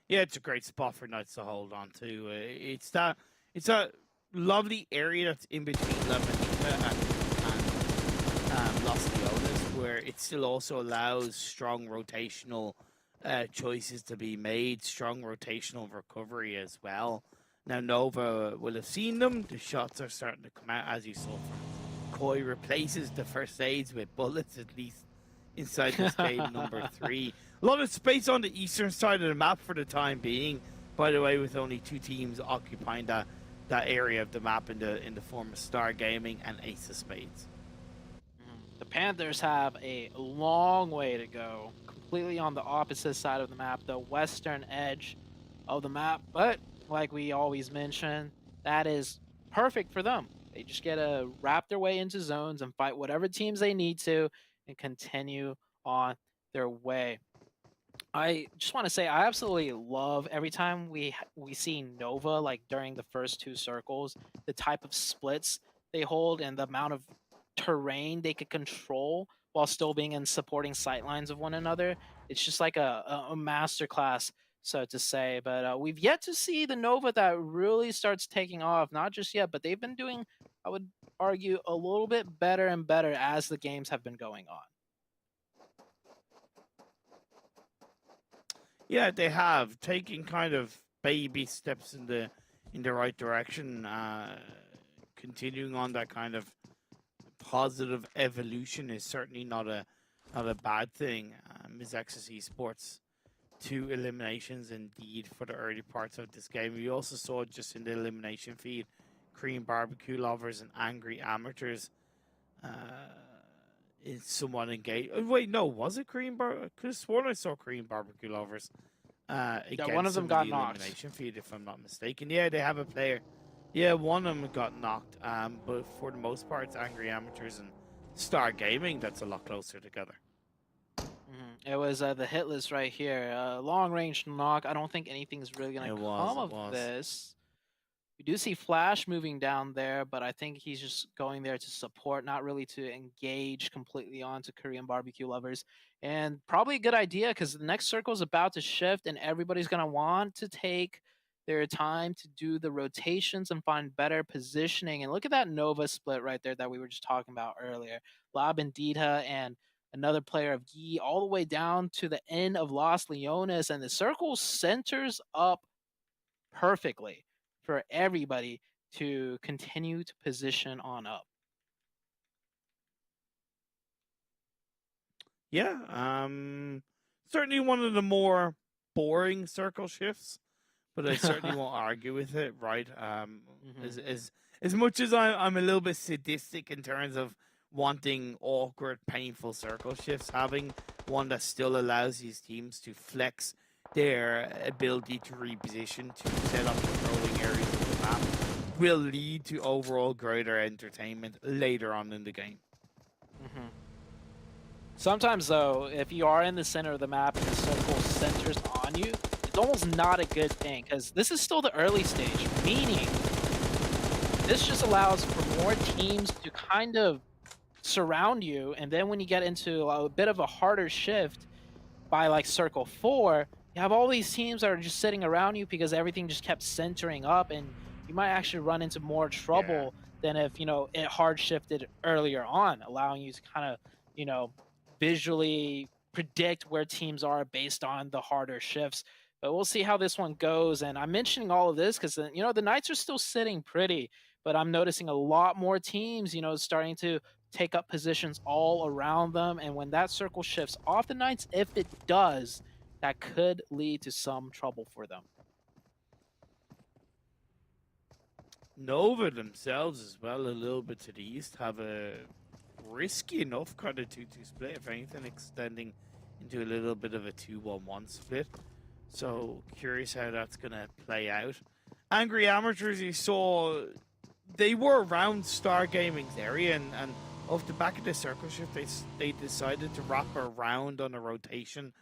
Yeah, it's a great spot for Knights to hold on to. It's a lovely area that's in between Lambadita and Los Leones, where it still also allows strong rotational choices to be made, strong rotational recovery as well. Now, Nova will have seen them. The shots are starting to come out, as you saw. Koi replaces the first aids with bullets, at least inside the spade number 3. A lot of space on the eastern side of the map for the time being, by the way, with only 2 teams occupying that area of the map in the form of Star Gaming and Ace of Spades. The Panthers have a long way to go, completely on the opposite side of the map, the western edge of the map, but like we always mention, that is perfect for them. They just get to wrap their way into zones and fight whatever teams they need to and continue on their way. I just want to say I absolutely love every time we see Nova, like during the first 2 circles, the type of splits they hold and the amount of terrain they could control while still being in supporting sightlines of one another. It's just like a masterclass so to say. But we've yet to see the Nova that really starts taking off. Not just yet, but they've been doing, I would argue, a little bit better and better as the games have been going on. Yeah, they have taken kind of baby steps in the right direction, continuing on that kind of positive evolution is certainly not a bad thing. MEZEXIS Esports, 2 eliminations indeed for the early parts of this game. We also saw just in the elimination feed, Korean barbecue lovers and angry amateurs is somewhat engaged. Wait, no, was it Korean barbecue? I could have sworn I saw Korean barbecue lovers. Yeah, one of them got knocked. Elimination feed, if I'm not mistaken. Yeah, they have a player. Yeah, one of them got knocked. But for the most part, it's Angry Amateurs and Star Gaming that's a lot closer together. It was the HITLIST right here. Long range knock. I don't think anything's really going to come of this. We do see Flash moving down there, but I think he's just going there to support, not really to engage completely onto Korean barbecue lovers. And probably a good idea because the next circle is about to shift and everybody's going to want to take their time to do the rotations and find better positioning. And look at that Nova split right there that we were just talking about earlier. Lab and Dita and another player of Yi all the way down to the end of Los Leones. And the circle centers up perfectly for everybody to continue to position on up. Yeah, certainly one of the more boring circle shifts, but I certainly won't argue with it, right? As much as I'm a little bit sadistic in terms of wanting awkward, painful circle shifts, having one that still allows these teams to flex their ability to reposition, to set up controlling areas of the map, will lead to overall greater entertainment later on in the game. Sometimes, though, if you are in the center of the map and the circle centers on you, it's almost not a good thing because this is still the early stage, meaning this just allows for more teams to kind of surround you. And then when you get into a bit of a harder shift by like circle 4, you have all these teams that are just sitting around you because everything just kept centering up, and you might actually run into more trouble than if, you know, it hard shifted earlier on, allowing you to kind of, you know, visually predict where teams are based on the harder shifts. But we'll see how this one goes. And I'm mentioning all of this because, you know, the Knights are still sitting pretty, but I'm noticing a lot more teams, you know, starting to take up positions all around them. And when that circle shifts off the Knights, if it does, that could lead to some trouble for them. Nova themselves as well, a little bit to the east, have a risky enough kind of 2-2 split, if anything, extending into a little bit of a 2-1-1 split. So curious how that's going to play out. Angry Amateurs, you saw, they were around Star Gaming's area, and off the back of the circle shift, they decided to wrap around on a rotation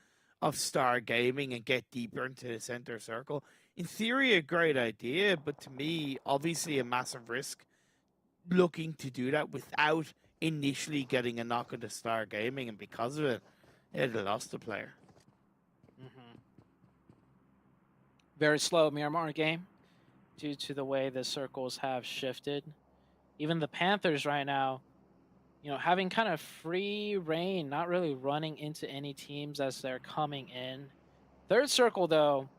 of Star Gaming and get deeper into the center circle. In theory, a great idea, but to me, obviously a massive risk looking to do that without initially getting a knock into Star Gaming, and because of it, they lost the player. Very slow Miramar game due to the way the circles have shifted. Even the Panthers right now, you know, having kind of free reign, not really running into any teams as they're coming in. Third circle, though,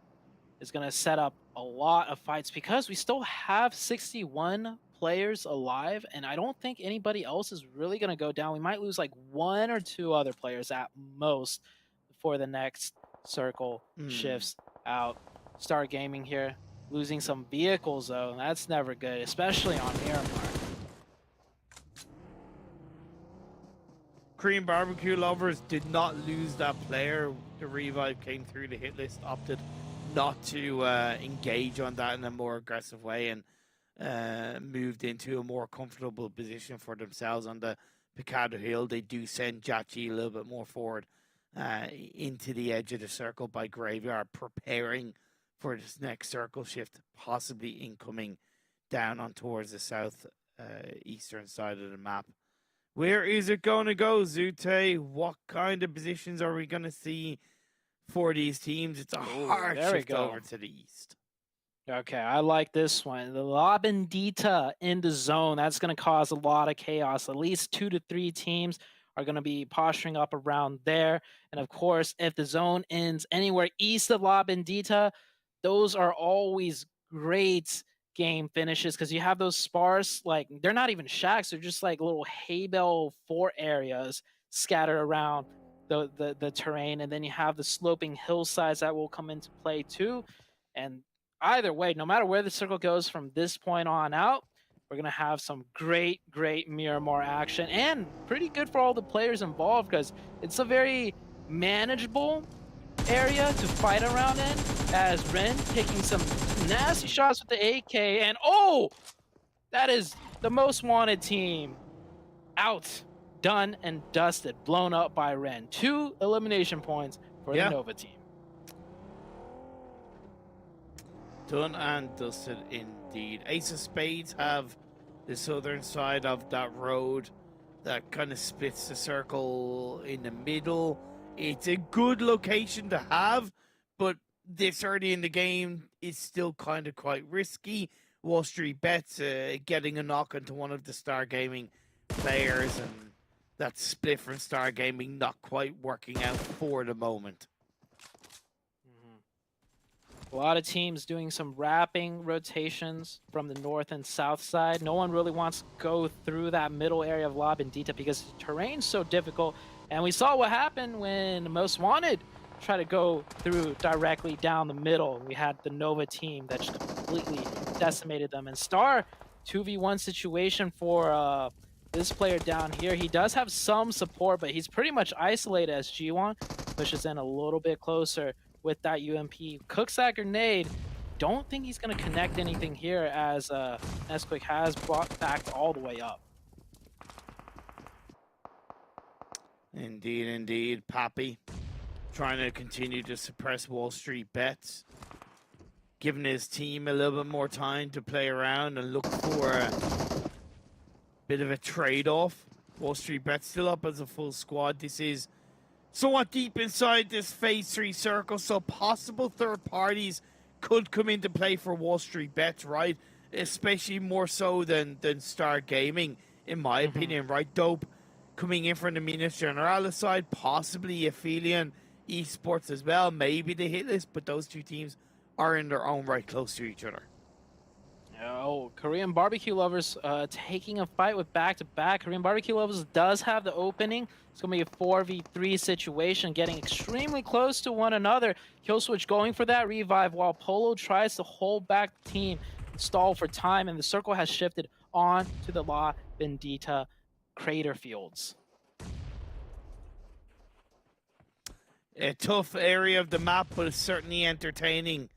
is going to set up a lot of fights because we still have 61 players alive, and I don't think anybody else is really going to go down. We might lose like 1 or 2 other players at most before the next circle shifts out. Star Gaming here, losing some vehicles, though. That's never good, especially on Miramar. Korean barbecue lovers did not lose that player. The revive came through the hit list, opted not to engage on that in a more aggressive way, and moved into a more comfortable position for themselves on the Picado Hill. They do send Jachi a little bit more forward into the edge of the circle by Graveyard, preparing for this next circle shift, possibly incoming down on towards the south eastern side of the map. Where is it going to go, Zute? What kind of positions are we going to see for these teams. It's a hard there we shift go. over to the east. Okay, I like this one. The WALLSTREETBETS in the zone. That's going to cause a lot of chaos. At least 2 to 3 teams are going to be posturing up around there. And of course, if the zone ends anywhere east of WALLSTREETBETS, those are always great game finishes because you have those sparse, like, they're not even shacks. They're just like little hay bale fort areas scattered around the terrain. And then you have the sloping hillsides that will come into play too. And either way, no matter where the circle goes from this point on out, we're going to have some great Miramar action and pretty good for all the players involved because it's a very manageable area to fight around in, as Ren taking some nasty shots with the AK, and oh, that is the most wanted team out, done and dusted, blown up by Ren. 2 elimination points for the Nova team. Done and dusted indeed. Ace of Spades have the southern side of that road that kind of splits the circle in the middle. It's a good location to have, but this early in the game is still kind of quite risky. WALLSTREETBETS getting a knock into one of the Star Gaming players, and that split from Star Gaming not quite working out for the moment. A lot of teams doing some wrapping rotations from the north and south side. No one really wants to go through that middle area of WALLSTREETBETS because the terrain's so difficult. And we saw what happened when Most Wanted tried to go through directly down the middle. We had the Nova team that just completely decimated them. And Star, 2v1 situation for this player down here. He does have some support, but he's pretty much isolated as G1 pushes in a little bit closer with that UMP. Cooks that grenade. Don't think he's going to connect anything here as Nesquik has brought back all the way up. Indeed. Pappy trying to continue to suppress WALLSTREETBETS, giving his team a little bit more time to play around and look for a bit of a trade-off. WALLSTREETBETS still up as a full squad. This is somewhat deep inside this phase 3 circle, so possible third parties could come into play for WALLSTREETBETS, right? Especially more so than Star Gaming, in my opinion, right? Dope coming in from the Minas Generalis side, possibly APHELION, Esports as well, maybe the HITLIST, but those two teams are in their own right close to each other. Oh, Korean Barbecue Lovers taking a fight with back-to-back. Korean Barbecue Lovers does have the opening. It's going to be a 4v3 situation, getting extremely close to one another. Killswitch going for that revive while Polo tries to hold back the team, stall for time, and the circle has shifted on to the La Bendita crater fields. A tough area of the map, but it's certainly entertaining.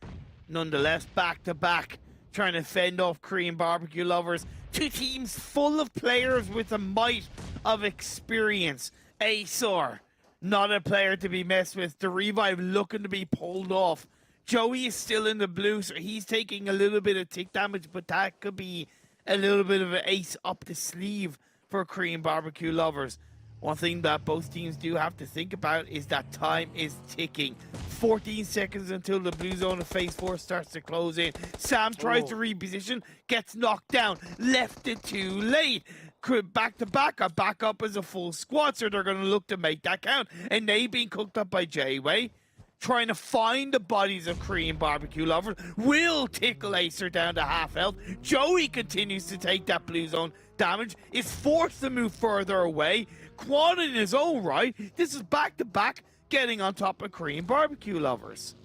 Nonetheless, back-to-back. Trying to fend off Korean Barbecue Lovers. Two teams full of players with a might of experience. Azor, not a player to be messed with. The revive looking to be pulled off. Joey is still in the blue, so he's taking a little bit of tick damage, but that could be a little bit of an ace up the sleeve for Korean Barbecue Lovers. One thing that both teams do have to think about is that time is ticking. 14 seconds until the blue zone of phase 4 starts to close in. Sam tries to reposition, gets knocked down, left it too late. Could back to back up as a full squad, so they're going to look to make that count. And they being cooked up by J-Way, trying to find the bodies of Korean Barbecue Lovers, will tickle Acer down to half health. Joey continues to take that blue zone damage, is forced to move further away. Quan in his own right, this is back-to-back getting on top of Korean Barbecue Lovers.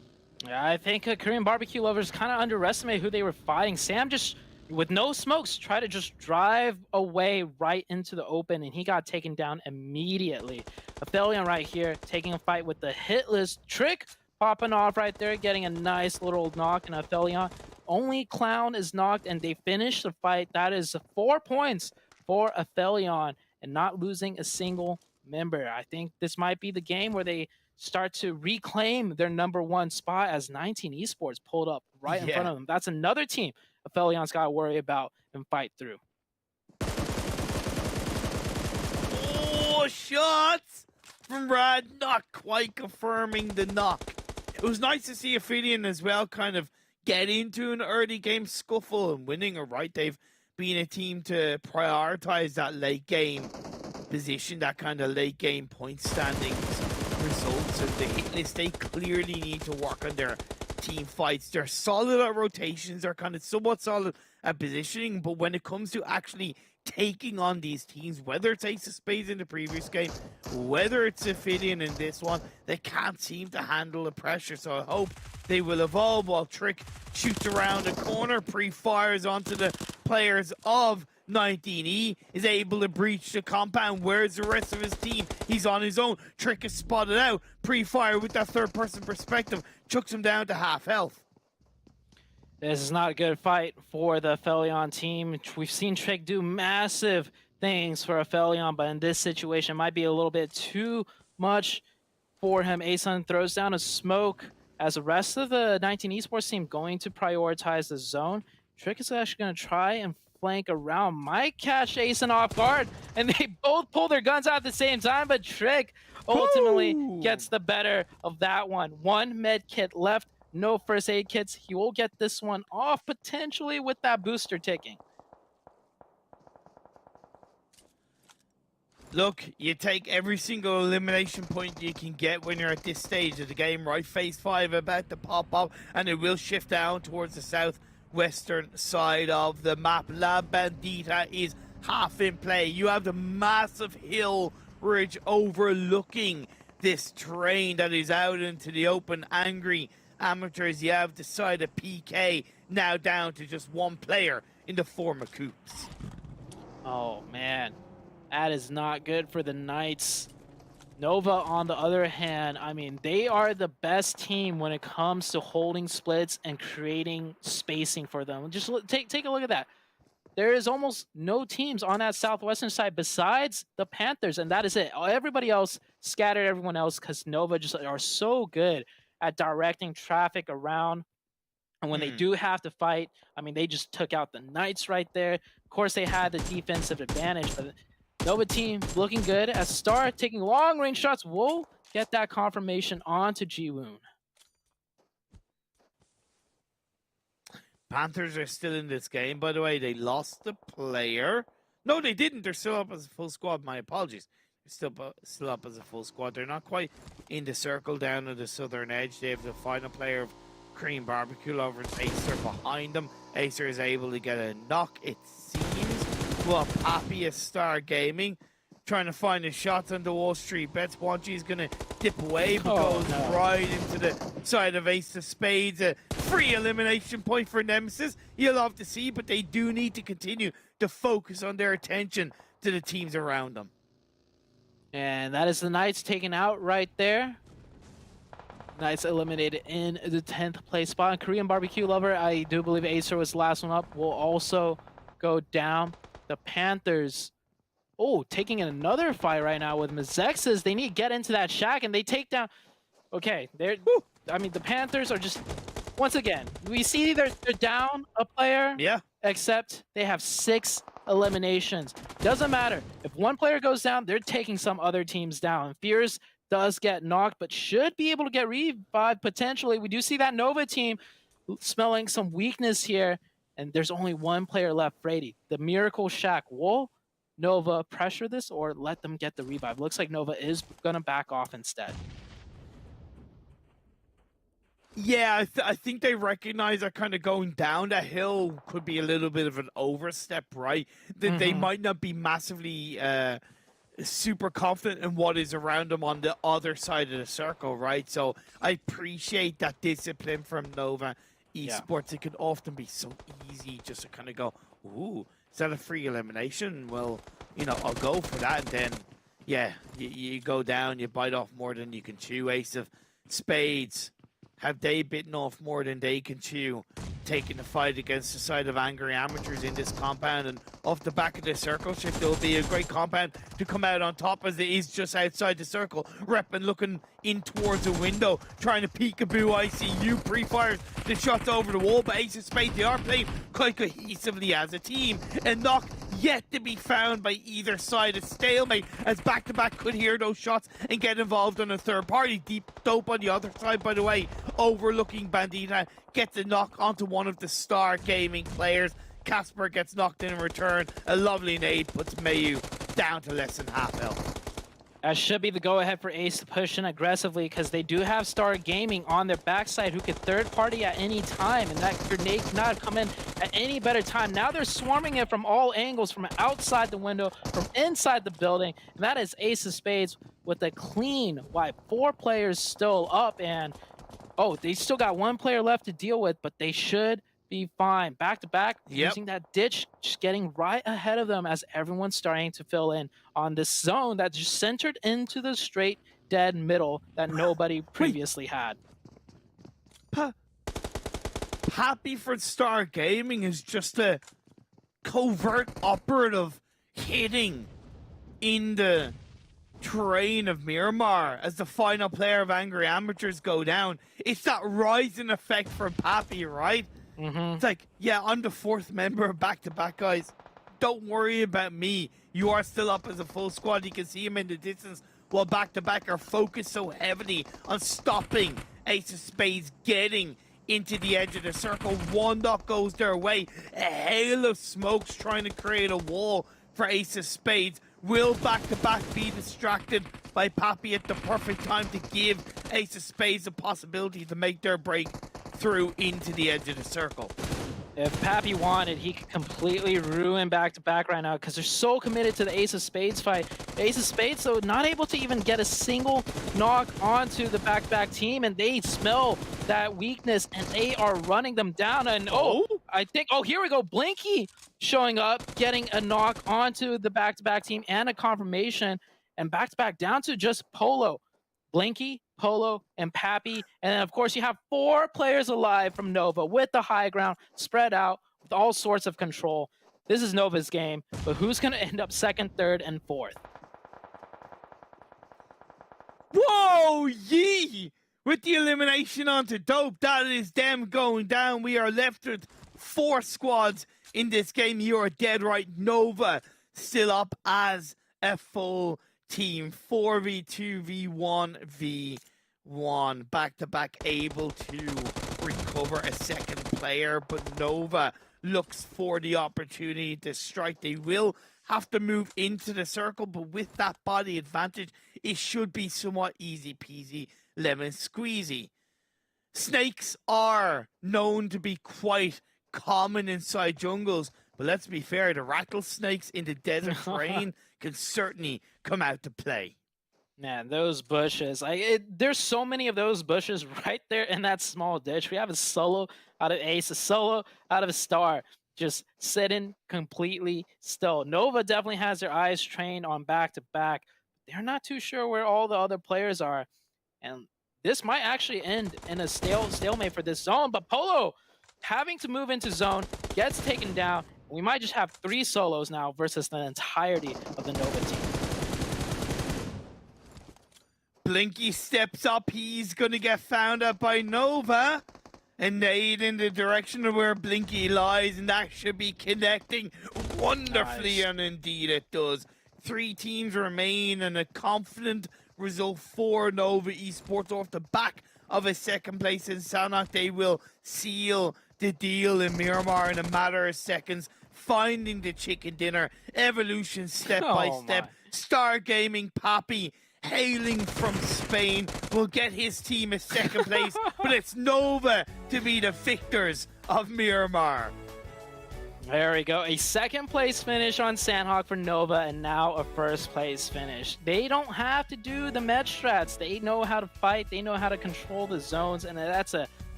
Yeah, I think Korean Barbecue Lovers kind of underestimated who they were fighting. Sam just, with no smokes, tried to just drive away right into the open, and he got taken down immediately. APHELION right here taking a fight with the HITLIST. Trick popping off right there, getting a nice little knock, and APHELION. Only Clown is knocked, and they finish the fight. That is 4 points for APHELION, and not losing a single member. I think this might be the game where they start to reclaim their #1 spot as 19 Esports pulled up right in front of them. That's another team APHELION's got to worry about and fight through. Oh, shots from Rad, not quite confirming the knock. It was nice to see APHELION as well kind of get into an early game scuffle and winning it, right? They've been a team to prioritize that late game position, that kind of late game point standings results. And the hit list, they clearly need to work on their team fights. They're solid at rotations, they're kind of somewhat solid at positioning, but when it comes to actually taking on these teams, whether it's Ace of Spades in the previous game, whether it's APHELION in this one, they can't seem to handle the pressure. So I hope they will evolve. While Trick shoots around the corner, pre-fires onto the players of 19E, is able to breach the compound. Where's the rest of his team? He's on his own. Trick is spotted out. Pre-fire with that third-person perspective chucks him down to half health. This is not a good fight for the APHELION team. We've seen Trick do massive things for APHELION, but in this situation, it might be a little bit too much for him. Asun throws down a smoke as the rest of the 19 Esports team going to prioritize the zone. Trick is actually going to try and flank around. Might catch Asun off guard, and they both pull their guns out at the same time, but Trick ultimately gets the better of that one. One med kit left. No first aid kits. He will get this one off potentially with that booster ticking. Look, you take every single elimination point you can get when you're at this stage of the game, right? Phase 5 about to pop up, and it will shift down towards the southwestern side of the map. La Bandita is half in play. You have the massive hill ridge overlooking this terrain that is out into the open. Angry Amateurs, you have decided PK now down to just one player in the form of Coops. Oh man, that is not good for the Knights. Nova, on the other hand, I mean, they are the best team when it comes to holding splits and creating spacing for them. Just take a look at that. There is almost no teams on that southwestern side besides the Panthers, and that is it. Everybody else scattered everyone else because Nova just are so good at directing traffic around. And when they do have to fight, I mean, they just took out the Knights right there. Of course, they had the defensive advantage, but Nova team looking good as Star taking long-range shots will get that confirmation onto Ji-Woon. Panthers are still in this game. By the way, they lost the player. No, they didn't. They're still up as a full squad. My apologies. Still up as a full squad. They're not quite in the circle down at the southern edge. They have the final player of Korean Barbecue over Acer behind them. Acer is able to get a knock, it seems. Well, Pappy is Star Gaming trying to find his shots on the WALLSTREETBETS. Wanji is going to dip away, but goes right into the side of Ace of Spades. A free elimination point for Nemesis. You'll love to see, but they do need to continue to focus on their attention to the teams around them. And that is the Knights taken out right there. Knights eliminated in the 10th place spot. Korean Barbecue Lover, I do believe Acer was the last one up, will also go down. The Panthers, taking another fight right now with MEZEXIS. They need to get into that shack, and they take down... Okay, I mean, the Panthers are just... Once again, we see they're down a player. Yeah. Except they have 6 eliminations. Doesn't matter. If one player goes down, they're taking some other teams down. Fierce does get knocked, but should be able to get revived potentially. We do see that Nova team smelling some weakness here, and there's only one player left, Brady. The Miracle Shack. Will Nova pressure this or let them get the revive? Looks like Nova is going to back off instead. Yeah, I think they recognize that kind of going down that hill could be a little bit of an overstep, right? That they might not be massively super confident in what is around them on the other side of the circle, right? So I appreciate that discipline from Nova Esports. It can often be so easy just to kind of go, ooh, is that a free elimination? Well, you know, I'll go for that. And then, yeah, you go down, you bite off more than you can chew. Ace of Spades. Have they bitten off more than they can chew, taking the fight against the side of Angry Amateurs in this compound? And off the back of the circle shift, there'll be a great compound to come out on top as it is just outside the circle. Reppin looking in towards the window, trying to peekaboo ICU, pre-fires the shots over the wall, but Ace of Spades, they are playing quite cohesively as a team. And knock yet to be found by either side. A stalemate as back-to-back could hear those shots and get involved on a third party. Deep Dope on the other side, by the way, overlooking Bandita, gets a knock onto one of the Star Gaming players. Casper gets knocked in return. A lovely nade puts Mayu down to less than half health. That should be the go-ahead for Ace to push in aggressively because they do have Star Gaming on their backside who could third party at any time, and that grenade could not have come in at any better time. Now they're swarming it from all angles, from outside the window, from inside the building, and that is Ace of Spades with a clean wipe. 4 players still up, and oh, they still got 1 player left to deal with, but they should be fine. Back to back, using that ditch, just getting right ahead of them as everyone's starting to fill in on this zone that's just centered into the straight dead middle that nobody previously had. Happy for Star Gaming is just a covert operative hitting in the terrain of Miramar as the final player of Angry Amateurs go down. It's that rising effect for Pappy, right? It's like, yeah, I'm the 4th member of back-to-back, guys. Don't worry about me. You are still up as a full squad. You can see him in the distance while back-to-back are focused so heavily on stopping Ace of Spades getting into the edge of the circle. 1 knock goes their way. A hail of smokes trying to create a wall for Ace of Spades. Will back-to-back be distracted by Pappy at the perfect time to give Ace of Spades a possibility to make their break through into the edge of the circle? If Pappy wanted, he could completely ruin back-to-back right now because they're so committed to the Ace of Spades fight. Ace of Spades, though, not able to even get a single knock onto the back-to-back team, and they smell that weakness, and they are running them down. And I think, here we go, Blinky showing up, getting a knock onto the back-to-back team and a confirmation, and back-to-back down to just Polo. Blinky, Polo, and Pappy. And then, of course, you have 4 players alive from Nova with the high ground spread out with all sorts of control. This is Nova's game, but who's going to end up 2nd, 3rd, and 4th? Whoa, yee! With the elimination onto Dope, that is them going down. We are left with 4 squads in this game. You are dead right. Nova still up as a full team. 4v2v1v1. Back-to-back able to recover a 2nd player, but Nova looks for the opportunity to strike. They will have to move into the circle, but with that body advantage, it should be somewhat easy peasy lemon squeezy. Snakes are known to be quite common inside jungles, but let's be fair, the rattlesnakes in the desert terrain can certainly come out to play. Man, those bushes, there's so many of those bushes right there in that small ditch. We have a solo out of Ace, a solo out of a Star, just sitting completely still. Nova definitely has their eyes trained on back-to-back. They're not too sure where all the other players are. And this might actually end in a stalemate for this zone, but Polo having to move into zone, gets taken down. We might just have 3 solos now versus the entirety of the Nova team. Blinky steps up. He's going to get found out by Nova. And nade in the direction of where Blinky lies, and that should be connecting wonderfully, nice. And indeed it does. 3 teams remain, and a confident result for Nova Esports off the back of a 2nd place in Sanhok. They will seal the deal in Miramar in a matter of seconds, finding the chicken dinner. Evolution step by step. Star Gaming Pappy, hailing from Spain, will get his team a 2nd place, but it's Nova to be the victors of Miramar. There we go. A 2nd place finish on Sanhok for Nova, and now a 1st place finish. They don't have to do the med strats. They know how to fight. They know how to control the zones, and that's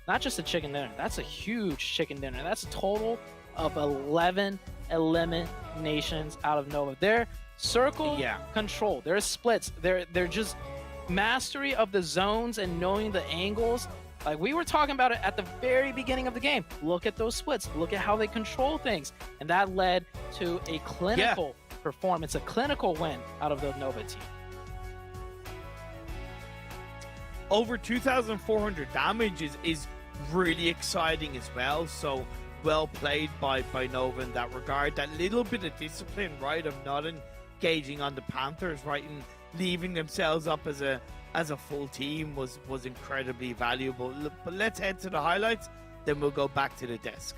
not just a chicken dinner. That's a huge chicken dinner. That's a total of 11 eliminations out of Nova. They're circle control. Their splits. They're just mastery of the zones and knowing the angles. Like we were talking about it at the very beginning of the game. Look at those splits. Look at how they control things. And that led to a clinical performance, a clinical win out of the Nova team. Over 2,400 damage is really exciting as well. So well played by Nova in that regard. That little bit of discipline, right, of not engaging on the Panthers, right, and leaving themselves up as a full team was incredibly valuable. But let's head to the highlights, then we'll go back to the desk.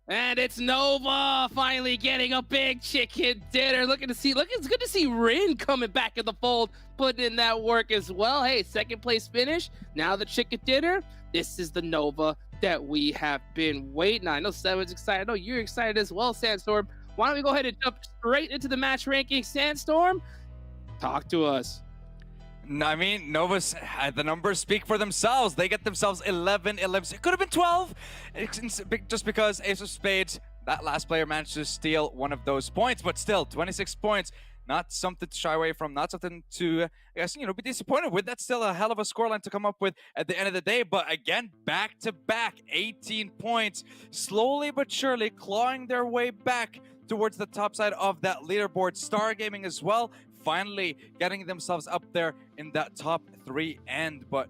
And it's Nova finally getting a big chicken dinner. It's good to see Rin coming back in the fold, putting in that work as well. Hey, second place finish. Now the chicken dinner. This is the Nova that we have been waiting on. I know Seven's excited. I know you're excited as well, Sandstorm. Why don't we go ahead and jump straight into the match ranking? Sandstorm, talk to us. I mean, Nova's, the numbers speak for themselves. They get themselves 11. It could have been 12. It's just because Ace of Spades, that last player managed to steal one of those points. But still, 26 points, not something to shy away from, not something to, I guess, be disappointed with. That's still a hell of a scoreline to come up with at the end of the day. But again, back-to-back, 18 points, slowly but surely clawing their way back towards the top side of that leaderboard. Stargaming as well, finally getting themselves up there in that top 3 end. But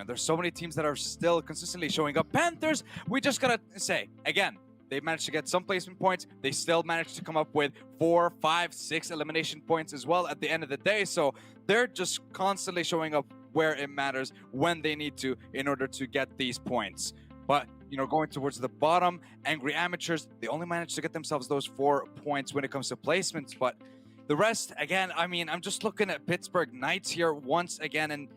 there's so many teams that are still consistently showing up. Panthers, we just gotta say again, they managed to get some placement points. They still managed to come up with 4, 5, 6 elimination points as well at the end of the day. So they're just constantly showing up where it matters, when they need to, in order to get these points. But going towards the bottom, Angry Amateurs, they only managed to get themselves those 4 points when it comes to placements. But the rest, again, I mean, I'm just looking at Pittsburgh Knights here once again, and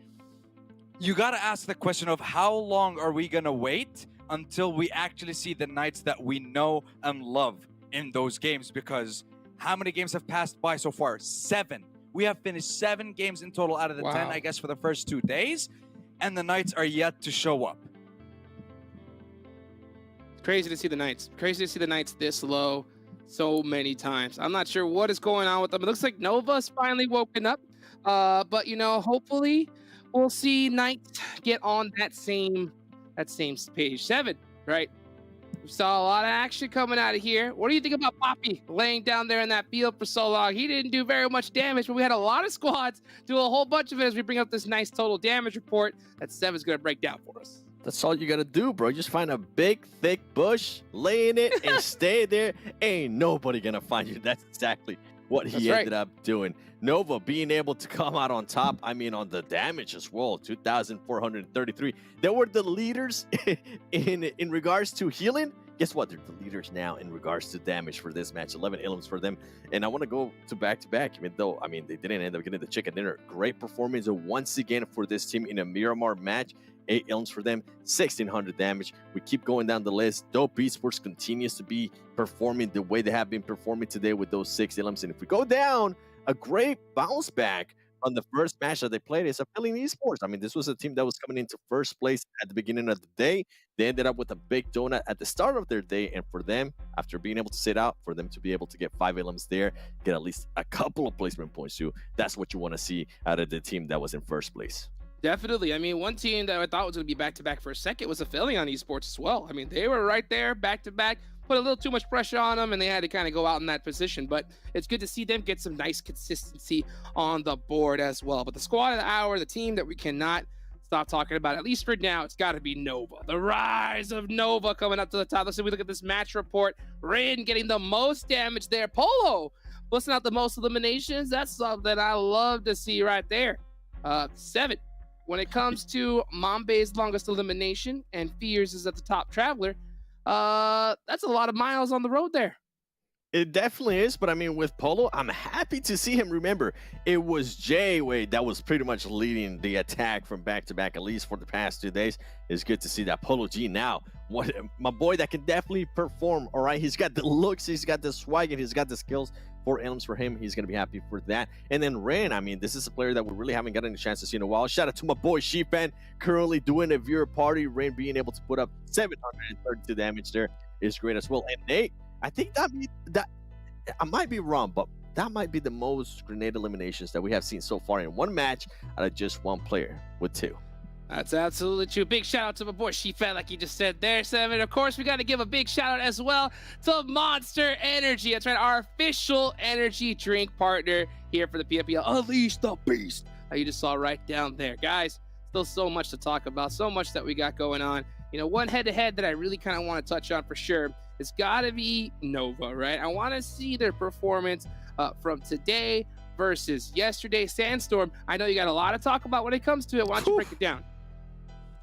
you got to ask the question of how long are we going to wait until we actually see the Knights that we know and love in those games? Because how many games have passed by so far? 7. We have finished 7 games in total out of the 10, I guess, for the first 2 days, and the Knights are yet to show up. Crazy to see the Knights. Crazy to see the Knights this low so many times. I'm not sure what is going on with them. It looks like Nova's finally woken up. But hopefully we'll see Knights get on that same page. 7, right? We saw a lot of action coming out of here. What do you think about Poppy laying down there in that field for so long? He didn't do very much damage, but we had a lot of squads do a whole bunch of it as we bring up this nice total damage report that 7's going to break down for us. That's all you gotta do, bro. Just find a big, thick bush, lay in it, and stay there. Ain't nobody gonna find you. That's exactly what he ended up doing. Nova being able to come out on top, I mean, on the damage as well, 2,433. They were the leaders in regards to healing. Guess what? They're the leaders now in regards to damage for this match. 11 elims for them. And I want to go to back-to-back, even though, I mean, they didn't end up getting the chicken dinner. Great performance once again for this team in a Miramar match. 8 elims for them, 1,600 damage. We keep going down the list. Dope Esports continues to be performing the way they have been performing today with those 6 elims. And if we go down, a great bounce back on the first match that they played is APHELION Esports. I mean, this was a team that was coming into first place at the beginning of the day. They ended up with a big donut at the start of their day. And for them, after being able to sit out, for them to be able to get 5 elims there, get at least a couple of placement points too. That's what you want to see out of the team that was in first place. Definitely. I mean, one team that I thought was going to be back-to-back for a second was APHELION Esports as well. I mean, they were right there, back-to-back, put a little too much pressure on them, and they had to kind of go out in that position. But it's good to see them get some nice consistency on the board as well. But the squad of the hour, the team that we cannot stop talking about, at least for now, it's got to be Nova. The rise of Nova coming up to the top. Let's see, we look at this match report. Rin getting the most damage there. Polo busting out the most eliminations. That's something I love to see right there. 7. When it comes to Mambe's longest elimination and Fears is at the top traveler, that's a lot of miles on the road there. It definitely is, but I mean, with Polo, I'm happy to see him. Remember, it was Jay Wade that was pretty much leading the attack from back-to-back, at least for the past 2 days. It's good to see that Polo G now, my boy that can definitely perform, all right? He's got the looks, he's got the swag, and he's got the skills. 4 Elms for him. He's going to be happy for that. And then Ren, I mean, this is a player that we really haven't gotten a chance to see in a while. Shout out to my boy Sheepan, currently doing a viewer party. Ren being able to put up 732 damage there is great as well. And Nate, I think that I might be wrong, but that might be the most grenade eliminations that we have seen so far in one match out of just one player with 2. That's absolutely true. Big shout out to my boy Shifat, like you just said there, Seven. Of course, we got to give a big shout out as well to Monster Energy. That's right, our official energy drink partner here for the PMPL. Unleash the beast. You just saw right down there. Guys, still so much to talk about, so much that we got going on. You know, one head-to-head that I really kind of want to touch on for sure has got to be Nova, right? I want to see their performance from today versus yesterday. Sandstorm, I know you got a lot to talk about when it comes to it. Why don't you break it down?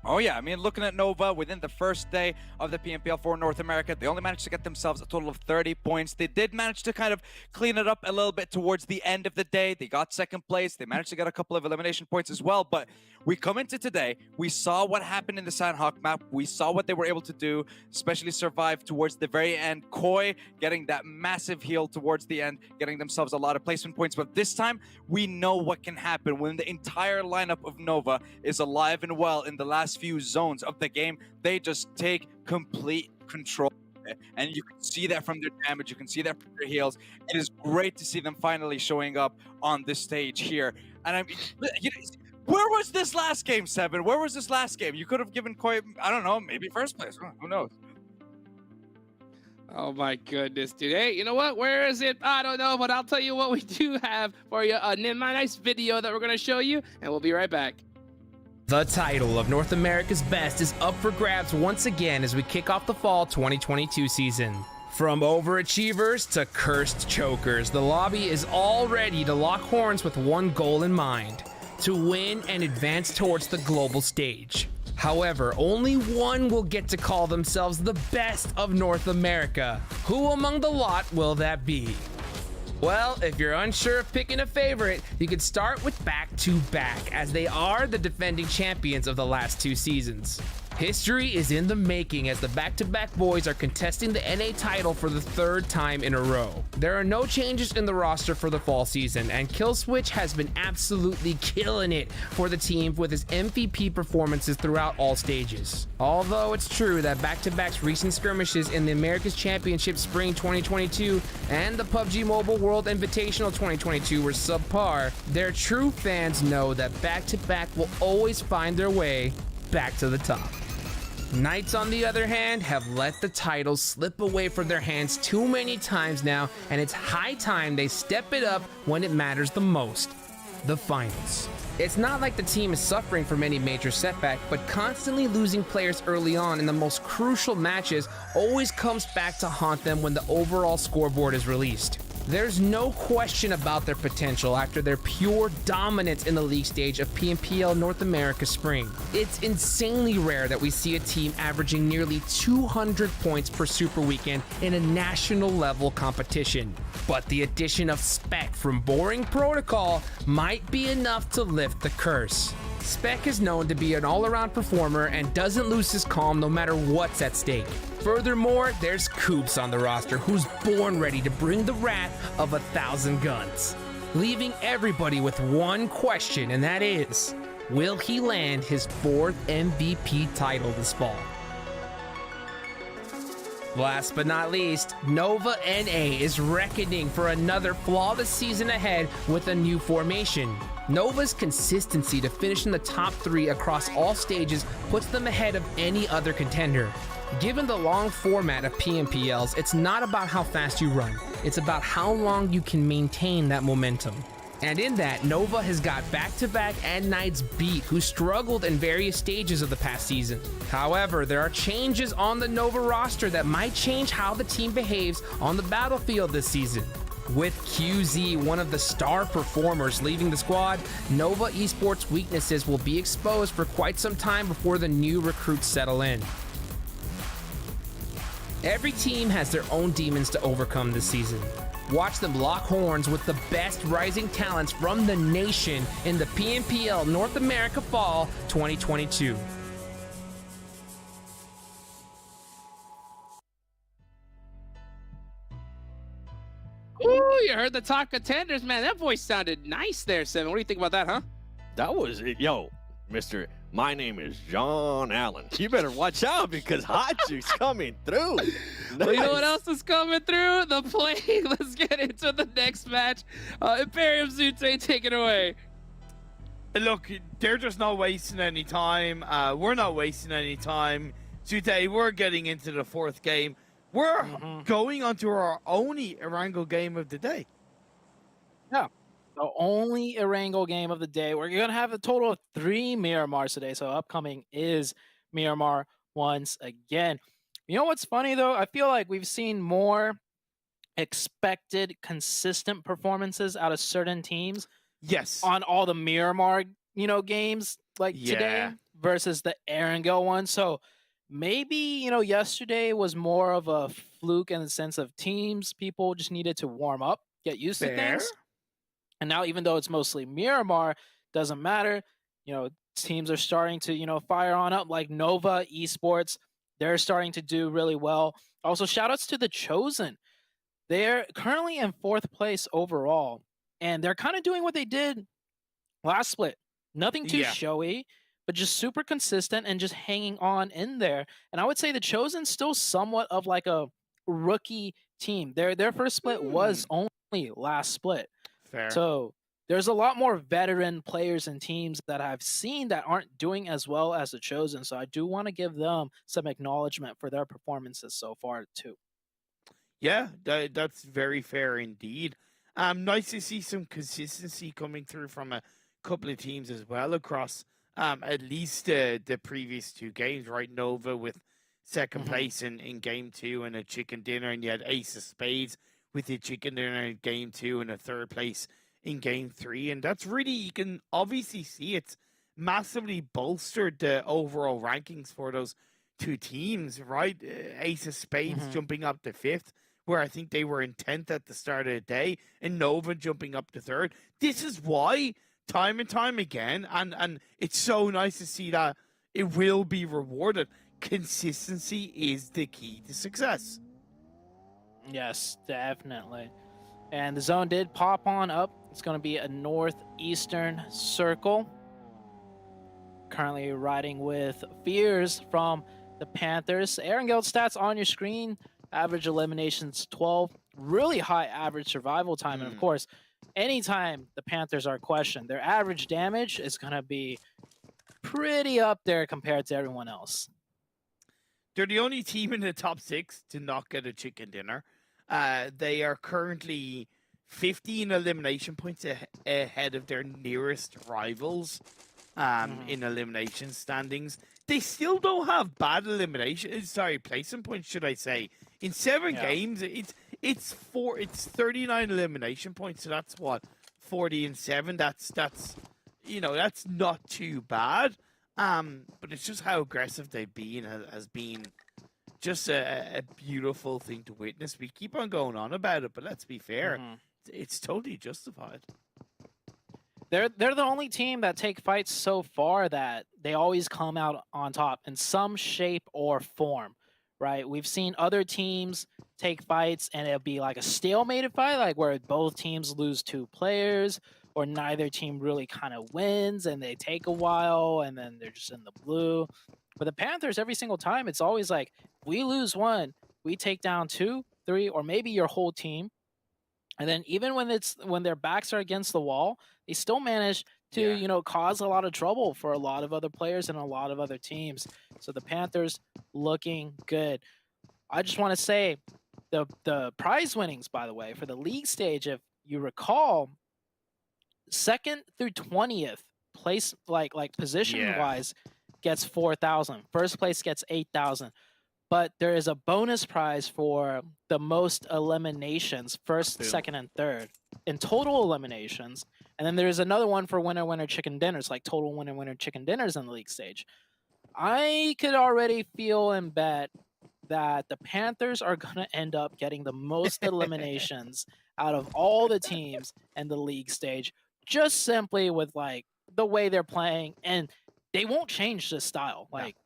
Oh yeah, I mean, looking at Nova within the first day of the PMPL for North America, they only managed to get themselves a total of 30 points. They did manage to kind of clean it up a little bit towards the end of the day. They got second place. They managed to get a couple of elimination points as well. But we come into today, we saw what happened in the Sandhawk map. We saw what they were able to do, especially survive towards the very end. Koi getting that massive heal towards the end, getting themselves a lot of placement points. But this time, we know what can happen when the entire lineup of Nova is alive and well in the last few zones of the game. They just take complete control, and you can see that from their damage, you can see that from their heals. It is great to see them finally showing up on this stage here. And I mean, where was this last game, Seven? Where was this last game? You could have given Koi, I don't know, maybe first place. Who knows? Oh my goodness, dude. Hey, you know what? Where is it? I don't know, but I'll tell you what we do have for you. A nice video that we're going to show you, and we'll be right back. The title of North America's Best is up for grabs once again as we kick off the fall 2022 season. From overachievers to cursed chokers, the lobby is all ready to lock horns with one goal in mind: to win and advance towards the global stage. However, only one will get to call themselves the best of North America. Who among the lot will that be? Well, if you're unsure of picking a favorite, you could start with back-to-back, as they are the defending champions of the last 2 seasons. History is in the making as the back-to-back boys are contesting the NA title for the 3rd time in a row. There are no changes in the roster for the fall season, and Killswitch has been absolutely killing it for the team with his MVP performances throughout all stages. Although it's true that back-to-back's recent skirmishes in the America's Championship Spring 2022 and the PUBG Mobile World Invitational 2022 were subpar, their true fans know that back-to-back will always find their way back to the top. Knights, on the other hand, have let the title slip away from their hands too many times now, and it's high time they step it up when it matters the most: the finals. It's not like the team is suffering from any major setback, but constantly losing players early on in the most crucial matches always comes back to haunt them when the overall scoreboard is released. There's no question about their potential after their pure dominance in the league stage of PMPL North America Spring. It's insanely rare that we see a team averaging nearly 200 points per Super Weekend in a national level competition. But the addition of Spec from Boring Protocol might be enough to lift the curse. Spec is known to be an all-around performer and doesn't lose his calm no matter what's at stake. Furthermore, there's Coops on the roster, who's born ready to bring the wrath of 1,000 guns, leaving everybody with one question, and that is, will he land his 4th MVP title this fall? Last but not least, Nova NA is reckoning for another flawless season ahead with a new formation. Nova's consistency to finish in the top 3 across all stages puts them ahead of any other contender. Given the long format of PMPLs, it's not about how fast you run, it's about how long you can maintain that momentum. And in that, Nova has got back-to-back and Knights beat, who struggled in various stages of the past season. However, there are changes on the Nova roster that might change how the team behaves on the battlefield this season. With QZ, one of the star performers, leaving the squad, Nova Esports' weaknesses will be exposed for quite some time before the new recruits settle in. Every team has their own demons to overcome this season. Watch them lock horns with the best rising talents from the nation in the PMPL North America Fall 2022. Ooh, you heard the top contenders, man. That voice sounded nice there, Seven. What do you think about that, huh? That was it. Yo, Mr. My name is John Allen. You better watch out because Hot Juice coming through. Nice. Well, you know what else is coming through? The play. Let's get into the next match. Imperium Zute, take it away. Look, they're just not wasting any time. We're not wasting any time. Zute, we're getting into the fourth game. We're going on to our only Erangel game of the day. Yeah. The only Erangel game of the day. We're going to have a total of 3 Miramars today. So upcoming is Miramar once again. You know what's funny, though? I feel like we've seen more expected, consistent performances out of certain teams. Yes. On all the Miramar, games like today versus the Erangel one. So maybe, yesterday was more of a fluke in the sense of teams. People just needed to warm up, get used to things. And now, even though it's mostly Miramar, doesn't matter. Teams are starting to, fire on up like Nova Esports. They're starting to do really well. Also, shout outs to the Chosen. They're currently in 4th place overall. And they're kind of doing what they did last split. Nothing too showy, but just super consistent and just hanging on in there. And I would say the Chosen still somewhat of like a rookie team. Their first split was only last split. Fair. So there's a lot more veteran players and teams that I've seen that aren't doing as well as the Chosen. So I do want to give them some acknowledgement for their performances so far too. Yeah, that's very fair indeed. Nice to see some consistency coming through from a couple of teams as well across at least the previous 2 games, right? Nova with second place in game 2 and a chicken dinner, and you had Ace of Spades with the chicken dinner in game 2 and a 3rd place in game 3. And that's really, you can obviously see it's massively bolstered the overall rankings for those 2 teams, right? Ace of Spades jumping up to 5th, where I think they were in 10th at the start of the day, and Nova jumping up to 3rd. This is why, time and time again, and it's so nice to see that it will be rewarded. Consistency is the key to success. Yes, definitely. And the zone did pop on up. It's going to be a northeastern circle. Currently riding with Fears from the Panthers. Erangel stats on your screen. Average eliminations 12. Really high average survival time. And of course, anytime the Panthers are questioned, their average damage is going to be pretty up there compared to everyone else. They're the only team in the top 6 to not get a chicken dinner. They are currently 15 elimination points ahead of their nearest rivals in elimination standings. They still don't have bad placement points, should I say. In 7 games, it's 39 elimination points, so that's what, 40 and 7. That's not too bad. But it's just how aggressive they've been has been just a beautiful thing to witness. We keep on going on about it, but let's be fair, it's totally justified. They're the only team that take fights so far that they always come out on top in some shape or form, right? We've seen other teams take fights and it'll be like a stalemated fight, like where both teams lose 2 players, or neither team really kind of wins and they take a while and then they're just in the blue. But the Panthers, every single time, it's always like, we lose 1, we take down 2, 3, or maybe your whole team. And then even when their backs are against the wall, they still manage to, cause a lot of trouble for a lot of other players and a lot of other teams. So the Panthers looking good. I just want to say the prize winnings, by the way, for the league stage, if you recall, 2nd through 20th place, like position wise, gets 4,000. First place gets 8,000. But there is a bonus prize for the most eliminations, 1st, 2nd, and 3rd in total eliminations. And then there's another one for winner chicken dinners, like total winner chicken dinners in the league stage. I could already feel and bet that the Panthers are going to end up getting the most eliminations out of all the teams in the league stage, just simply with like the way they're playing, and they won't change this style. Like,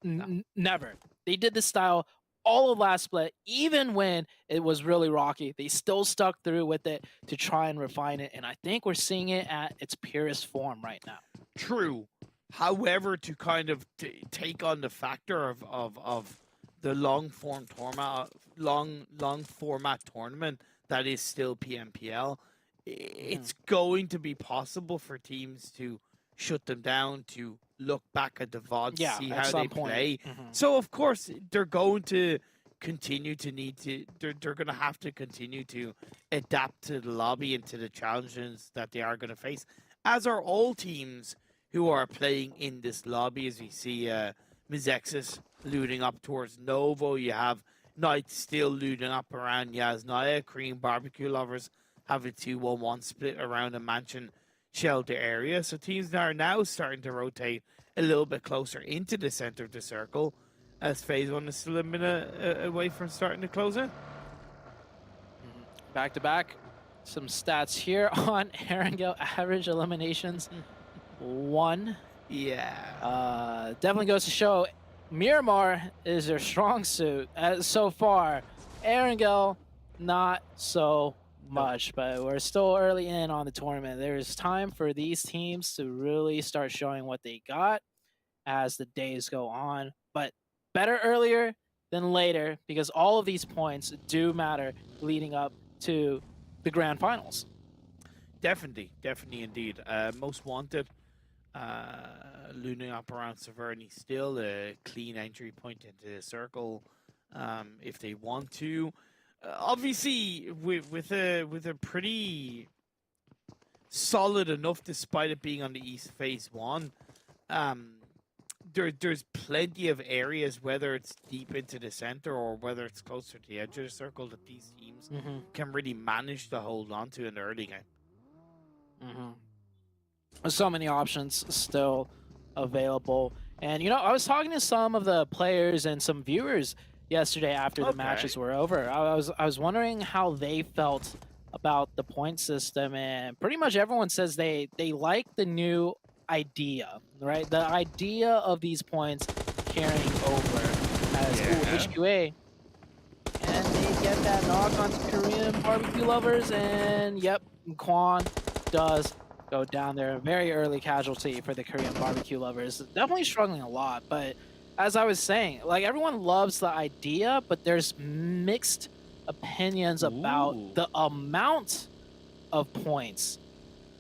never. They did this style all of last split, even when it was really rocky. They still stuck through with it to try and refine it, and I think we're seeing it at its purest form right now. True. However, to kind of take on the factor of the long format tournament that is still PMPL, it's going to be possible for teams to shut them down, to look back at the VOD, see how they play. So of course they're going to continue to they're going to have to continue to adapt to the lobby and to the challenges that they are going to face, as are all teams who are playing in this lobby. As we see MEZEXIS looting up towards Novo, you have Knight still looting up around Yasnaya, Korean barbecue lovers have a 2-1-1 split around the mansion shelter area. So teams are now starting to rotate a little bit closer into the center of the circle, as phase 1 is still a minute away from starting to close in. Back to back, some stats here on Erangel. Average eliminations 1. Yeah. Definitely goes to show Miramar is their strong suit so far. Erangel, not so much, but we're still early in on the tournament. There's time for these teams to really start showing what they got as the days go on, but better earlier than later, because all of these points do matter leading up to the grand finals. Definitely indeed. Most wanted, looting up around Severny, still a clean entry point into the circle if they want to. Obviously, with a pretty solid enough, despite it being on the East phase 1, there's plenty of areas, whether it's deep into the center or whether it's closer to the edge of the circle, that these teams can really manage to hold on to in the early game. There's so many options still available. And, you know, I was talking to some of the players and some viewers yesterday after the matches were over. I was wondering how they felt about the point system, and pretty much everyone says they like the new idea, right? The idea of these points carrying over as HQA, and they get that knock on Korean barbecue lovers, and yep, Kwon does go down there. A very early casualty for the Korean barbecue lovers. Definitely struggling a lot, but as I was saying, like, everyone loves the idea, but there's mixed opinions about the amount of points,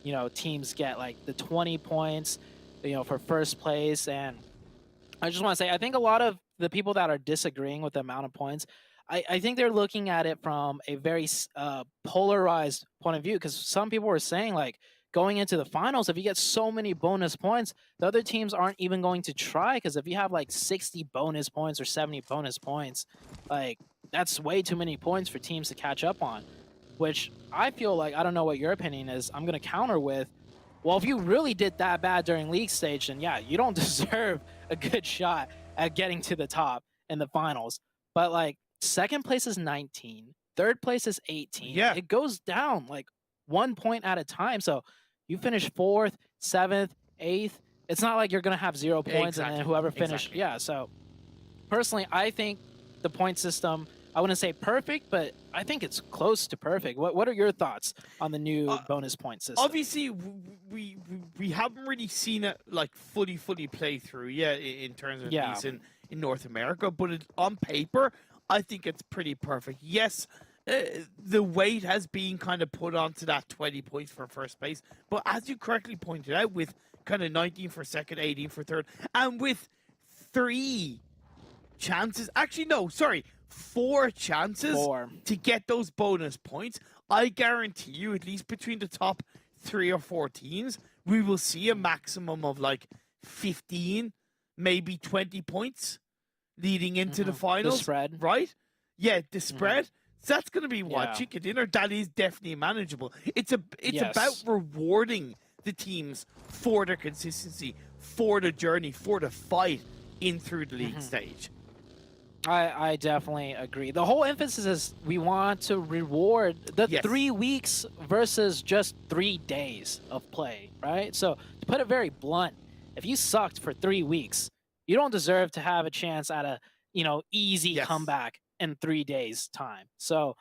you know, teams get, like the 20 points, you know, for first place. And I just want to say, I think a lot of the people that are disagreeing with the amount of points, I think they're looking at it from a very polarized point of view, because some people were saying, like, going into the finals, if you get so many bonus points, the other teams aren't even going to try, because if you have like 60 bonus points or 70 bonus points, like, that's way too many points for teams to catch up on. Which I feel like, I don't know what your opinion is, I'm going to counter with, well, if you really did that bad during league stage, then yeah, you don't deserve a good shot at getting to the top in the finals. But like, second place is 19, third place is 18. Yeah. It goes down like 1 point at a time. So you finish 4th, 7th, 8th. It's not like you're going to have 0 points and then whoever finished. Yeah, so personally, I think the point system, I wouldn't say perfect, but I think it's close to perfect. What are your thoughts on the new bonus point system? Obviously, we haven't really seen it like fully play through yet in terms of these in North America, but on paper, I think it's pretty perfect. Yes, the weight has been kind of put onto that 20 points for first place, but as you correctly pointed out, with kind of 19 for second, 18 for third, and with 3 chances, actually no, sorry, 4 chances to get those bonus points, I guarantee you, at least between the top 3 or 4 teams, we will see a maximum of like 15, maybe 20 points leading into the finals. The spread. Right? Yeah, the spread. So that's going to be chicken dinner. That is definitely manageable. It's about rewarding the teams for their consistency, for the journey, for the fight in through the league stage. I definitely agree. The whole emphasis is we want to reward the 3 weeks versus just 3 days of play, right? So to put it very blunt, if you sucked for 3 weeks, you don't deserve to have a chance at a, easy comeback in 3 days time. So,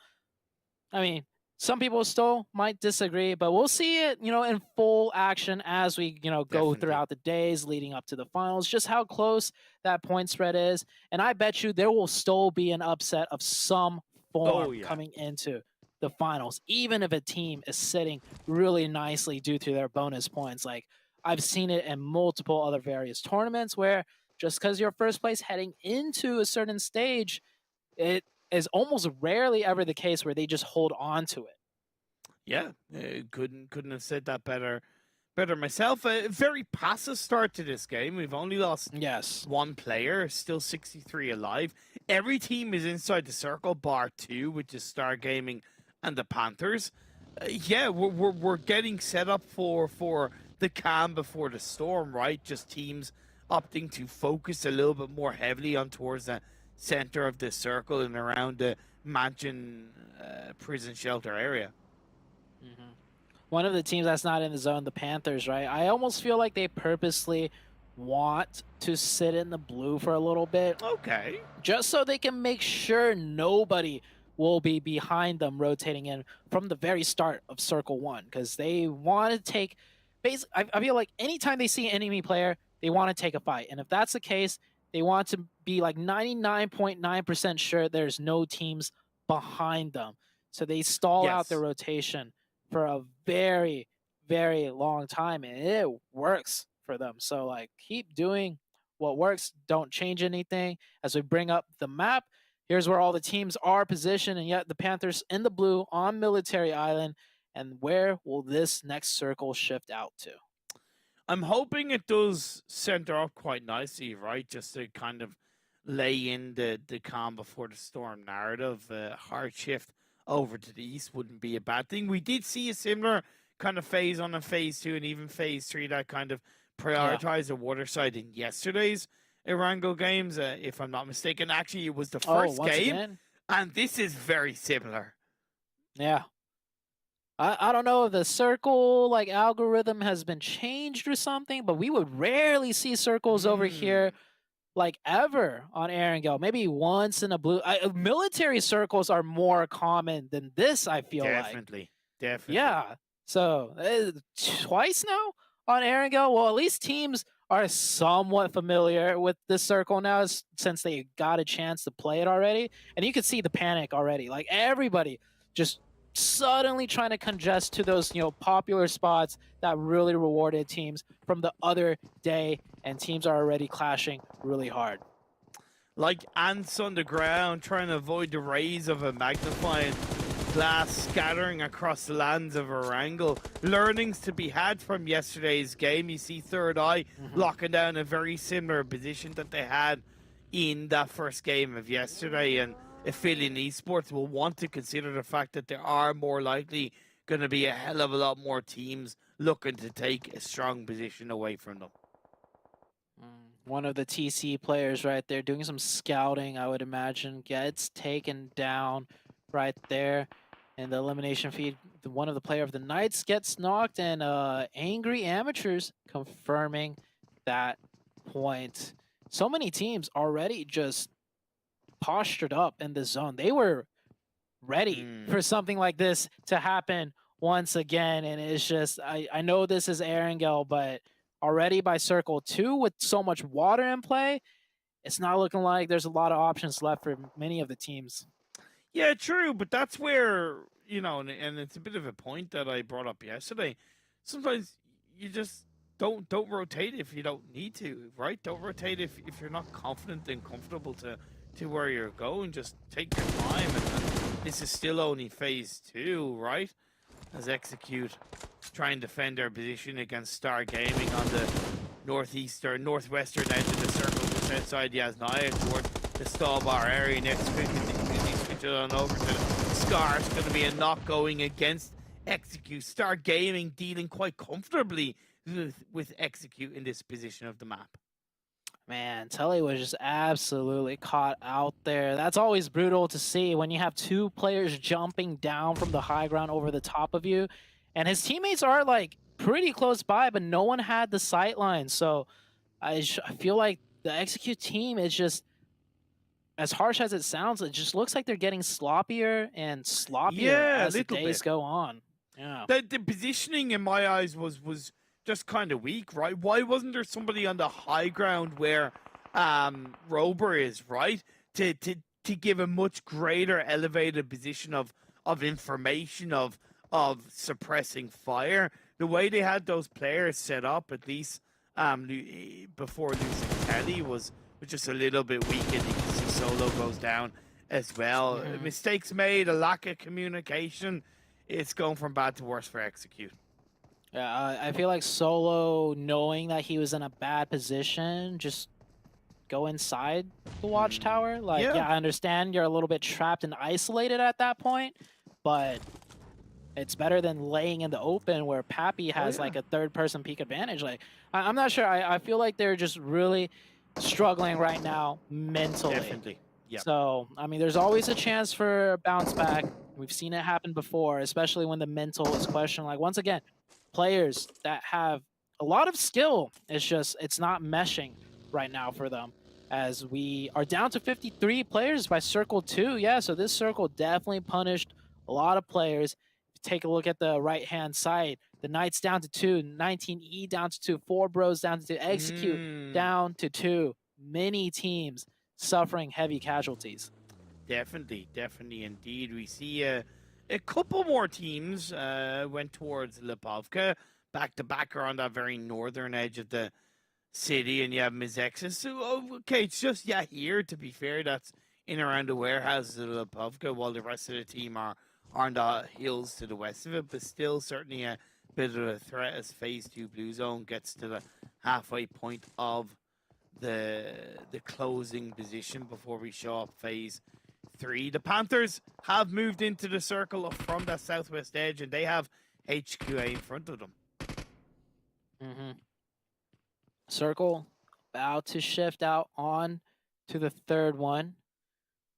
I mean, some people still might disagree, but we'll see it, in full action as we, go throughout the days leading up to the finals, just how close that point spread is. And I bet you there will still be an upset of some form coming into the finals, even if a team is sitting really nicely due to their bonus points. Like, I've seen it in multiple other various tournaments where just because you're first place heading into a certain stage, it is almost rarely ever the case where they just hold on to it. Yeah, couldn't have said that better myself. A very passive start to this game. We've only lost one player, still 63 alive. Every team is inside the circle, bar 2, which is Star Gaming and the Panthers. We're getting set up for the calm before the storm, right? Just teams opting to focus a little bit more heavily on towards the center of the circle and around the mansion prison shelter area. One of the teams that's not in the zone, the Panthers, right? I almost feel like they purposely want to sit in the blue for a little bit. Okay. Just so they can make sure nobody will be behind them rotating in from the very start of Circle 1. Because they want to take... I feel like anytime they see an enemy player, they want to take a fight. And if that's the case, they want to be like 99.9% sure there's no teams behind them. So they stall out their rotation for a very, very long time, and it works for them. So, like, keep doing what works. Don't change anything. As we bring up the map, here's where all the teams are positioned, and yet the Panthers in the blue on Military Island. And where will this next circle shift out to? I'm hoping it does center up quite nicely, right? Just to kind of lay in the calm before the storm narrative. Hard shift over to the east wouldn't be a bad thing. We did see a similar kind of phase on a phase 2 and even phase 3 that kind of prioritized the water side in yesterday's Erangel games, if I'm not mistaken. Actually, it was the first game, again? And this is very similar. Yeah. I don't know if the circle like algorithm has been changed or something, but we would rarely see circles over here like ever on Erangel. Maybe once in a blue. Military circles are more common than this, I feel like. Definitely. Yeah. So twice now on Erangel. Well, at least teams are somewhat familiar with this circle now since they got a chance to play it already. And you could see the panic already. Like everybody just suddenly trying to congest to those, popular spots that really rewarded teams from the other day, and teams are already clashing really hard. Like ants on the ground, trying to avoid the rays of a magnifying glass scattering across the lands of Erangel. Learnings to be had from yesterday's game. You see THIRDEYE locking down a very similar position that they had in that first game of yesterday, and APHELION Esports will want to consider the fact that there are more likely going to be a hell of a lot more teams looking to take a strong position away from them. One of the TC players right there doing some scouting, I would imagine, gets taken down right there in the elimination feed. One of the player of the Knights gets knocked, and Angry Amateurs confirming that point. So many teams already just postured up in the zone. They were ready for something like this to happen once again, and it's just I know this is Erangel, but already by Circle 2 with so much water in play, it's not looking like there's a lot of options left for many of the teams. Yeah, true, but that's where, and it's a bit of a point that I brought up yesterday. Sometimes you just don't rotate if you don't need to, right? Don't rotate if you're not confident and comfortable to where you're going. Just take your time, and this is still only phase 2, right? As Execute try and defend their position against Star Gaming on the northwestern edge of the circle, just outside Yasnaya toward the stall bar area. Next quick, switch it on over to Scar. It's going to be a knock going against Execute. Star Gaming dealing quite comfortably with Execute in this position of the map. Man, Tully was just absolutely caught out there. That's always brutal to see when you have two players jumping down from the high ground over the top of you. And his teammates are like pretty close by, but no one had the sight line. So I feel like the Execute team is just, as harsh as it sounds, it just looks like they're getting sloppier and sloppier as the days go on. Yeah. The positioning in my eyes was just kind of weak, right? Why wasn't there somebody on the high ground where Rober is, right? To give a much greater elevated position of information, of suppressing fire. The way they had those players set up, at least before losing Kelly, was just a little bit weak, and you can see Solo goes down as well. Mistakes made, a lack of communication. It's going from bad to worse for Execute. Yeah, I feel like Solo, knowing that he was in a bad position, just go inside the watchtower. Like, yeah, I understand you're a little bit trapped and isolated at that point, but it's better than laying in the open where Pappy has like a third-person peak advantage. Like, I'm not sure. I feel like they're just really struggling right now mentally. Definitely. Yeah. So, I mean, there's always a chance for a bounce back. We've seen it happen before, especially when the mental is questioned. Like, once again, players that have a lot of skill, it's not meshing right now for them, as we are down to 53 players by Circle 2. Yeah, so this Circle definitely punished a lot of players. If you take a look at the right-hand side, the Knights down to 2, 19E down to 2, 4 Bros down to 2, Execute down to 2. Many teams suffering heavy casualties. Definitely indeed. We see a couple more teams went towards Lipovka, back to back, or on that very northern edge of the city, and you have MEZEXIS. So, okay, it's just here, to be fair, that's in around the warehouses of Lipovka, while the rest of the team are on the hills to the west of it, but still certainly a bit of a threat as Phase 2 Blue Zone gets to the halfway point of the closing position before we show up Phase 3. The Panthers have moved into the circle from that southwest edge, and they have HQA in front of them. Circle about to shift out on to the third one.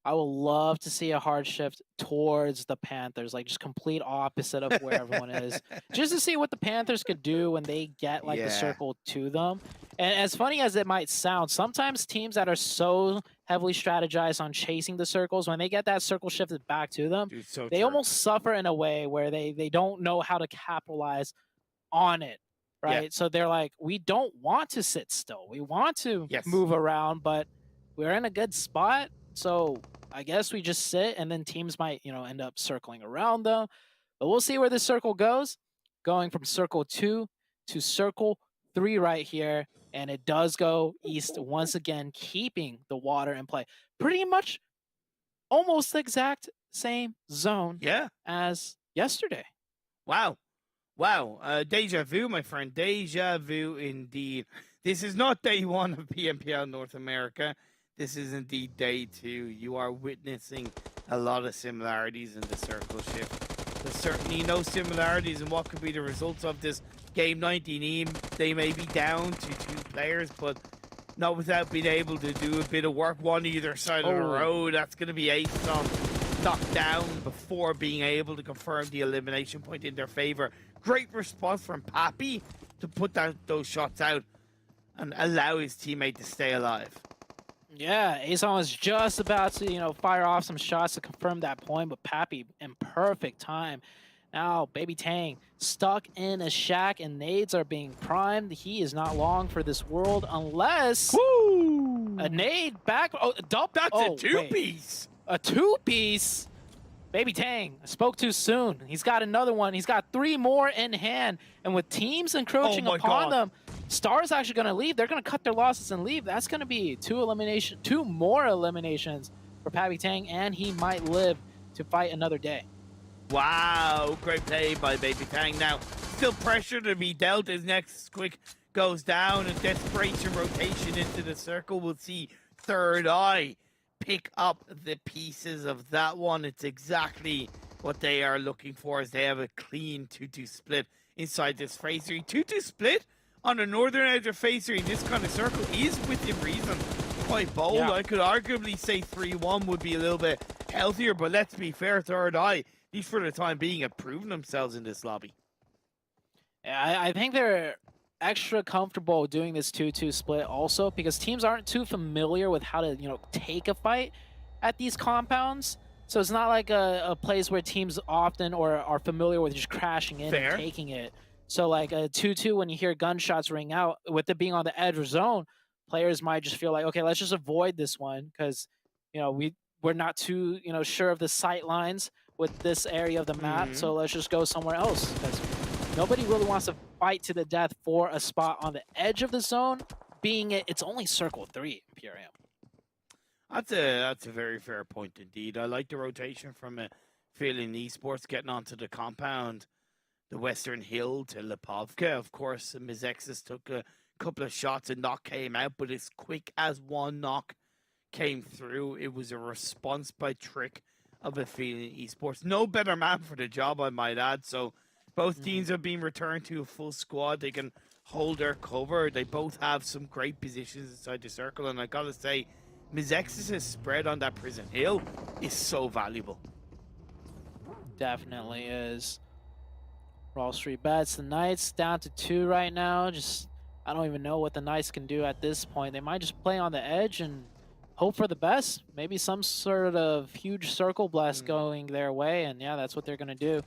I would love to see a hard shift towards the Panthers, like just complete opposite of where everyone is, just to see what the Panthers could do when they get like the circle to them. And as funny as it might sound, sometimes teams that are so heavily strategized on chasing the circles, when they get that circle shifted back to them, they almost suffer in a way where they don't know how to capitalize on it, right? Yeah. So they're like, we don't want to sit still. We want to move around, but we're in a good spot. So I guess we just sit, and then teams might, end up circling around them. But we'll see where this circle goes. Going from Circle 2 to Circle 3 right here. And it does go east once again, keeping the water in play. Pretty much almost the exact same zone as yesterday. Wow. Deja vu, my friend. Deja vu indeed. This is not day 1 of PMPL North America. This is indeed day 2. You are witnessing a lot of similarities in the circle shift. There's certainly no similarities in what could be the results of this game. 19E, they may be down to 2 players, but not without being able to do a bit of work one either side of the road. That's going to be Ace on knocked down before being able to confirm the elimination point in their favor. Great response from Pappy to put those shots out and allow his teammate to stay alive. Yeah, Aeson was just about to, fire off some shots to confirm that point, but Pappy in perfect time. Now, Baby Tang stuck in a shack, and nades are being primed. He is not long for this world unless a nade back. Oh, that's a two-piece. A two-piece. Baby Tang spoke too soon.'s got another one. He's got 3 more in hand, and with teams encroaching upon them, Star's actually going to leave. They're going to cut their losses and leave. That's going to be 2 more eliminations for Pappy Tang, and he might live to fight another day. Wow, great play by Baby Tang. Now, still pressure to be dealt as next Squick goes down, and desperation rotation into the circle. We'll see THIRDEYE pick up the pieces of that one. It's exactly what they are looking for, as they have a clean 2-2 split inside this Phase 3. 2-2 split on the northern edge of phase 3 in this kind of circle is within reason. Quite bold. Yeah. I could arguably say 3-1 would be a little bit healthier, but let's be fair, THIRDEYE, these for the time being have proven themselves in this lobby. Yeah, I think they're extra comfortable doing this 2-2 split also because teams aren't too familiar with how to, take a fight at these compounds. So it's not like a place where teams often or are familiar with just crashing in and taking it. So like a 2-2, when you hear gunshots ring out, with it being on the edge of zone, players might just feel like, okay, let's just avoid this one because, we're not too, sure of the sight lines with this area of the map. So let's just go somewhere else because nobody really wants to fight to the death for a spot on the edge of the zone, being it's only circle 3 in PRM. That's a very fair point indeed. I like the rotation from APHELION Esports getting onto the compound, the Western Hill to Lipovka. Of course, MEZEXIS took a couple of shots and knock came out, but as quick as one knock came through, it was a response by Trick of APHELION Esports. No better man for the job, I might add. So both teams have been returned to a full squad. They can hold their cover. They both have some great positions inside the circle, and I gotta say, MEZEXIS' spread on that Prison Hill is so valuable. Definitely is. WALLSTREETBETS, the Knights down to 2 right now. I don't even know what the Knights can do at this point. They might just play on the edge and hope for the best. Maybe some sort of huge circle blast going their way, and yeah, that's what they're going to do.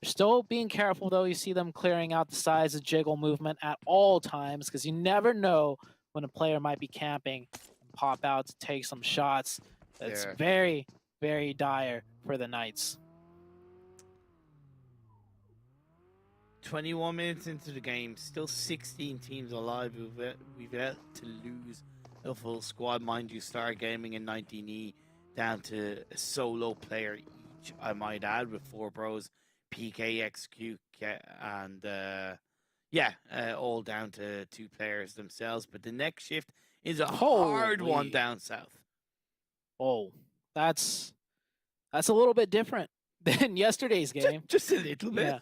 They're still being careful, though. You see them clearing out the sides of jiggle movement at all times because you never know when a player might be camping and pop out to take some shots. It's very, very dire for the Knights. 21 minutes into the game, still 16 teams alive. We've yet to lose a full squad. Mind you, Star Gaming and 19E down to a solo player each, I might add, with 4 bros, PK, XQ, and all down to 2 players themselves. But the next shift is a hard one down south. Oh, that's a little bit different than yesterday's game. Just a little bit. Yeah.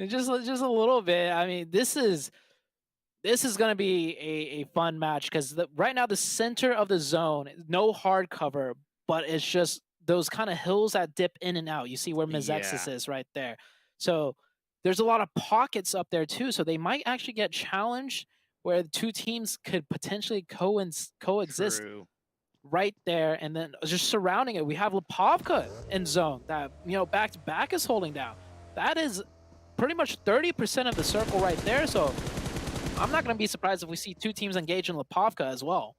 Just a little bit. I mean, this is going to be a fun match because right now the center of the zone, no hard cover, but it's just those kind of hills that dip in and out. You see where MEZEXIS is right there. So there's a lot of pockets up there too. So they might actually get challenged where the 2 teams could potentially coexist right there. And then just surrounding it, we have Lipovka in zone that, back to back is holding down. That is pretty much 30% of the circle right there, so I'm not going to be surprised if we see 2 teams engage in Lipovka as well.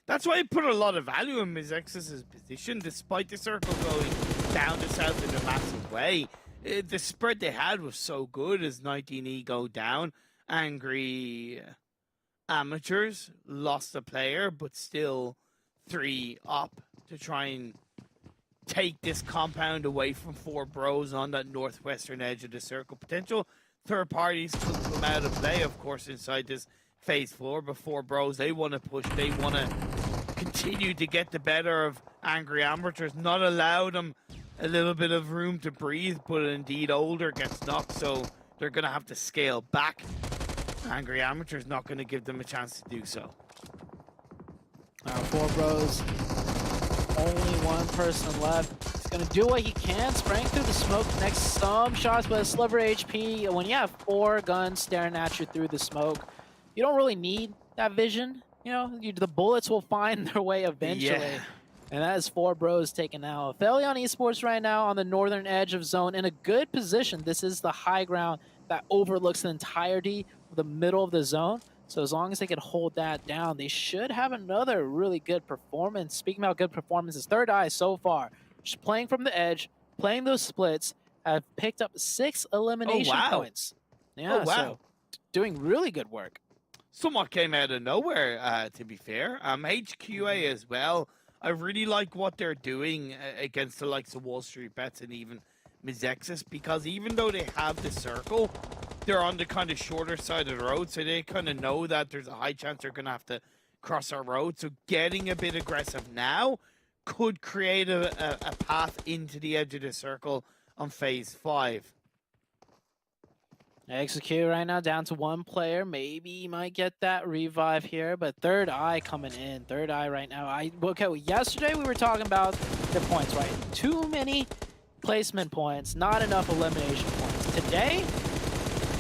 That's why I put a lot of value in MEZEXIS' position, despite the circle going down to south in a massive way. The spread they had was so good as 19E go down. Angry Amateurs lost a player, but still 3 up to try and take this compound away from 4 bros on that northwestern edge of the circle. Potential third parties could come out of play, of course, inside this phase 4, but 4 bros, they want to push, they want to continue to get the better of Angry Amateurs, not allow them a little bit of room to breathe, but indeed Older gets knocked, so they're going to have to scale back. Angry Amateurs not going to give them a chance to do so. 4 bros. Only 1 person left. He's going to do what he can, spraying through the smoke, next some shots, but a sliver HP. When you have 4 guns staring at you through the smoke, you don't really need that vision. The bullets will find their way eventually. Yeah. And that is 4 bros taken out. APHELION Esports right now on the northern edge of zone in a good position. This is the high ground that overlooks the entirety of the middle of the zone. So as long as they can hold that down, they should have another really good performance. Speaking about good performances, THIRDEYE so far, just playing from the edge, playing those splits, have picked up 6 elimination points. Yeah, so doing really good work. Somewhat came out of nowhere, to be fair. HQA as well. I really like what they're doing against the likes of WALLSTREETBETS and even MEZEXIS, because even though they have the circle, they're on the kind of shorter side of the road, so they kind of know that there's a high chance they're going to have to cross our road. So getting a bit aggressive now could create a path into the edge of the circle on phase 5. Execute right now down to one player. Maybe he might get that revive here, but THIRDEYE coming in. THIRDEYE right now. Okay, yesterday we were talking about the points, right? Too many placement points, not enough elimination points. Today,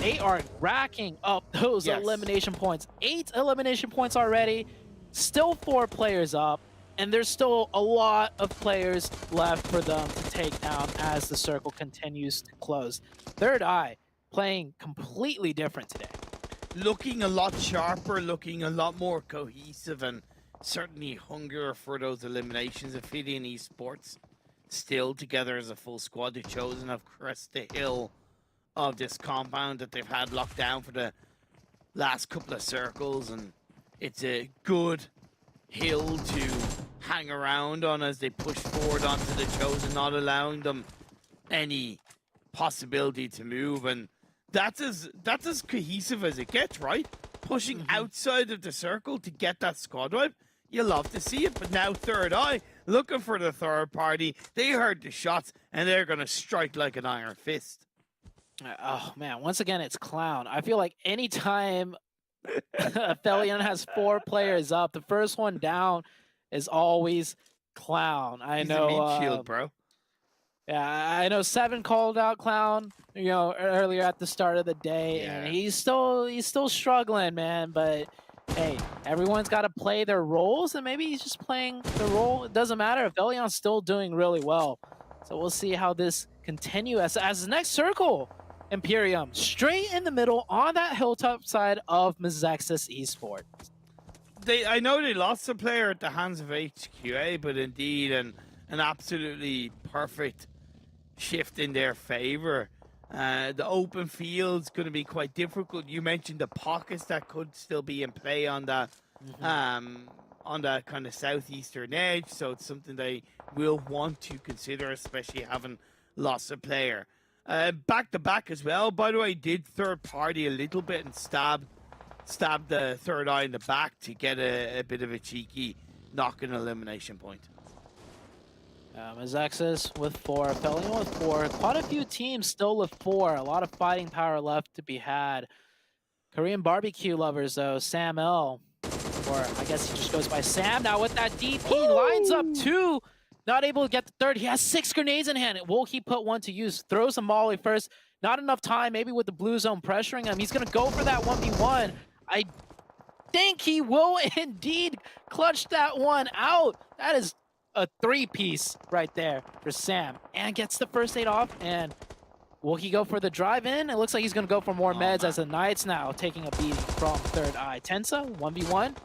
they are racking up those elimination points. 8 elimination points already. Still 4 players up, and there's still a lot of players left for them to take down as the circle continues to close. THIRDEYE playing completely different today. Looking a lot sharper, looking a lot more cohesive, and certainly hungrier for those eliminations. APHELION Esports still together as a full squad. They've chosen to crest the hill of this compound that they've had locked down for the last couple of circles, and it's a good hill to hang around on as they push forward onto the chosen, not allowing them any possibility to move. And that's as cohesive as it gets, right? Pushing outside of the circle to get that squad wipe. You love to see it, but now THIRDEYE looking for the third party. They heard the shots, and they're going to strike like an iron fist. Oh, man. Once again, it's Clown. I feel like anytime APHELION has 4 players up, the first one down is always Clown. He's a meat shield, bro. Yeah, I know 7 called out Clown, you know, earlier at the start of the day, and he's still struggling, man. But hey, everyone's got to play their roles, and maybe he's just playing the role. It doesn't matter. APHELION's still doing really well, so we'll see how this continues as the next circle. Imperium straight in the middle on that hilltop side of MEZEXIS Esports. I know they lost a player at the hands of HQA, but indeed an absolutely perfect shift in their favor. The open field's going to be quite difficult. You mentioned the pockets that could still be in play on that kind of southeastern edge, so it's something they will want to consider, especially having lost a player. Back to back as well. By the way, did third party a little bit and stab the THIRDEYE in the back to get a bit of a cheeky knock-in elimination point. MEZEXIS with 4, APHELION with 4. Quite a few teams still with 4. A lot of fighting power left to be had. Korean barbecue lovers though, Sam L, or I guess he just goes by Sam now with that DP, lines up 2. Not able to get the third. He has 6 grenades in hand. Will he put one to use? Throws a molly first. Not enough time, maybe with the blue zone pressuring him. He's going to go for that 1v1. I think he will indeed clutch that one out. That is a 3-piece right there for Sam. And gets the first aid off. And will he go for the drive in? It looks like he's going to go for more meds as the Knights now taking a beating from THIRDEYE. Tensa, 1v1.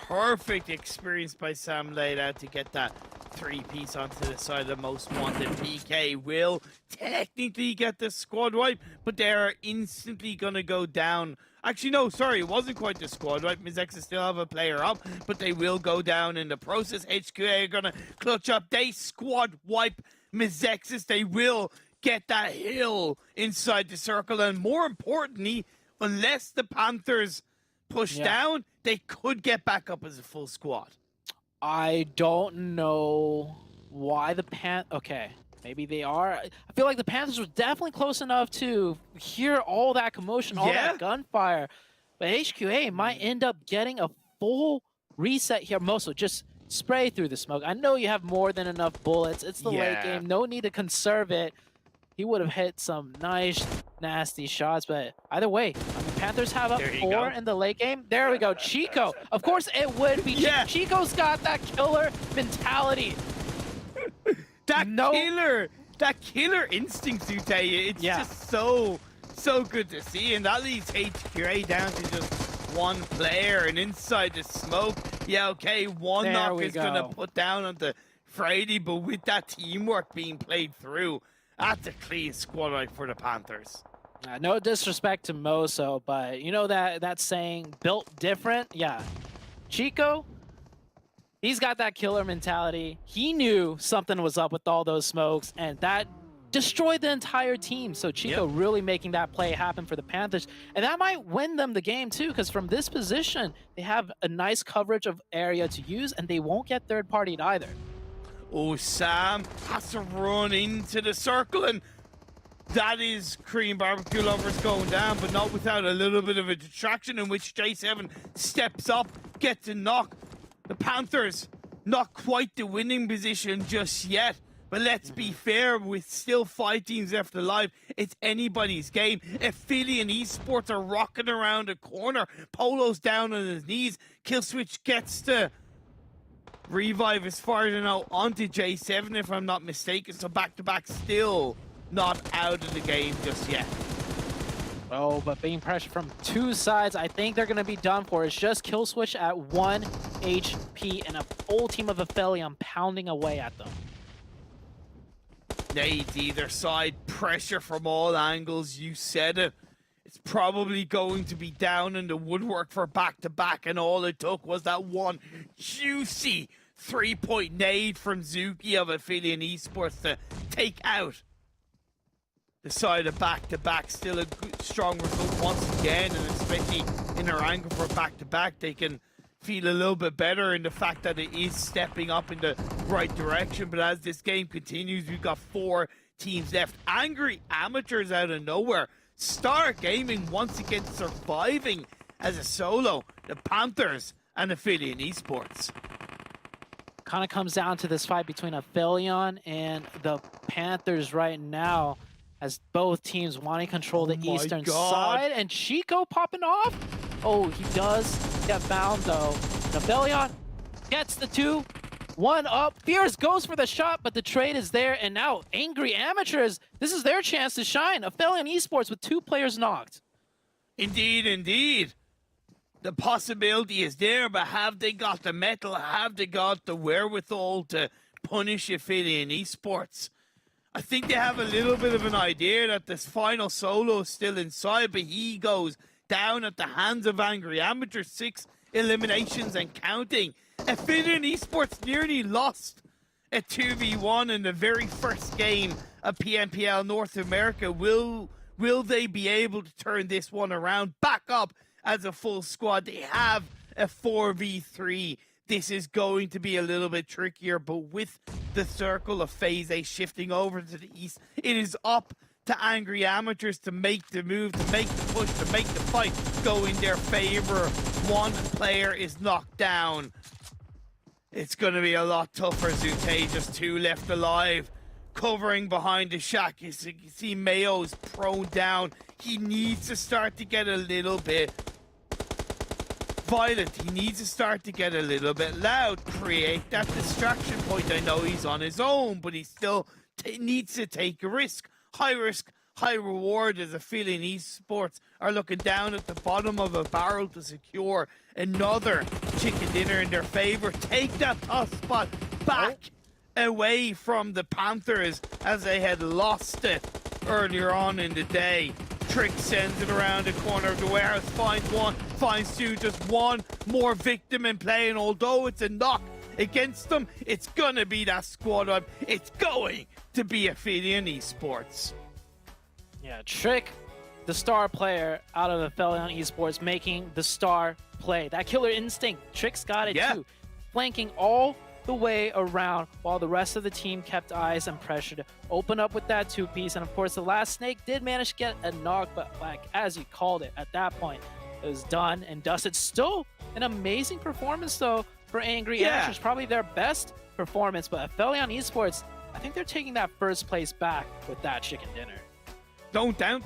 Perfect experience by Sam laid out to get that 3-piece onto the side of the most wanted. PK will technically get the squad wipe, but they're instantly going to go down. Actually, no, sorry, it wasn't quite the squad wipe. MEZEXIS still have a player up, but they will go down in the process. HQA are going to clutch up. They squad wipe MEZEXIS. They will get that hill inside the circle, and more importantly, unless the Panthers push down, they could get back up as a full squad. I don't know why the okay, maybe they are. I feel like the Panthers were definitely close enough to hear all that commotion, all that gunfire. But HQA might end up getting a full reset here. Moso, just spray through the smoke. I know you have more than enough bullets. It's the late game. No need to conserve it. He would have hit some nice, nasty shots, but either way, I mean, Panthers have up 4 in the late game. There we go, Chico. Of course it would be. Chico's got that killer mentality. That killer instinct, Zutei. It's just so good to see, and that leaves HQA down to just one player, and inside the smoke, one knock is gonna put down on the Friday, but with that teamwork being played through, that's a clean squad right for the Panthers. No disrespect to Moso, but you know that saying, built different? Yeah. Chico, he's got that killer mentality. He knew something was up with all those smokes, and that destroyed the entire team. So Chico really making that play happen for the Panthers. And that might win them the game too, because from this position, they have a nice coverage of area to use, and they won't get third-partied either. Oh, Sam has to run into the circle, and that is Korean barbecue lovers going down, but not without a little bit of a distraction in which J7 steps up, gets a knock. The Panthers, not quite the winning position just yet. But let's be fair, with still 5 teams left alive, it's anybody's game. APHELION Esports are rocking around a corner. Polo's down on his knees. Killswitch gets to revive as far as I know onto J7, if I'm not mistaken. So back-to-back still not out of the game just yet. Oh, but being pressured from 2 sides, I think they're going to be done for. It's just Killswitch at 1 HP and a full team of APHELION pounding away at them. Nades either side, pressure from all angles, you said it. It's probably going to be down in the woodwork for back-to-back, and all it took was that one juicy 3-point nade from Zuki of APHELION Esports to take out the side of back-to-back. Still a good, strong result once again, and especially in their angle for back-to-back, they can feel a little bit better in the fact that it is stepping up in the right direction. But as this game continues, we've got 4 teams left. Angry Amateurs out of nowhere. Star Gaming once again surviving as a solo. The Panthers and APHELION Esports. Kind of comes down to this fight between APHELION and the Panthers right now, as both teams want to control the eastern side. And Chico popping off. Oh, he does get found though. APHELION gets the 2. 1 up. Fierce goes for the shot, but the trade is there. And now Angry Amateurs, this is their chance to shine. APHELION Esports with 2 players knocked. Indeed, indeed. The possibility is there, but have they got the metal? Have they got the wherewithal to punish APHELION Esports? I think they have a little bit of an idea that this final solo is still inside, but he goes down at the hands of Angry Amateurs. 6 eliminations and counting. APHELION Esports nearly lost a 2v1 in the very first game of PMPL North America. Will they be able to turn this one around back up as a full squad? They have a 4v3. This is going to be a little bit trickier, but with the circle of Phase A shifting over to the east, it is up to Angry Amateurs to make the move, to make the push, to make the fight go in their favor. 1 player is knocked down. It's going to be a lot tougher. Zute, just 2 left alive. Covering behind the shack. You see Mayo's prone down. He needs to start to get a little bit violent. He needs to start to get a little bit loud. Create that distraction point. I know he's on his own, but he still needs to take a risk. High risk, high reward, as APHELION Esports are looking down at the bottom of a barrel to secure another chicken dinner in their favor. Take that top spot back away from the Panthers, as they had lost it earlier on in the day. Trick sends it around the corner of the warehouse, finds 1, finds 2, just 1 more victim in play, and although it's a knock against them, it's gonna be that squad up. It's going to be APHELION Esports. Yeah, Trick, the star player out of APHELION Esports, making the star play. That killer instinct, Trick's got it too. Flanking all the way around while the rest of the team kept eyes and pressure to open up with that 2-piece. And of course, the last snake did manage to get a knock, but like as you called it, at that point, it was done and dusted. Still an amazing performance though for Angry Amateurs, probably their best performance. But APHELION Esports, I think they're taking that first place back with that chicken dinner. Don't doubt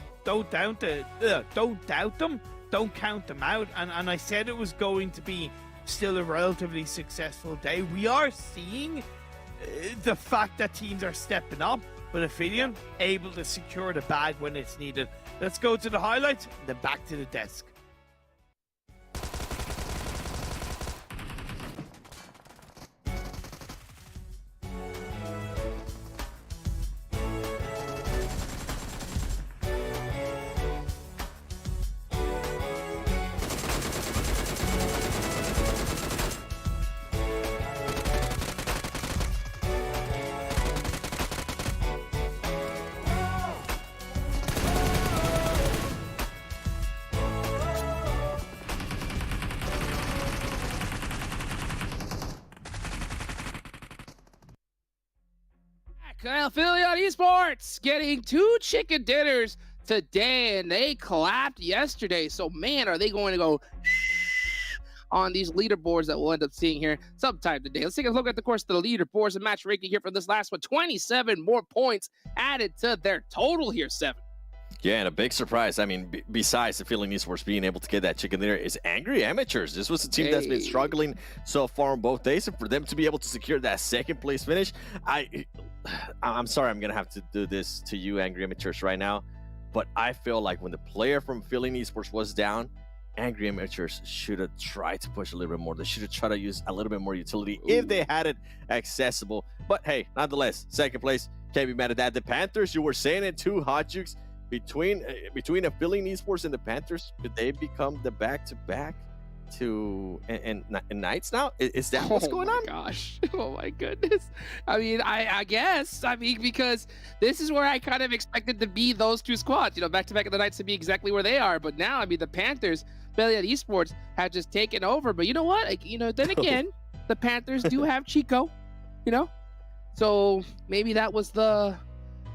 them. Don't count them out. And I said it was going to be still a relatively successful day. We are seeing the fact that teams are stepping up, but APHELION able to secure the bag when it's needed. Let's go to the highlights, then back to the desk. APHELION Esports getting 2 chicken dinners today, and they clapped yesterday. So, man, are they going to go on these leaderboards that we'll end up seeing here sometime today. Let's take a look at the course of the leaderboards and match ranking here for this last one. 27 more points added to their total here, 7. Yeah, and a big surprise. I mean, besides the APHELION Esports being able to get that chicken dinner is Angry Amateurs. This was a team that's been struggling so far on both days, and for them to be able to secure that second place finish, I'm sorry, I'm gonna have to do this to you, Angry Amateurs, right now, but I feel like when the player from APHELION Esports was down, Angry Amateurs should have tried to push a little bit more. They should have tried to use a little bit more utility if they had it accessible. But hey, nonetheless, second place, can't be mad at that. The Panthers, you were saying it too, Hot Jukes. Between APHELION Esports and the Panthers, could they become the back-to-back and Knights now? Is that what's going on? Oh my gosh. Oh my goodness. I mean, I guess. I mean, because this is where I kind of expected to be those 2 squads, you know, back-to-back of the Knights to be exactly where they are. But now, I mean, the Panthers, APHELION Esports, have just taken over. But you know what? Like, you know, then again, the Panthers do have Chico, you know? So maybe that was the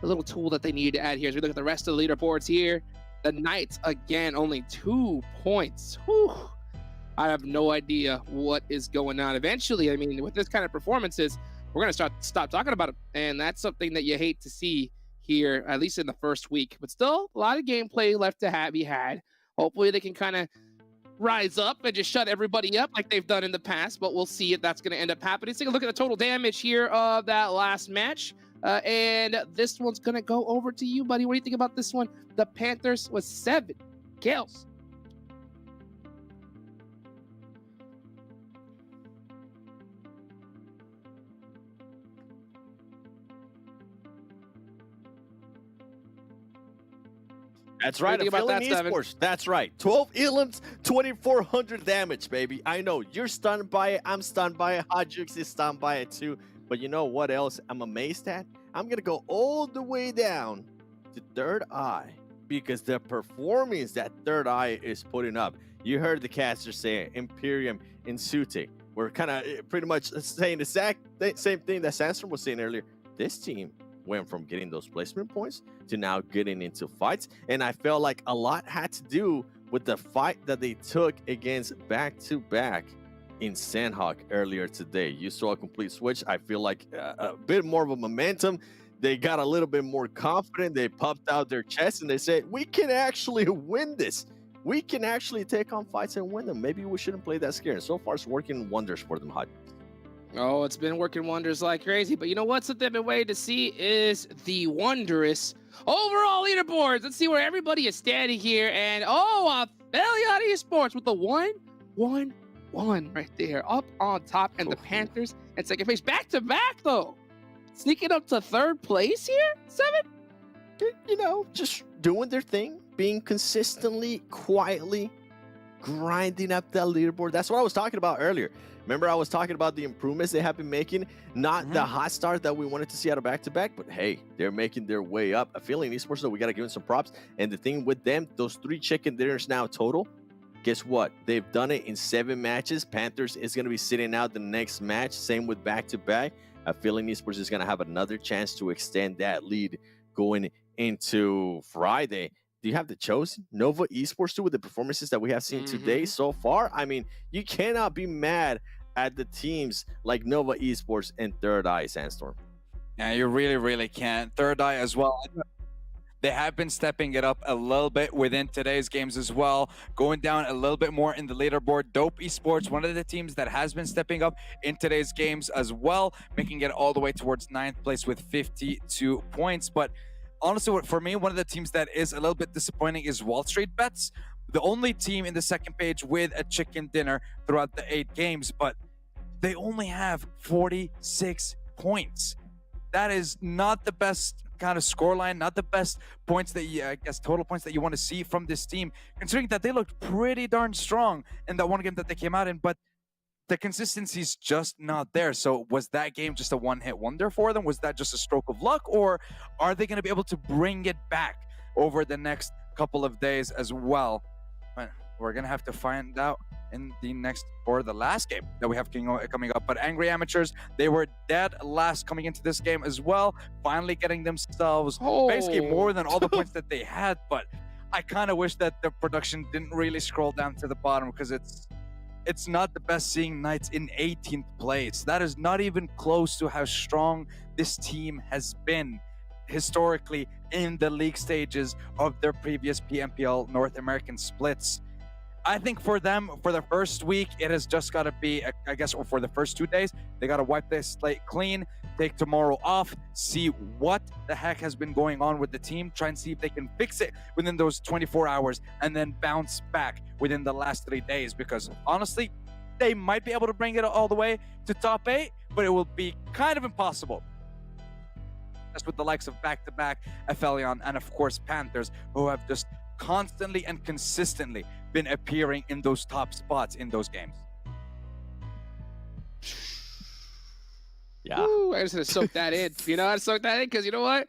little tool that they needed to add here. As we look at the rest of the leaderboards here, the Knights, again, only 2 points. Whew. I have no idea what is going on. Eventually, I mean, with this kind of performances, we're going to stop talking about it. And that's something that you hate to see here, at least in the first week. But still, a lot of gameplay left to be had. Hopefully, they can kind of rise up and just shut everybody up like they've done in the past. But we'll see if that's going to end up happening. Let's take a look at the total damage here of that last match. And this one's going to go over to you, buddy. What do you think about this one? The Panthers was 7 kills. That's right, APHELION Esports. That's right. 12 elims, 2,400 damage, baby. I know you're stunned by it. I'm stunned by it. Hot Jukes is stunned by it too. But you know what else I'm amazed at? I'm going to go all the way down to THIRDEYE because the performance that THIRDEYE is putting up. You heard the caster say Imperium and Sute. We're kind of pretty much saying the same thing that Sandstorm was saying earlier. This team went from getting those placement points to now getting into fights. And I felt like a lot had to do with the fight that they took against back-to-back in Sandhawk earlier today. You saw a complete switch. I feel like a bit more of a momentum. They got a little bit more confident. They popped out their chest and they said, we can actually win this. We can actually take on fights and win them. Maybe we shouldn't play that scared. And so far, it's working wonders for them, Hot. Oh, it's been working wonders like crazy. But you know what? Something I've been waiting to see is the wondrous overall leaderboards. Let's see where everybody is standing here. And APHELION Esports with the 1-1-1 right there up on top. And the Panthers at second place. Back-to-back, though. Sneaking up to 3rd place here, 7. You know, just doing their thing, being consistently, quietly grinding up that leaderboard. That's what I was talking about earlier. Remember, I was talking about the improvements they have been making, not the hot start that we wanted to see out of back-to-back, but hey, they're making their way up. APHELION Esports, though, we got to give them some props. And the thing with them, those 3 chicken dinners now total, guess what? They've done it in 7 matches. Panthers is going to be sitting out the next match. Same with back-to-back. APHELION Esports is going to have another chance to extend that lead going into Friday. Do you have the chosen Nova Esports too with the performances that we have seen today so far? I mean, you cannot be mad at the teams like Nova Esports and THIRDEYE, Sandstorm. Yeah, you really, really can't. THIRDEYE as well. They have been stepping it up a little bit within today's games as well, going down a little bit more in the leaderboard. Dope Esports, one of the teams that has been stepping up in today's games as well, making it all the way towards 9th place with 52 points. But honestly, for me, one of the teams that is a little bit disappointing is WALLSTREETBETS, the only team in the second page with a chicken dinner throughout the 8 games, but they only have 46 points. That is not the best kind of scoreline, not the best points that I guess total points that you want to see from this team, considering that they looked pretty darn strong in that one game that they came out in, but the consistency's just not there. So was that game just a one-hit wonder for them? Was that just a stroke of luck, or are they going to be able to bring it back over the next couple of days as well? But we're going to have to find out in the last game that we have coming up. But Angry Amateurs, they were dead last coming into this game as well, finally getting themselves basically more than all the points that they had. But I kind of wish that the production didn't really scroll down to the bottom, because it's not the best seeing Knights in 18th place. That is not even close to how strong this team has been historically in the league stages of their previous PMPL North American splits. I think for them, for the first week, it has just got to be, I guess, or for the first 2 days, they got to wipe their slate clean, take tomorrow off, see what the heck has been going on with the team, try and see if they can fix it within those 24 hours, and then bounce back within the last 3 days. Because honestly, they might be able to bring it all the way to top 8, but it will be kind of impossible. Just with the likes of back-to-back APHELION and of course Panthers, who have just constantly and consistently been appearing in those top spots in those games. Yeah. Ooh, I just gonna soak that in. You know, I soak that in because you know what?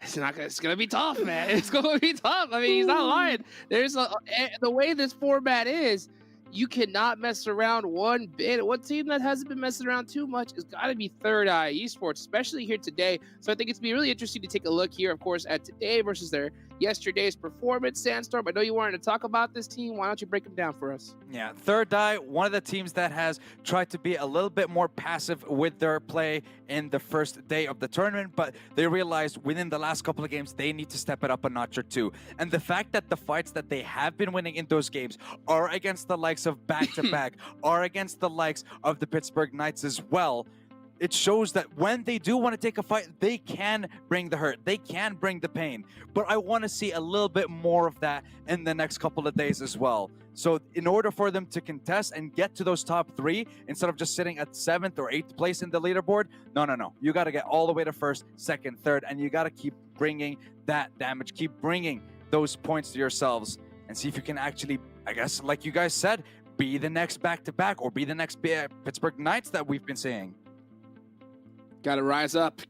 It's gonna be tough, man. It's gonna be tough. I mean, he's not lying. The way this format is, you cannot mess around one bit. One team that hasn't been messing around too much has got to be THIRDEYE Esports, especially here today. So I think it's going to be really interesting to take a look here, of course, at today versus their yesterday's performance. Sandstorm, I know you wanted to talk about this team. Why don't you break them down for us? Yeah, THIRDEYE, one of the teams that has tried to be a little bit more passive with their play in the first day of the tournament, but they realized within the last couple of games, they need to step it up a notch or two. And the fact that the fights that they have been winning in those games are against the likes of back-to-back, are against the likes of the Pittsburgh Knights as well, it shows that when they do want to take a fight, they can bring the hurt, they can bring the pain. But I want to see a little bit more of that in the next couple of days as well. So in order for them to contest and get to those top 3, instead of just sitting at 7th or 8th place in the leaderboard, no. You got to get all the way to 1st, 2nd, 3rd, and you got to keep bringing that damage, keep bringing those points to yourselves, and see if you can actually, I guess, like you guys said, be the next back-to-back or be the next Pittsburgh Knights that we've been seeing. Gotta rise up,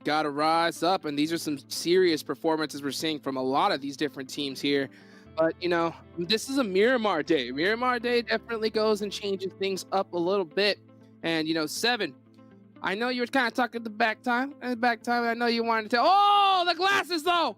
and these are some serious performances we're seeing from a lot of these different teams here. But, you know, this is a Miramar day. Miramar day definitely goes and changes things up a little bit. And, you know, 7, I know you were kind of talking the back time. I know you wanted to tell, oh, the glasses, though!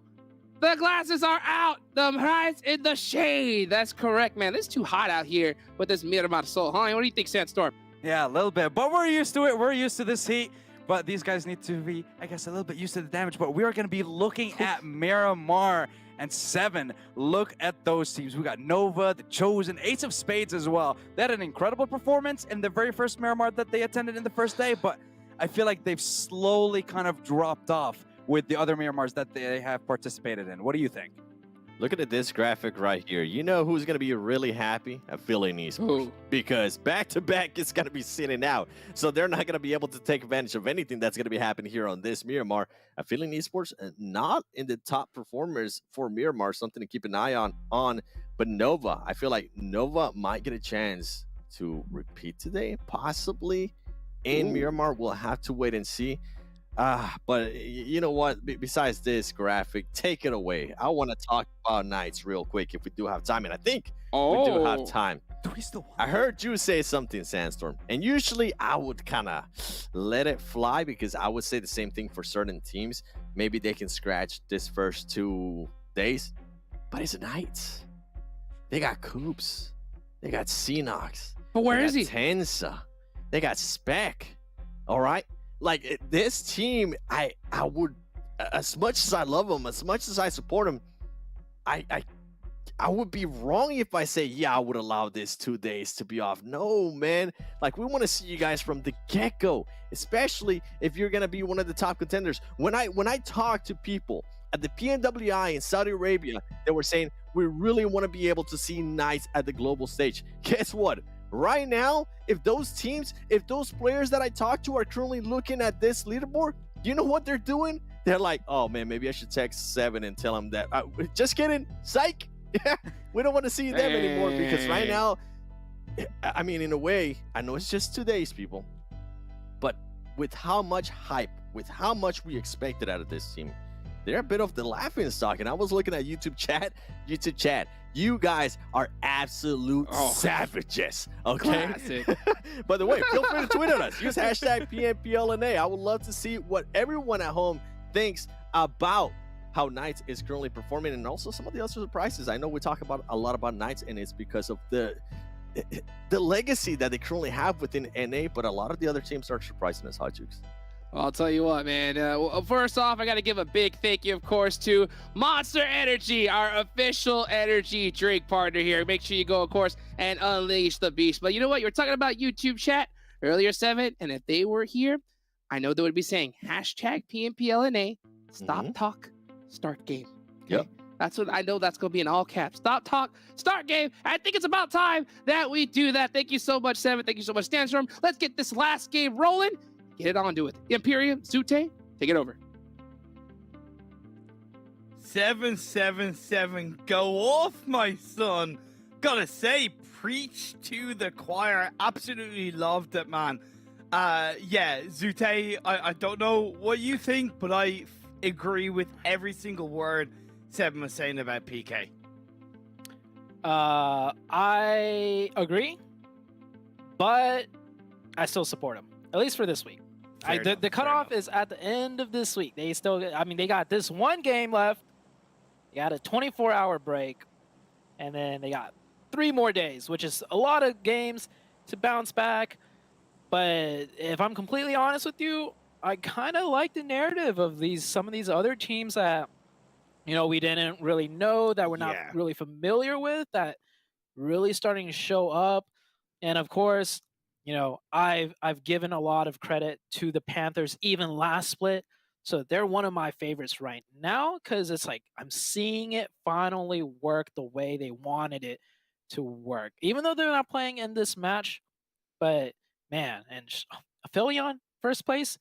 The glasses are out! The Knights in the shade! That's correct, man. It's too hot out here with this Miramar Sol. Huh? What do you think, Sandstorm? Yeah, a little bit. But we're used to it. We're used to this heat. But these guys need to be, I guess, a little bit used to the damage. But we are going to be looking at Miramar and 7. Look at those teams. We got Nova, the Chosen, Ace of Spades as well. They had an incredible performance in the very first Miramar that they attended in the first day. But I feel like they've slowly kind of dropped off with the other Miramars that they have participated in. What do you think? Look at this graphic right here. You know who's going to be really happy? APHELION Esports. Because back-to-back is going to be sitting out. So they're not going to be able to take advantage of anything that's going to be happening here on this Miramar. APHELION Esports, not in the top performers for Miramar. Something to keep an eye on. But Nova, I feel like Nova might get a chance to repeat today, possibly. In Miramar, we'll have to wait and see. But you know what? Besides this graphic, take it away. I want to talk about Knights real quick if we do have time, and I think we do have time. I heard you say something, Sandstorm, and usually I would kind of let it fly because I would say the same thing for certain teams. Maybe they can scratch this first 2 days, but it's Knights. They got Coops. They got Xenox. But where is he? Tensa. They got Spec. All right. Like this team, I would, as much as I love them, as much as I support them, I would be wrong if I say, yeah, I would allow this 2 days to be off. No, man. Like, we want to see you guys from the get-go, especially if you're gonna be one of the top contenders. When I talk to people at the PNWI in Saudi Arabia, they were saying we really want to be able to see Knights at the global stage. Guess what? Right now, if those teams, if those players that I talk to are currently looking at this leaderboard, you know what they're doing? They're like, oh man, maybe I should text 7 and tell him that. Just kidding, psych. We don't want to see them anymore because right now, I mean, in a way, I know it's just 2 days, people, but with how much hype, with how much we expected out of this team, they're a bit of the laughing stock. And I was looking at YouTube chat. You guys are absolute savages, okay? Classic. By the way, feel free to tweet at us. Use hashtag PMPLNA. I would love to see what everyone at home thinks about how Knights is currently performing and also some of the other surprises. I know we talk about a lot about Knights, and it's because of the legacy that they currently have within NA, but a lot of the other teams are surprising us, Hot Jukes. Well, I'll tell you what, man. Well, first off, I got to give a big thank you, of course, to Monster Energy, our official energy drink partner here. Make sure you go, of course, and unleash the beast. But you know what? You were talking about YouTube chat earlier, Seven, and if they were here, I know they would be saying hashtag PMPLNA, stop talk, start game. Okay? Yep. That's what I know. That's going to be in all caps. Stop talk, start game. I think it's about time that we do that. Thank you so much, Seven. Thank you so much, Stanstorm. Let's get this last game rolling. Get it on to it. Imperium, Zute, take it over. 777, go off, my son. Gotta say, preach to the choir. Absolutely loved it, man. Yeah, Zute, I don't know what you think, but I agree with every single word Seven was saying about PK. I agree, but I still support him, at least for this week. The cutoff is at the end of this week. They still, I mean, they got this one game left. They got a 24-hour break, and then they got 3 more days, which is a lot of games to bounce back. But if I'm completely honest with you, I kind of like the narrative of some of these other teams that, you know, we didn't really know, that we're not really familiar with, that really starting to show up. And of course, you know, I've given a lot of credit to the Panthers, even last split. So they're one of my favorites right now because it's like I'm seeing it finally work the way they wanted it to work. Even though they're not playing in this match, but man, and APHELION, first place,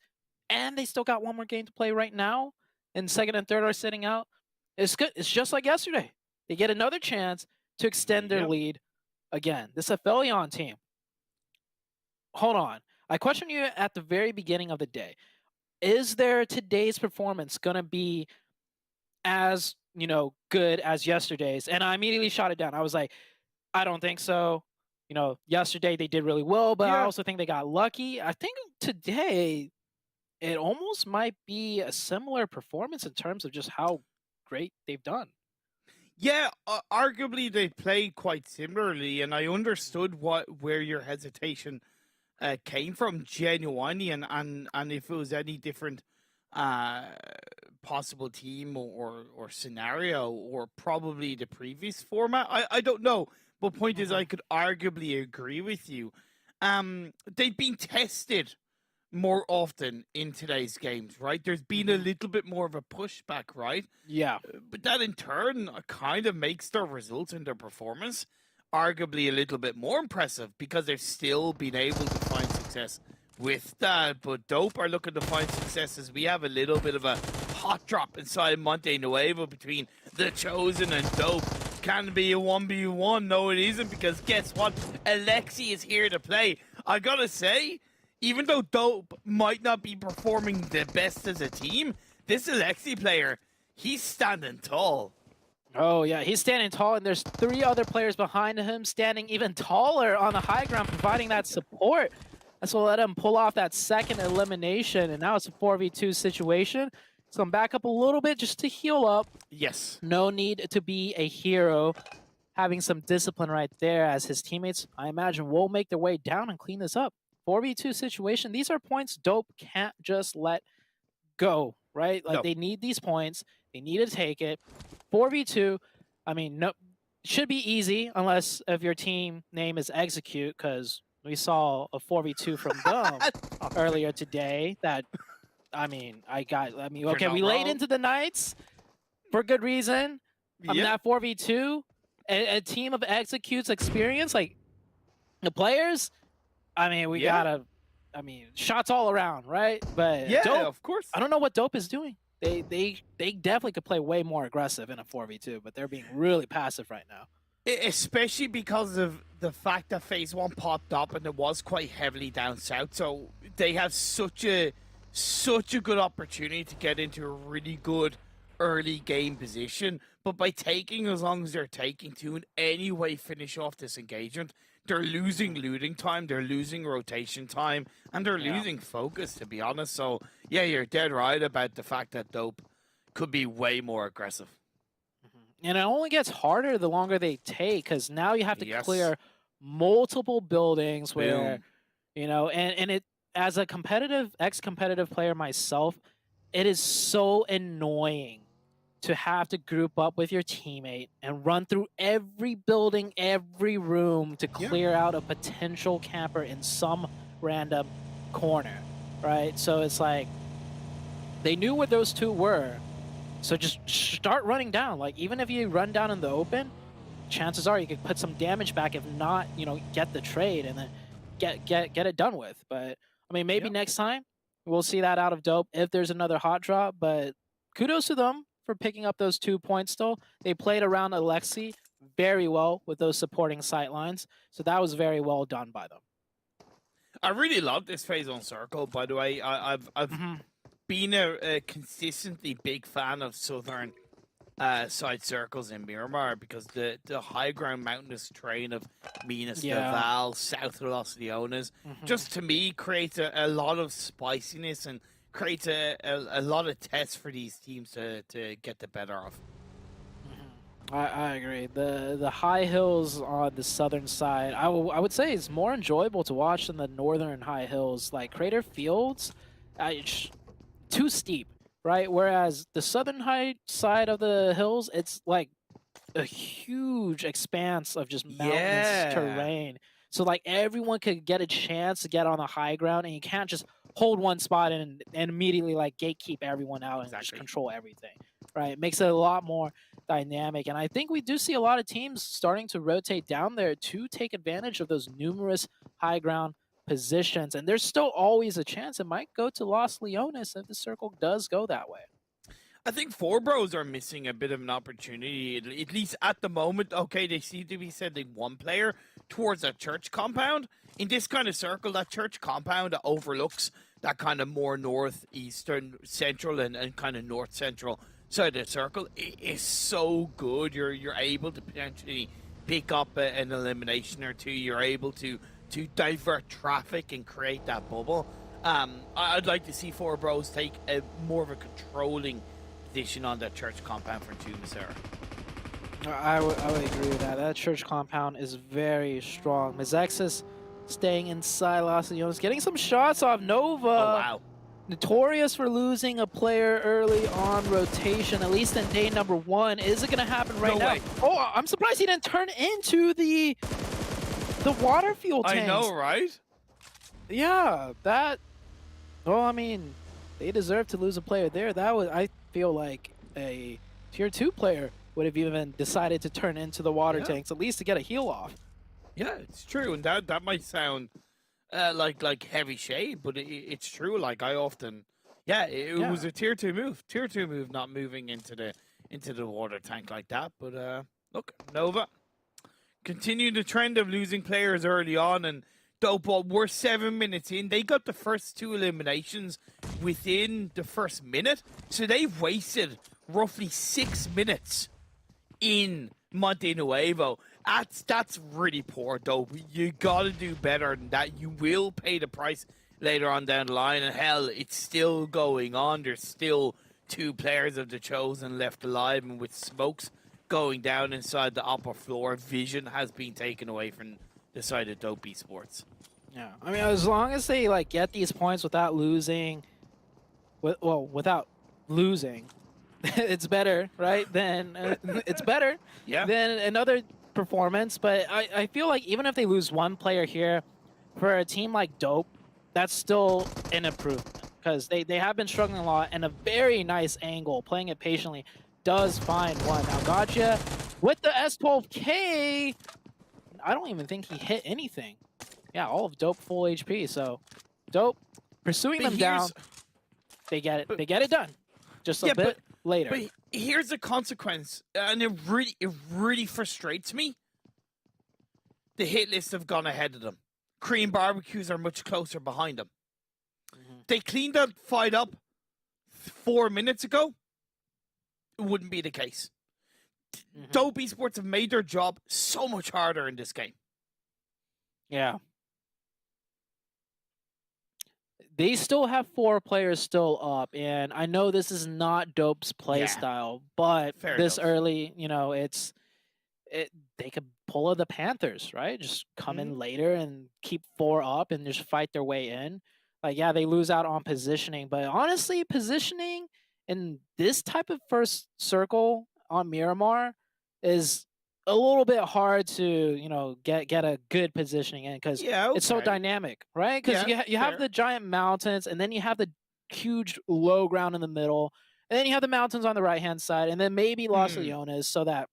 and they still got one more game to play right now, and second and third are sitting out. It's good. It's just like yesterday. They get another chance to extend their lead again. This APHELION team. Hold on. I questioned you at the very beginning of the day. Is there today's performance going to be as, you know, good as yesterday's? And I immediately shot it down. I was like, I don't think so. You know, yesterday they did really well, but I also think they got lucky. I think today it almost might be a similar performance in terms of just how great they've done. Yeah, arguably they played quite similarly, and I understood where your hesitation came from genuinely, and if it was any different possible team or scenario, or probably the previous format, I don't know. But point is, I could arguably agree with you. They've been tested more often in today's games, right? There's been a little bit more of a pushback, right? Yeah. But that in turn kind of makes their results and their performance arguably a little bit more impressive because they've still been able to find success with that. But Dope are looking to find success as we have a little bit of a hot drop inside Monte Nuevo between the Chosen and Dope. Can it be a 1v1? No, it isn't, because guess what? Alexi is here to play. I gotta say, even though Dope might not be performing the best as a team, this Alexi player, he's standing tall. Oh, yeah, he's standing tall, and there's 3 other players behind him standing even taller on the high ground, providing that support. That's what let him pull off that second elimination, and now it's a 4v2 situation. So I'm back up a little bit just to heal up. Yes. No need to be a hero. Having some discipline right there as his teammates, I imagine, will make their way down and clean this up. 4v2 situation. These are points Dope can't just let go, right? Like, they need these points. They need to take it. 4v2, I mean, no, should be easy unless if your team name is Execute, because we saw a 4v2 from them earlier today that, I mean, okay, we laid into the Knights for good reason. I mean, that 4v2, a team of Execute's experience, like, the players, I mean, we gotta, I mean, shots all around, right? But Dope, of course. I don't know what Dope is doing. They definitely could play way more aggressive in a 4v2, but they're being really passive right now. Especially because of the fact that Phase 1 popped up and it was quite heavily down south, so they have such a good opportunity to get into a really good early game position, but by taking as long as they're taking to in any way finish off this engagement, they're losing looting time, they're losing rotation time, and they're losing focus, to be honest. So, yeah, you're dead right about the fact that Dope could be way more aggressive. And it only gets harder the longer they take, because now you have to clear multiple buildings where, you know, and it, as a competitive, ex-competitive player myself, it is so annoying to have to group up with your teammate and run through every building, every room to clear out a potential camper in some random corner, right? So it's like, they knew where those two were, so just start running down. Like, even if you run down in the open, chances are you could put some damage back, if not, you know, get the trade and then get it done with. But, I mean, maybe next time we'll see that out of Dope if there's another hot drop, but kudos to them for picking up those 2 points still. They played around Alexi very well with those supporting sight lines, so that was very well done by them. I really love this phase on Circle, by the way. I've been a consistently big fan of southern side circles in Miramar, because the high ground mountainous terrain of Minas de Val, south of Los Leones, just to me creates a lot of spiciness and creates a lot of tests for these teams to get the better of. I agree. The high hills on the southern side, I would say, is more enjoyable to watch than the northern high hills. Like Crater Fields, it's too steep, right? Whereas the southern high side of the hills, it's like a huge expanse of just mountainous terrain. So like everyone could get a chance to get on the high ground, and you can't just hold one spot and immediately like gatekeep everyone out and just control everything, right? It makes it a lot more dynamic. And I think we do see a lot of teams starting to rotate down there to take advantage of those numerous high ground positions. And there's still always a chance it might go to Los Leones if the circle does go that way. I think Four Bros are missing a bit of an opportunity, at least at the moment. Okay, they seem to be sending one player towards a church compound. In this kind of circle, that church compound that overlooks that kind of more northeastern, central, and kind of north central side of the circle is so good. You're able to potentially pick up an elimination or two. You're able to divert traffic and create that bubble. I'd like to see Four Bros take a more of a controlling position on that church compound for Tumasera. I would agree with that. That church compound is very strong. MEZEXIS staying inside Los Leones, getting some shots off Nova. Oh, wow. Notorious for losing a player early on rotation, at least in day number 1. Is it going to happen right now? Way. Oh, I'm surprised he didn't turn into the water fuel tanks. I know, right? Yeah, that... Well, I mean, they deserve to lose a player there. That was, I feel like, a tier 2 player would have even decided to turn into the water tanks, at least to get a heal off. Yeah, it's true, and that might sound like heavy shade, but it's true. Like I often, it was a tier 2 move. Tier 2 move, not moving into the water tank like that. But look, Nova continue the trend of losing players early on, and Dope, we're 7 minutes in. They got the first 2 eliminations within the first minute, so they've wasted roughly 6 minutes in Monte Nuevo. That's really poor, Dope. You gotta do better than that. You will pay the price later on down the line, and hell, it's still going on. There's still 2 players of the Chosen left alive, and with smokes going down inside the upper floor, vision has been taken away from the side of Dope Esports. Yeah, I mean, as long as they like get these points without losing, without losing, it's better, right? Then it's better than another performance. But I feel like even if they lose one player here, for a team like Dope, that's still an improvement, because they have been struggling a lot, and a very nice angle, playing it patiently, does find one. Now Gotcha with the S12K, I don't even think he hit anything. Yeah, all of Dope full HP. So Dope pursuing them down. They get it done. Just a bit later. But here's the consequence, and it really frustrates me. The hit lists have gone ahead of them. Korean barbecues are much closer behind them. They cleaned that fight up 4 minutes ago. wouldn't be the case. Dope Esports have made their job so much harder in this game. Yeah. They still have 4 players still up, and I know this is not Dope's play style, but Fair this enough. early, you know, they could pull the Panthers, right? Just come in later and keep 4 up and just fight their way in. Like, yeah, they lose out on positioning, but honestly, positioning in this type of first circle on Miramar is a little bit hard to, you know, get a good positioning in because it's so dynamic, right? Because you have the giant mountains, and then you have the huge low ground in the middle, and then you have the mountains on the right hand side, and then maybe Los Leones, so that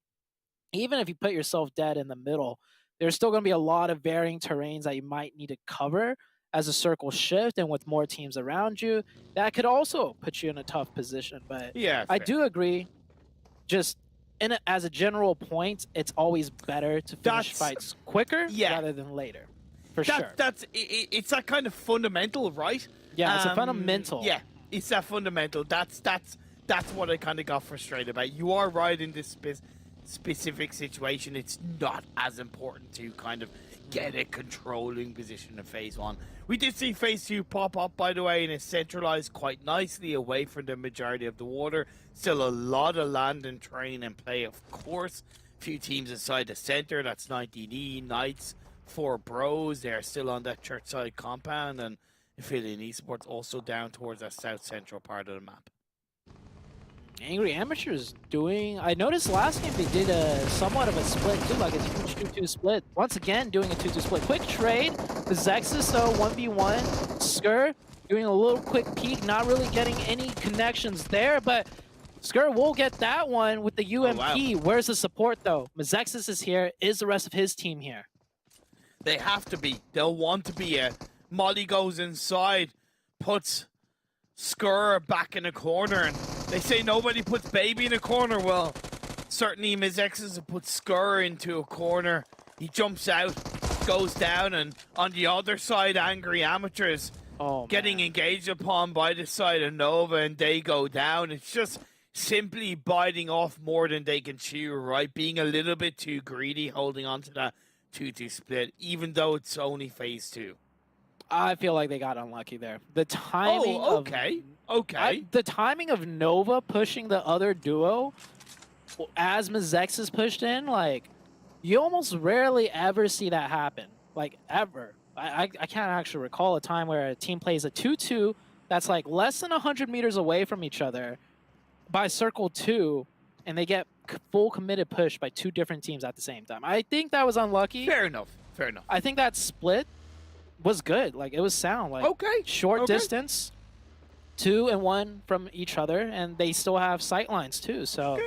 even if you put yourself dead in the middle, there's still going to be a lot of varying terrains that you might need to cover as a circle shift, and with more teams around you, that could also put you in a tough position. But I do agree, just as a general point, it's always better to finish fights quicker rather than later, for sure. It's that kind of fundamental, right? Yeah, it's a fundamental. Yeah, it's that fundamental. That's what I kind of got frustrated about. You are right in this specific situation. It's not as important to kind of get a controlling position in phase 1. We did see phase 2 pop up, by the way, and it's centralized quite nicely away from the majority of the water. Still a lot of land and terrain in play, of course. A few teams inside the center. That's 19E, Knights, 4 Bros. They're still on that church side compound, and APHELION Esports also down towards that south central part of the map. Angry Amateurs doing... I noticed last game they did somewhat of a split too, like a huge 2-2 split. Once again, doing a 2-2 split. Quick trade. MEZEXIS, though, 1v1. Skur doing a little quick peek, not really getting any connections there, but Skur will get that one with the UMP. Oh, wow. Where's the support, though? MEZEXIS is here. Is the rest of his team here? They have to be. They'll want to be. Molly goes inside, puts Skur back in a corner, and they say nobody puts baby in a corner. Well, certainly MEZEXIS have put Skur into a corner. He jumps out, goes down, and on the other side, Angry Amateurs getting engaged upon by the side of Nova, and they go down. It's just simply biting off more than they can chew, right? Being a little bit too greedy, holding on to that 2-2 split, even though it's only phase 2. I feel like they got unlucky there. The timing the timing of Nova pushing the other duo as MEZEXIS pushed in, like, you almost rarely ever see that happen. Like, ever. I can't actually recall a time where a team plays a 2-2 that's like less than 100 meters away from each other by circle 2, and they get full committed push by 2 different teams at the same time. I think that was unlucky. Fair enough. Fair enough. I think that split was good. Like, it was sound. Like, short distance, 2 and 1 from each other, and they still have sight lines too. So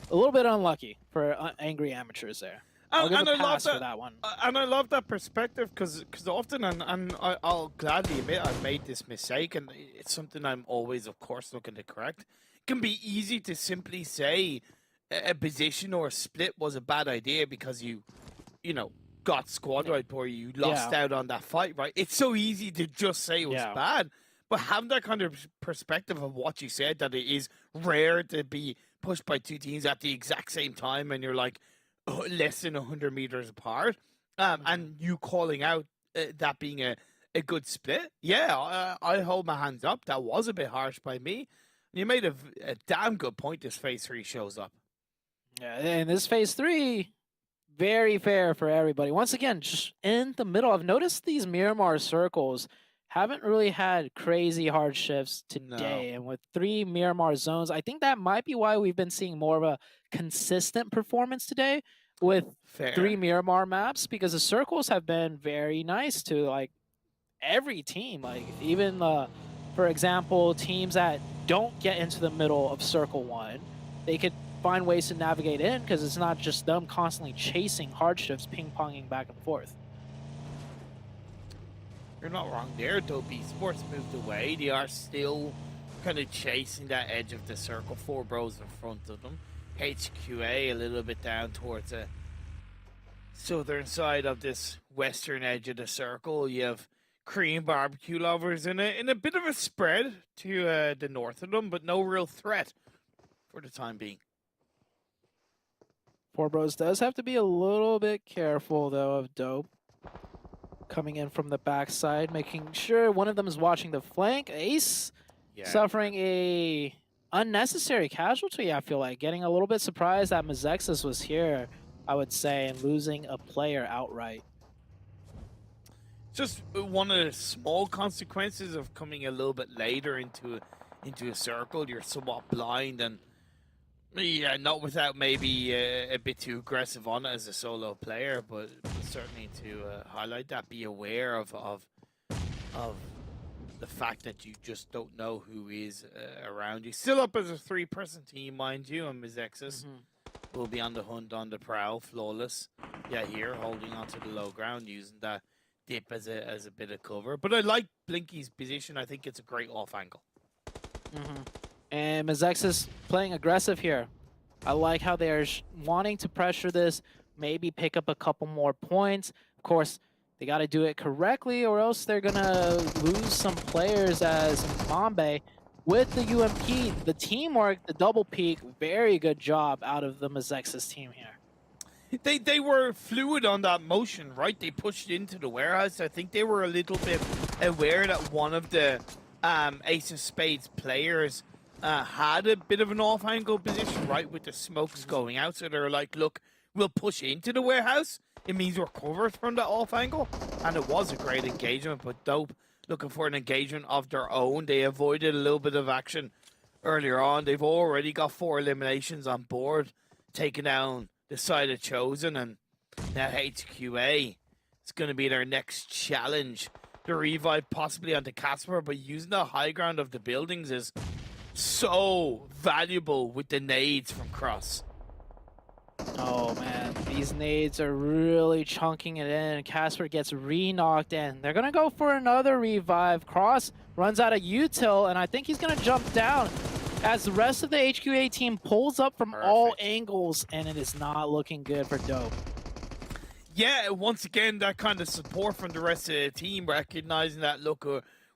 a little bit unlucky for Angry Amateurs there. I'll give a pass for that one. And I love that perspective because often, and I'll gladly admit I've made this mistake, and it's something I'm always, of course, looking to correct. It can be easy to simply say a position or a split was a bad idea because you know, got squad right or you lost out on that fight, right? It's so easy to just say it was bad, but have that kind of perspective of what you said, that it is rare to be pushed by 2 teams at the exact same time, and you're like less than 100 meters apart, and you calling out that being a good split. I hold my hands up. That was a bit harsh by me. You made a damn good point. This phase 3 shows up. Yeah, and this phase 3, very fair for everybody. Once again, just in the middle. I've noticed these Miramar circles haven't really had crazy hard shifts today. And with 3 Miramar zones, I think that might be why we've been seeing more of a consistent performance today with 3 Miramar maps, because the circles have been very nice to, like, every team. Like, even, for example, teams that don't get into the middle of circle 1, they could find ways to navigate in because it's not just them constantly chasing hard shifts, ping-ponging back and forth. You're not wrong there. Dope Esports moved away. They are still kind of chasing that edge of the circle. 4 Bros in front of them. HQA a little bit down towards the southern side of this western edge of the circle. You have Korean barbecue lovers in a bit of a spread to the north of them, but no real threat for the time being. Poor Bros does have to be a little bit careful, though, of Dope. Coming in from the backside, making sure one of them is watching the flank. Ace suffering a unnecessary casualty, I feel like. Getting a little bit surprised that MEZEXIS was here, I would say, and losing a player outright. Just one of the small consequences of coming a little bit later into a circle. You're somewhat blind, and yeah, not without maybe a bit too aggressive on it as a solo player, but certainly to highlight that, be aware of the fact that you just don't know who is around you. Still up as a 3-person team, mind you, and MEZEXIS will be on the hunt, on the prowl, flawless. Yeah, here, holding onto the low ground, using that dip as a bit of cover. But I like Blinky's position. I think it's a great off angle. And MEZEXIS playing aggressive here. I like how they're wanting to pressure this, maybe pick up a couple more points. Of course, they got to do it correctly, or else they're going to lose some players as Bombay. With the UMP, the teamwork, the double peak, very good job out of the MEZEXIS team here. They were fluid on that motion, right? They pushed into the warehouse. I think they were a little bit aware that one of the Ace of Spades players had a bit of an off-angle position, right, with the smokes going out. So they're like, look, we'll push into the warehouse. It means we're covered from that off-angle. And it was a great engagement, but Dope looking for an engagement of their own. They avoided a little bit of action earlier on. They've already got 4 eliminations on board, taking down the side of Chosen, and now HQA. It's going to be their next challenge. The revive possibly onto Casper, but using the high ground of the buildings is so valuable with the nades from Cross. Oh man, these nades are really chunking it in. Casper gets re-knocked in. They're gonna go for another revive. Cross runs out of util, and I think he's gonna jump down as the rest of the HQA team pulls up from all angles, and it is not looking good for Dope. Yeah, once again, that kind of support from the rest of the team, recognizing that, look,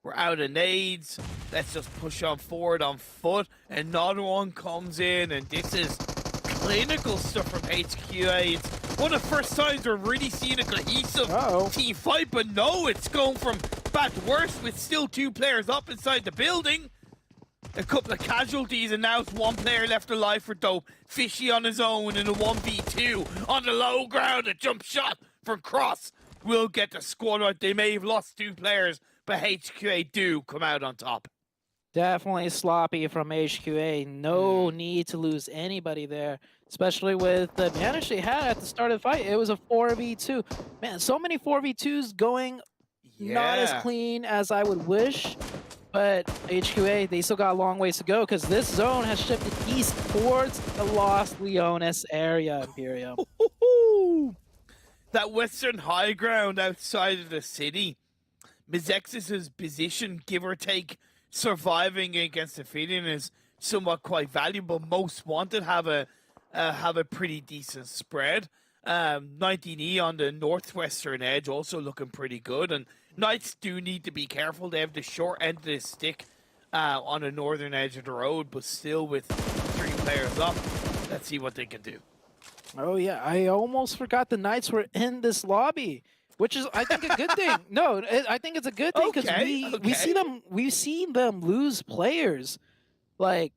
we're out of nades. Let's just push on forward on foot. Another one comes in, and this is clinical stuff from HQA. It's one of the first times we're really seeing a cohesive team fight, but no, it's going from bad to worse with still 2 players up inside the building. A couple of casualties, and now it's 1 player left alive for Dope. Fishy on his own in a 1v2 on the low ground. A jump shot from Cross will get the squad right. They may have lost 2 players, but HQA do come out on top. Definitely sloppy from HQA. No need to lose anybody there, especially with the advantage they had at the start of the fight. It was a 4v2. Man, so many 4v2s going not as clean as I would wish. But HQA, they still got a long ways to go because this zone has shifted east towards the Los Leones area, Imperium. That western high ground outside of the city, MEZEXIS' position, give or take, surviving against APHELION is somewhat quite valuable. Most Wanted have a pretty decent spread. 19E on the northwestern edge also looking pretty good, and Knights do need to be careful. They have the short end of the stick on the northern edge of the road, but still with 3 players up, let's see what they can do. Oh yeah, I almost forgot the Knights were in this lobby, which is, I think, a good thing. No, I think it's a good thing because we've seen them lose players like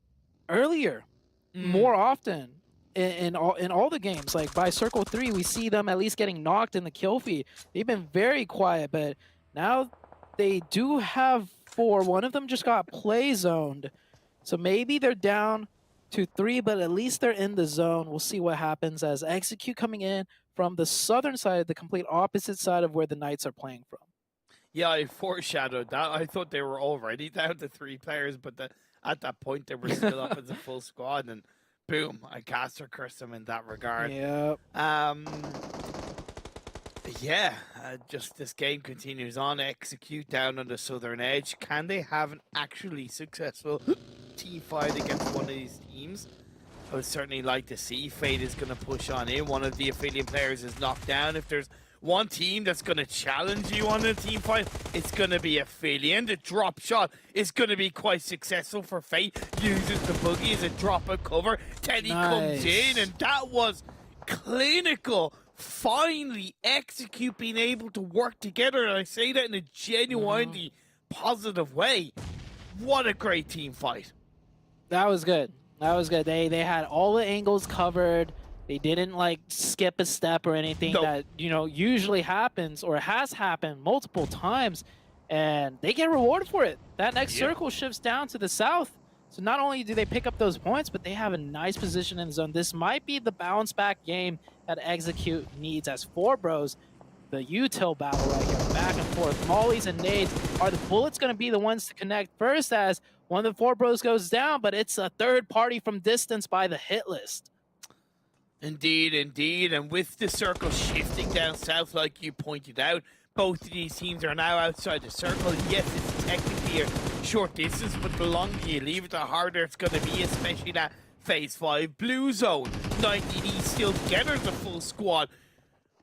earlier, more often in all the games. Like by Circle 3, we see them at least getting knocked in the kill feed. They've been very quiet, but now they do have 4. One of them just got play zoned, so maybe they're down to 3, but at least they're in the zone. We'll see what happens as Execute coming in from the southern side, the complete opposite side of where the Knights are playing from. Yeah, I foreshadowed that. I thought they were already down to 3 players, but at that point they were still up as a full squad, and boom, I caster cursed them in that regard. Yep. Just this game continues on. Execute down on the southern edge. Can they have an actually successful team fight against one of these teams? I would certainly like to see. Fate is going to push on in. One of the APHELION players is knocked down. If there's one team that's going to challenge you on a team fight, it's going to be APHELION. The drop shot is going to be quite successful for Fate. Uses the boogie as a drop of cover. Teddy comes in, and that was clinical, finally execute, being able to work together, and I say that in a genuinely positive way. What a great team fight. That was good. That was good. They had all the angles covered. They didn't like skip a step or anything that, you know, usually happens or has happened multiple times, and they get rewarded for it. That next circle shifts down to the south. So not only do they pick up those points, but they have a nice position in the zone. This might be the bounce back game that Execute needs, as Four Bros, the util battle right here, back and forth. Mollies and nades. Are the bullets going to be the ones to connect first, as one of the Four Bros goes down, but it's a third party from distance by the hit list. Indeed, indeed. And with the circle shifting down south, like you pointed out, both of these teams are now outside the circle. Yes, it's technically a short distance, but the longer you leave it, the harder it's going to be, especially that Phase 5 blue zone. 19E still together as a full squad.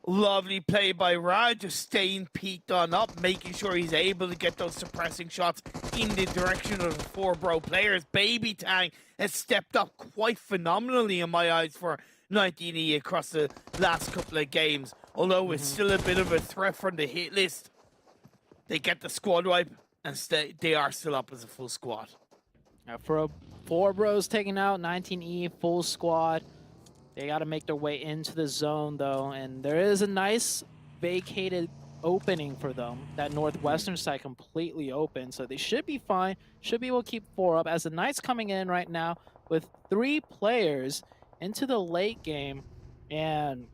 Lovely play by Raj, just staying peaked on up, making sure he's able to get those suppressing shots in the direction of the Four Bro players. Baby Tang has stepped up quite phenomenally in my eyes for 19E across the last couple of games. Although it's still a bit of a threat from the hit list, they get the squad wipe and they are still up as a full squad. For Four Bros taking out 19E full squad, they got to make their way into the zone though, and there is a nice vacated opening for them. That northwestern side completely open, so they should be fine. Should be able to keep 4 up, as the Knights coming in right now with 3 players into the late game, and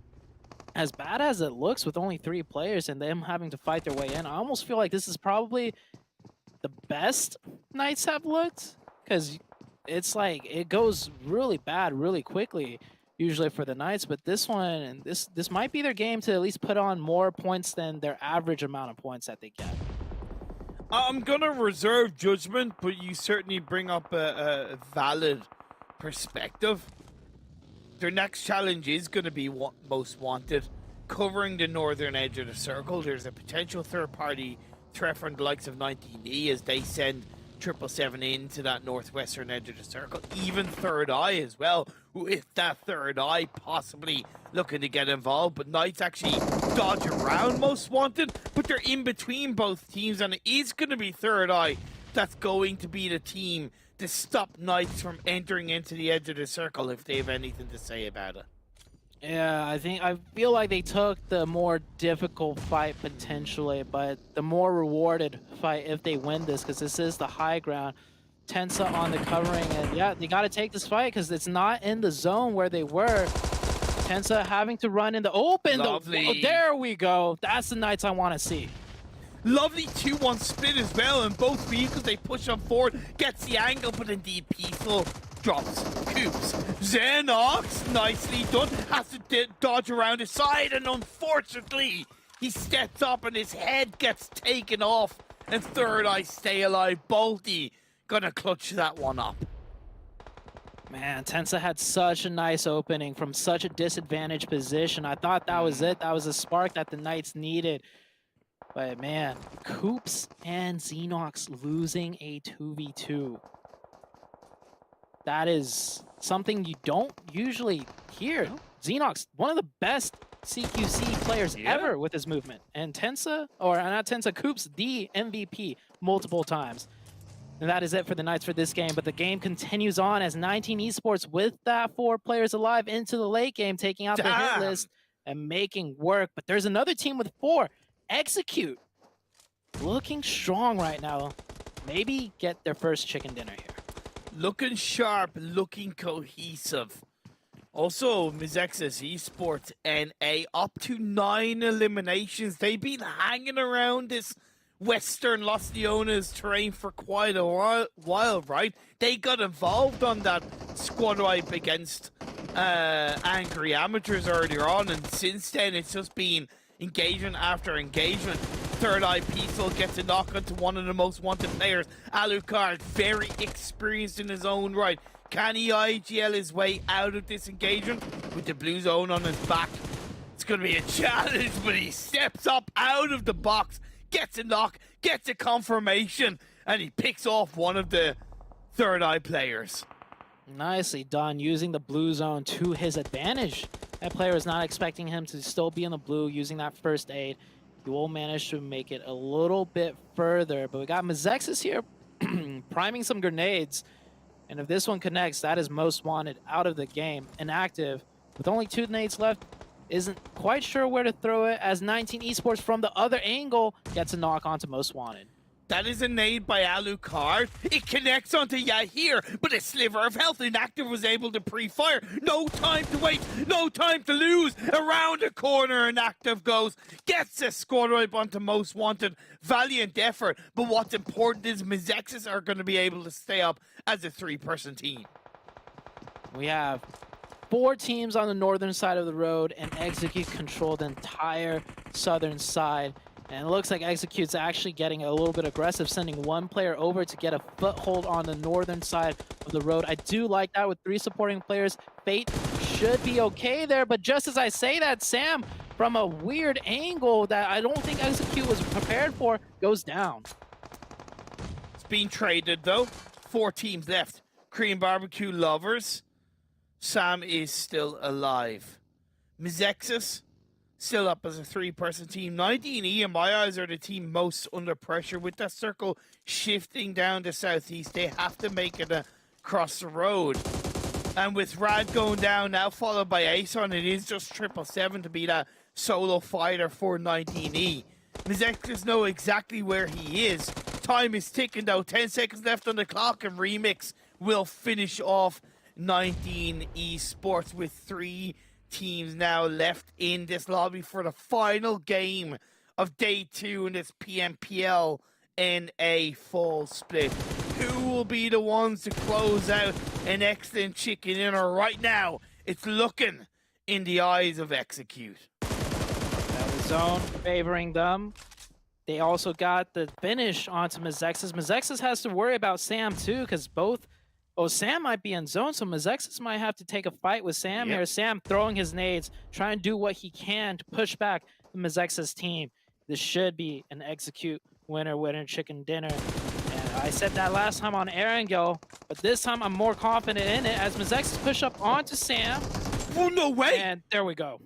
as bad as it looks with only 3 players and them having to fight their way in, I almost feel like this is probably the best Knights have looked, because it's like it goes really bad really quickly usually for the Knights, but this one, and this might be their game to at least put on more points than their average amount of points that they get. I'm gonna reserve judgment, but you certainly bring up a valid perspective. Their next challenge is going to be most wanted, covering the northern edge of the circle. There's a potential third-party threat from the likes of 19E as they send 777 into that northwestern edge of the circle. Even THIRDEYE as well, with that THIRDEYE possibly looking to get involved. But Knights actually dodge around most wanted, but they're in between both teams, and it is going to be THIRDEYE that's going to be the team to stop Knights from entering into the edge of the circle if they have anything to say about it. Yeah, I feel like they took the more difficult fight potentially, but the more rewarded fight if they win this, because this is the high ground. Tensa on the covering, and yeah, they got to take this fight because it's not in the zone where they were. Tensa having to run in the open. Oh, there we go. That's the Knights I want to see. Lovely 2-1 split as well, and both vehicles they push on forward, gets the angle, but indeed Peaceful drops Coops. Xenox, nicely done, has to dodge around his side, and unfortunately he steps up and his head gets taken off, and THIRDEYE stay alive. Bolty gonna clutch that one up. Man, Tensa had such a nice opening from such a disadvantaged position. I thought that was it. That was a spark that the Knights needed. But man, Coops and Xenox losing a 2v2. That is something you don't usually hear. Xenox, one of the best CQC players ever with his movement. And Tensa, or not Tensa, Coops, the MVP multiple times. And that is it for the Knights for this game. But the game continues on as 19 Esports with that 4 players alive into the late game, taking out the hit list and making work. But there's another team with 4. Execute. Looking strong right now. Maybe get their first chicken dinner here. Looking sharp, looking cohesive. Also, MEZEXIS Esports NA up to 9 eliminations. They've been hanging around this Western Los Leones terrain for quite a while, right? They got involved on that squad wipe against Angry Amateurs earlier on, and since then it's just been engagement after engagement. THIRDEYE Peaceful gets a knock onto one of the most wanted players. Alucard, very experienced in his own right. Can he IGL his way out of this engagement with the blue zone on his back? It's going to be a challenge, but he steps up out of the box, gets a knock, gets a confirmation, and he picks off one of the THIRDEYE players. Nicely done, using the blue zone to his advantage. That player was not expecting him to still be in the blue using that first aid. He will manage to make it a little bit further, but we got MEZEXIS here priming some grenades. And if this one connects, that is most wanted out of the game. Inactive, with only 2 nades left, isn't quite sure where to throw it, as 19 Esports from the other angle gets a knock onto most wanted. That is a nade by Alucard. It connects onto Yahir, but a sliver of health. Inactive was able to pre-fire. No time to wait, no time to lose. Around the corner, Inactive goes. Gets a squad wipe onto most wanted. Valiant effort, but what's important is MEZEXIS are going to be able to stay up as a 3-person team. We have 4 teams on the northern side of the road, and Execute control the entire southern side. And it looks like Execute's actually getting a little bit aggressive, sending 1 player over to get a foothold on the northern side of the road. I do like that with 3 supporting players. Fate should be okay there, but just as I say that, Sam, from a weird angle that I don't think Execute was prepared for, goes down. It's being traded, though. 4 teams left. Korean barbecue lovers. Sam is still alive. MEZEXIS still up as a 3-person team. 19E, in my eyes, are the team most under pressure. With that circle shifting down to southeast, they have to make it across the road. And with Rad going down now, followed by Ason, it is just 777 to be that solo fighter for 19E. MEZEXIS know exactly where he is. Time is ticking, though. 10 seconds left on the clock, and Remix will finish off 19 Esports with 3 teams now left in this lobby for the final game of day 2 in this PMPL NA Fall split. Who will be the ones to close out an excellent chicken dinner right now? It's looking in the eyes of Execute. The zone favoring them. They also got the finish onto MEZEXIS. MEZEXIS has to worry about Sam too, because Sam might be in zone, so MEZEXIS might have to take a fight with Sam here. Sam throwing his nades, trying to do what he can to push back the MEZEXIS team. This should be an Execute winner chicken dinner. And I said that last time on Erangel, but this time I'm more confident in it as MEZEXIS push up onto Sam. Oh, no way! And there we go.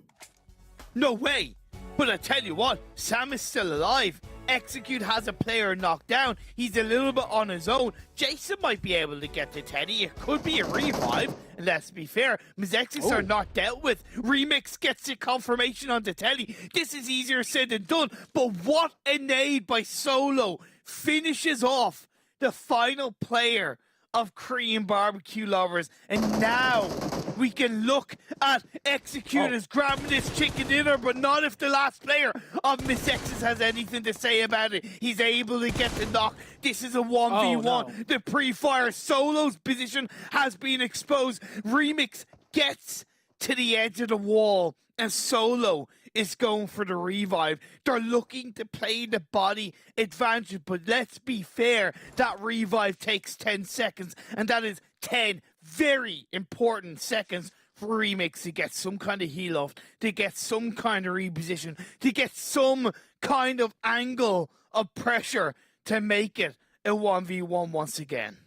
No way! But I tell you what, Sam is still alive. Execute has a player knocked down. He's a little bit on his own. Jason might be able to get to Teddy. It could be a revive. And let's be fair, MEZEXIS are not dealt with. Remix gets the confirmation onto Teddy. This is easier said than done. But what a nade by Solo finishes off the final player of Korean barbecue lovers. And now we can look at Execute as grabbing this chicken dinner, but not if the last player of MEZEXIS has anything to say about it. He's able to get the knock. This is a 1v1. The pre-fire Solo's position has been exposed. Remix gets to the edge of the wall, and Solo is going for the revive. They're looking to play the body advantage, but let's be fair, that revive takes 10 seconds, and that is 10 very important seconds for Remix to get some kind of heal off, to get some kind of reposition, to get some kind of angle of pressure to make it a 1v1 once again.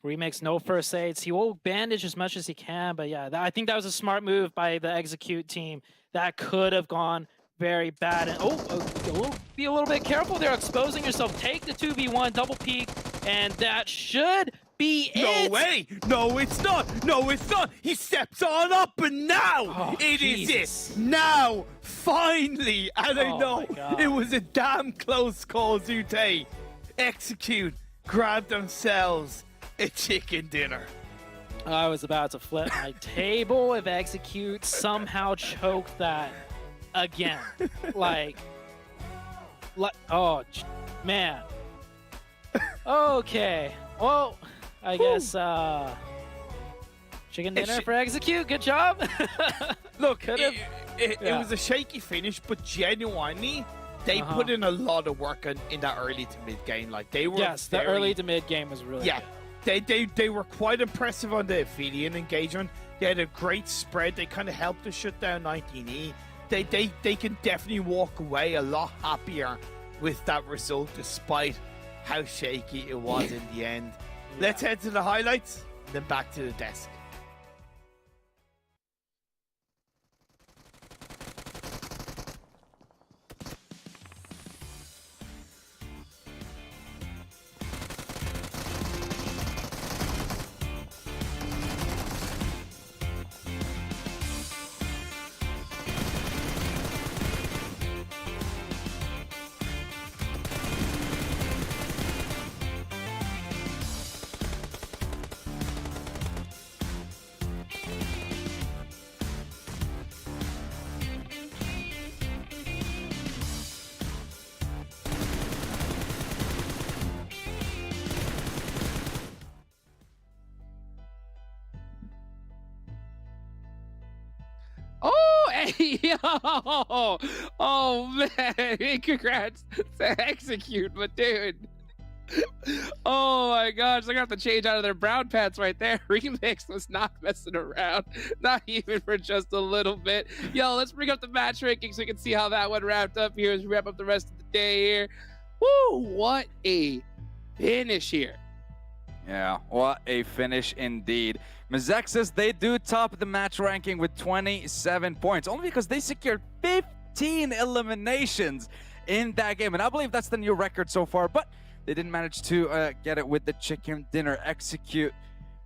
Remix, no first aids. He will bandage as much as he can, but yeah, I think that was a smart move by the Execute team. That could have gone very bad. And be a little bit careful there, exposing yourself. Take the 2v1, double peek, and that should be it. No way! No, it's not! No, it's not! He steps on up, and now it is it! Now, finally! And I know it was a damn close call, Zute. Execute, grab themselves a chicken dinner. I was about to flip my table if Execute somehow choked that again. Oh, man. Okay. Well, I guess chicken dinner for Execute. Good job. Look, it was a shaky finish, but genuinely, they put in a lot of work in that early to mid game. Like they were. Yes, the early to mid game was really good. They were quite impressive on the APHELION engagement. They had a great spread. They kind of helped to shut down 19E. They can definitely walk away a lot happier with that result, despite how shaky it was in the end. Let's head to the highlights, then back to the desk. Yo! Oh man! Congrats to Execute, but dude. Oh my gosh, they're gonna have to change out of their brown pants right there. Remix was not messing around, not even for just a little bit. Yo, let's bring up the match rankings so we can see how that one wrapped up here as we wrap up the rest of the day here. Woo, what a finish here. Yeah, what a finish indeed. MEZEXIS, they do top the match ranking with 27 points, only because they secured 15 eliminations in that game. And I believe that's the new record so far, but they didn't manage to get it with the chicken dinner execute.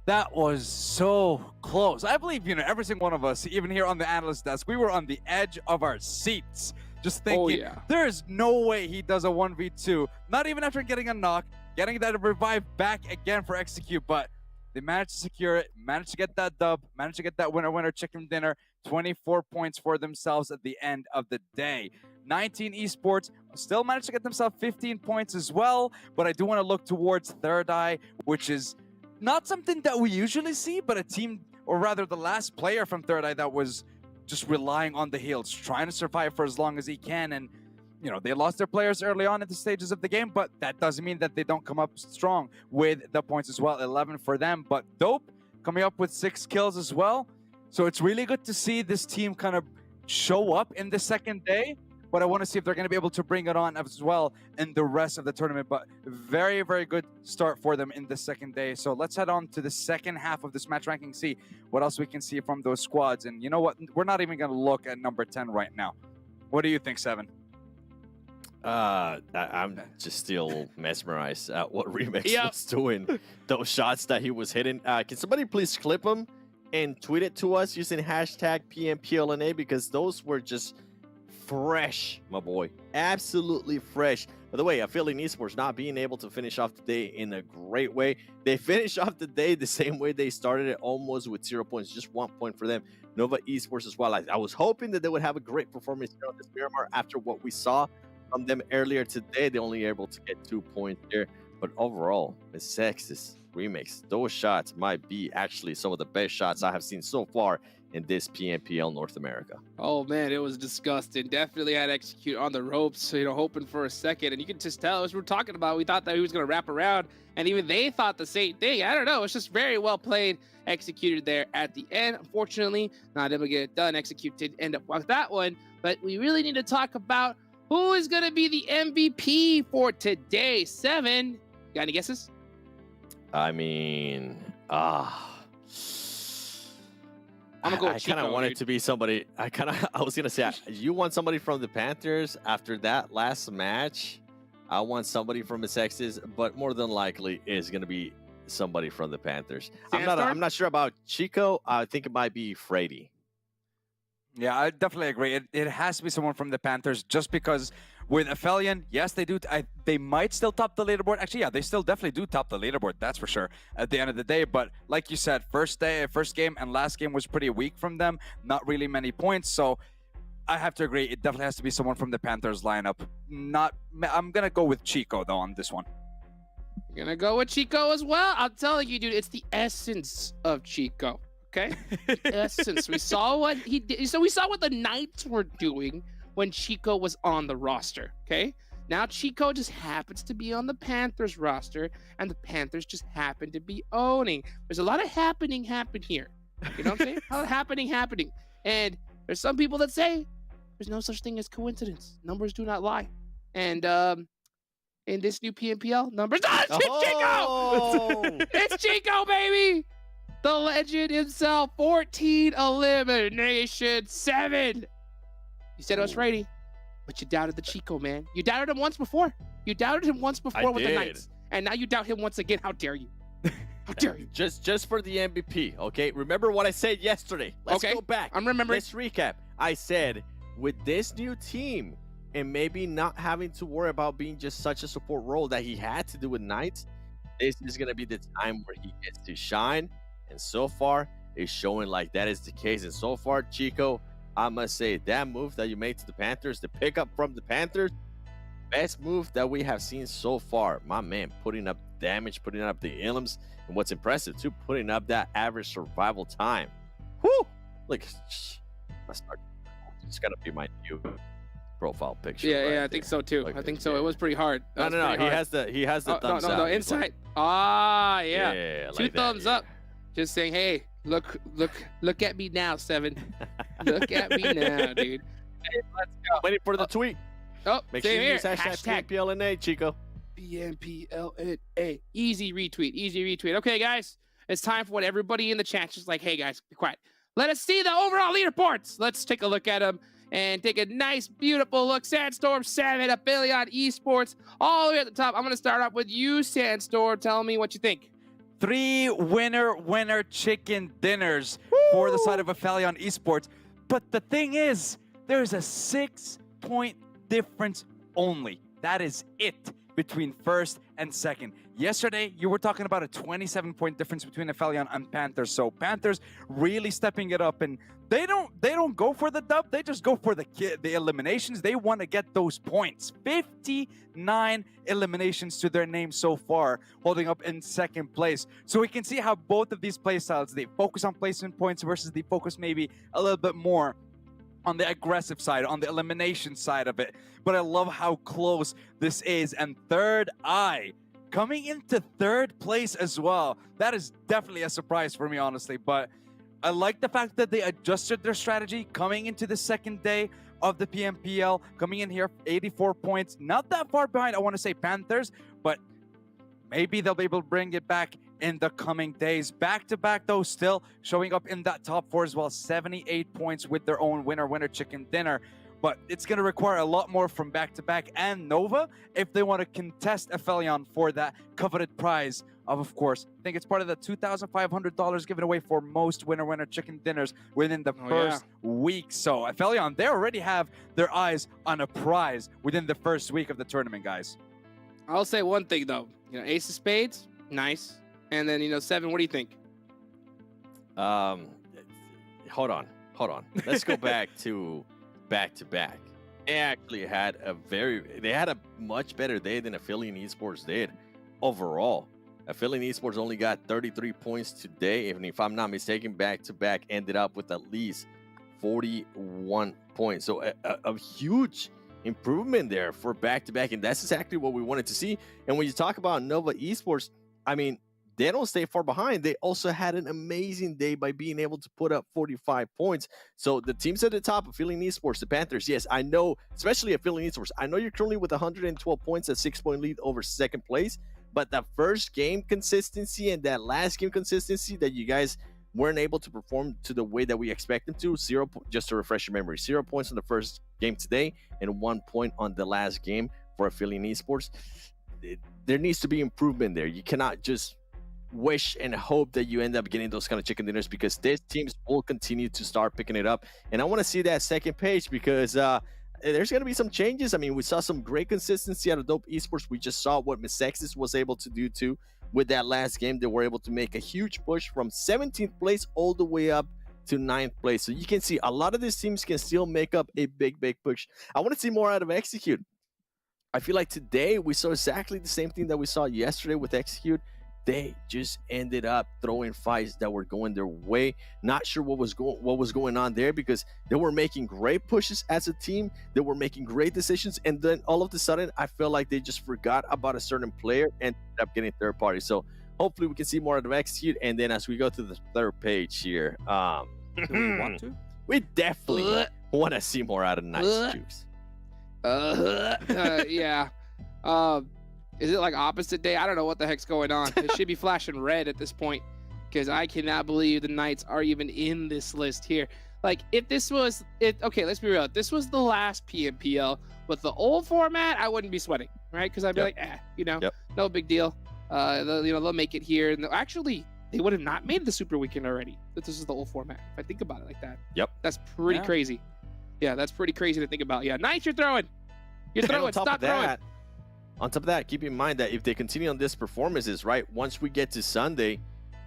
That was so close. I believe, you know, every single one of us, even here on the analyst desk, we were on the edge of our seats, just thinking, there's no way he does a 1v2, not even after getting a knock, getting that revive back again for execute, but they managed to secure it, managed to get that dub, managed to get that winner chicken dinner, 24 points for themselves at the end of the day. 19 Esports still managed to get themselves 15 points as well, but I do want to look towards THIRDEYE, which is not something that we usually see, but a team, or rather the last player from THIRDEYE that was just relying on the heals, trying to survive for as long as he can. And you know, they lost their players early on in the stages of the game, but that doesn't mean that they don't come up strong with the points as well. 11 for them, but Dope coming up with 6 kills as well. So it's really good to see this team kind of show up in the second day, but I want to see if they're going to be able to bring it on as well in the rest of the tournament. But very, very good start for them in the second day. So let's head on to the second half of this match ranking, see what else we can see from those squads. And you know what? We're not even going to look at number 10 right now. What do you think, Seven? I'm just still mesmerized at what Remix was doing. Those shots that he was hitting. Can somebody please clip them and tweet it to us using hashtag PMPLNA, because those were just fresh, my boy. Absolutely fresh. By the way, APHELION Esports not being able to finish off the day in a great way. They finished off the day the same way they started it, almost with 0 points, just 1 point for them. Nova Esports as well. I was hoping that they would have a great performance here on this Miramar after what we saw from them earlier today. They only able to get 2 points here, but overall, MEZEXIS Remix, those shots might be actually some of the best shots I have seen so far in this PMPL North America. Oh man, it was disgusting. Definitely had execute on the ropes, you know, hoping for a second, and you can just tell as we're talking about, we thought that he was going to wrap around, and even they thought the same thing. I don't know, it's just very well played, executed there at the end. Unfortunately, not able to get it done. Execute did end up with that one, but we really need to talk about who is going to be the MVP for today. Seven, got any guesses? I mean, I'm gonna go with I kind of want it to be somebody. I was gonna say, you want somebody from the Panthers after that last match. I want somebody from MEZEXIS, but more than likely is gonna be somebody from the Panthers. I'm not sure about Chico. I think it might be Freddy. Yeah, I definitely agree. It has to be someone from the Panthers, just because with APHELION, yes, they do. They might still top the leaderboard. Actually, yeah, they still definitely do top the leaderboard. That's for sure at the end of the day. But like you said, first game and last game was pretty weak from them. Not really many points. So I have to agree. It definitely has to be someone from the Panthers lineup. I'm going to go with Chico, though, on this one. You're going to go with Chico as well? I'm telling you, dude, it's the essence of Chico. Okay, essence. We saw what he did. So we saw what the Knights were doing when Chico was on the roster. Okay, now Chico just happens to be on the Panthers roster, and the Panthers just happen to be owning. There's a lot of happening here. You know what I'm saying? A lot of happening. And there's some people that say there's no such thing as coincidence. Numbers do not lie. And in this new PMPL, numbers. Oh, it's Chico! It's Chico, baby! The legend himself, 14 elimination, 7. You said it was Freddy, but you doubted the Chico, man. You doubted him once before. You doubted him once before with the Knights. And now you doubt him once again. How dare you? How dare you? Just for the MVP, okay? Remember what I said yesterday. Let's go back. I'm remembering. Let's recap. I said, with this new team, and maybe not having to worry about being just such a support role that he had to do with Knights, this is going to be the time where he gets to shine. And so far, it's showing like that is the case. And so far, Chico, I must say, that move that you made to the Panthers, the pickup from the Panthers, best move that we have seen so far. My man, putting up damage, putting up the elims, and what's impressive, too, putting up that average survival time. Whoo! Look, I start It's gonna be my new profile picture. Yeah, right I think so too. Like I think this, so. yeah. It was pretty hard. No, he has the thumbs no, up. He's inside. like, Yeah. Two like that, thumbs up. Just saying, hey, look at me now, Seven. Look at me now, dude. Hey, let's go. Waiting for the tweet. Oh, Make same sure you here. use hashtag PMPLNA, Chico. PMPLNA. Easy retweet. Okay, guys, it's time for what everybody in the chat just like, hey, guys, be quiet. Let us see the overall leaderboards. Let's take a look at them and take a nice, beautiful look. Sandstorm 7, APHELION Esports, all the way at the top. I'm going to start off with you, Sandstorm. Tell me what you think. 3 winner chicken dinners for the side of APHELION Esports. But the thing is, there's a 6-point difference only. That is it between first and second. Yesterday, you were talking about a 27-point difference between APHELION and Panthers. So Panthers really stepping it up, and they don't go for the dub. They just go for the eliminations. They want to get those points. 59 eliminations to their name so far, holding up in second place. So we can see how both of these playstyles, they focus on placement points versus they focus maybe a little bit more on the aggressive side, on the elimination side of it. But I love how close this is. And THIRDEYE coming into third place as well. That is definitely a surprise for me, honestly. But I like the fact that they adjusted their strategy coming into the second day of the PMPL, coming in here 84 points. Not that far behind, I want to say, Panthers, but maybe they'll be able to bring it back in the coming days. Back-to-back, though, still showing up in that top 4 as well. 78 points with their own winner chicken dinner. But it's going to require a lot more from back-to-back and Nova if they want to contest APHELION for that coveted prize of course, I think it's part of the $2,500 given away for most winner chicken dinners within the first week. So APHELION, they already have their eyes on a prize within the first week of the tournament, guys. I'll say one thing, though. Ace of Spades, nice. And then, Seven, what do you think? Hold on. Let's go back to back-to-back. They actually had a much better day than APHELION Esports did overall. APHELION Esports only got 33 points today, and if I'm not mistaken, back-to-back ended up with at least 41 points. So a huge improvement there for back-to-back, and that's exactly what we wanted to see. And when you talk about Nova Esports, I mean, they don't stay far behind. They also had an amazing day by being able to put up 45 points. So the teams at the top, APHELION Esports, the Panthers, yes, I know, especially APHELION Esports, I know you're currently with 112 points, a 6-point lead over second place, but the first game consistency and that last game consistency that you guys weren't able to perform to the way that we expect them to, just to refresh your memory, 0 points on the first game today and 1 point on the last game for APHELION Esports. There needs to be improvement there. You cannot just wish and hope that you end up getting those kind of chicken dinners, because these teams will continue to start picking it up. And I want to see that second page, because there's going to be some changes. I mean, we saw some great consistency out of Dope Esports. We just saw what MEZEXIS was able to do too with that last game. They were able to make a huge push from 17th place all the way up to 9th place. So you can see a lot of these teams can still make up a big push. I want to see more out of Execute. I feel like today we saw exactly the same thing that we saw yesterday with Execute. They just ended up throwing fights that were going their way. Not sure what was going on there, because they were making great pushes as a team. They were making great decisions, and then all of a sudden, I feel like they just forgot about a certain player and ended up getting third party. So hopefully we can see more of Execute. And then as we go to the third page here, do we want to? We definitely want to see more out of Nice Jukes. Yeah. Is it like opposite day? I don't know what the heck's going on. It should be flashing red at this point, because I cannot believe the Knights are even in this list here. Like, if this was it, okay, let's be real. If this was the last PMPL with the old format, I wouldn't be sweating, right? Because I'd be like, no big deal. They'll make it here. And actually, they would have not made the Super Weekend already if this is the old format. If I think about it like that. Yep. That's pretty crazy. Yeah, that's pretty crazy to think about. Yeah, Knights, you're throwing. You're throwing. Stop throwing. On top of that, keep in mind that if they continue on this performances, right, once we get to Sunday,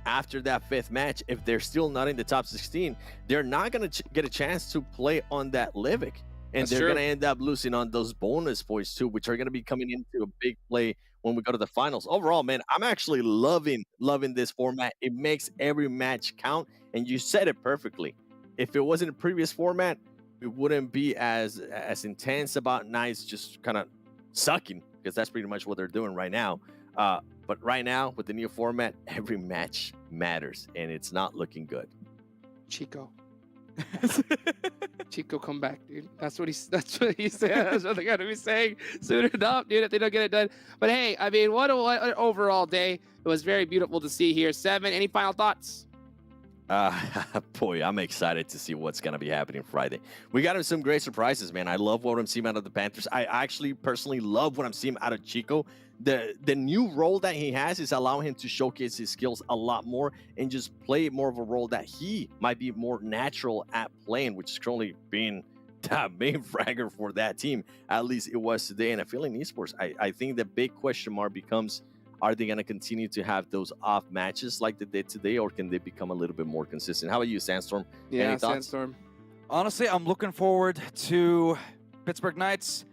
after that 5th match, if they're still not in the top 16, they're not going to get a chance to play on that Livic. And they're going to end up losing on those bonus points too, which are going to be coming into a big play when we go to the finals. Overall, man, I'm actually loving this format. It makes every match count. And you said it perfectly. If it wasn't a previous format, it wouldn't be as intense about Knights just kind of sucking, because that's pretty much what they're doing right now. But right now, with the new format, every match matters, and it's not looking good. Chico. Chico, come back, dude. That's what he said. That's what they're gonna be saying soon enough, dude, if they don't get it done. But hey, I mean, what an overall day. It was very beautiful to see here. Seven, any final thoughts? Boy, I'm excited to see what's going to be happening Friday. We got some great surprises, man. I love what I'm seeing out of the Panthers. I actually personally love what I'm seeing out of Chico. The new role that he has is allowing him to showcase his skills a lot more and just play more of a role that he might be more natural at playing, which is currently being the main fragger for that team. At least it was today. And APHELION Esports, I think the big question mark becomes, are they going to continue to have those off matches like they did today, or can they become a little bit more consistent? How about you, Sandstorm? Yeah, any thoughts? Sandstorm. Honestly, I'm looking forward to Pittsburgh Knights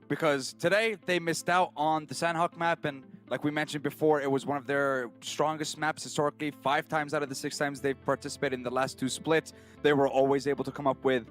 because today they missed out on the Sandhawk map, and like we mentioned before, it was one of their strongest maps historically. 5 times out of the 6 times they've participated in the last 2 splits, they were always able to come up with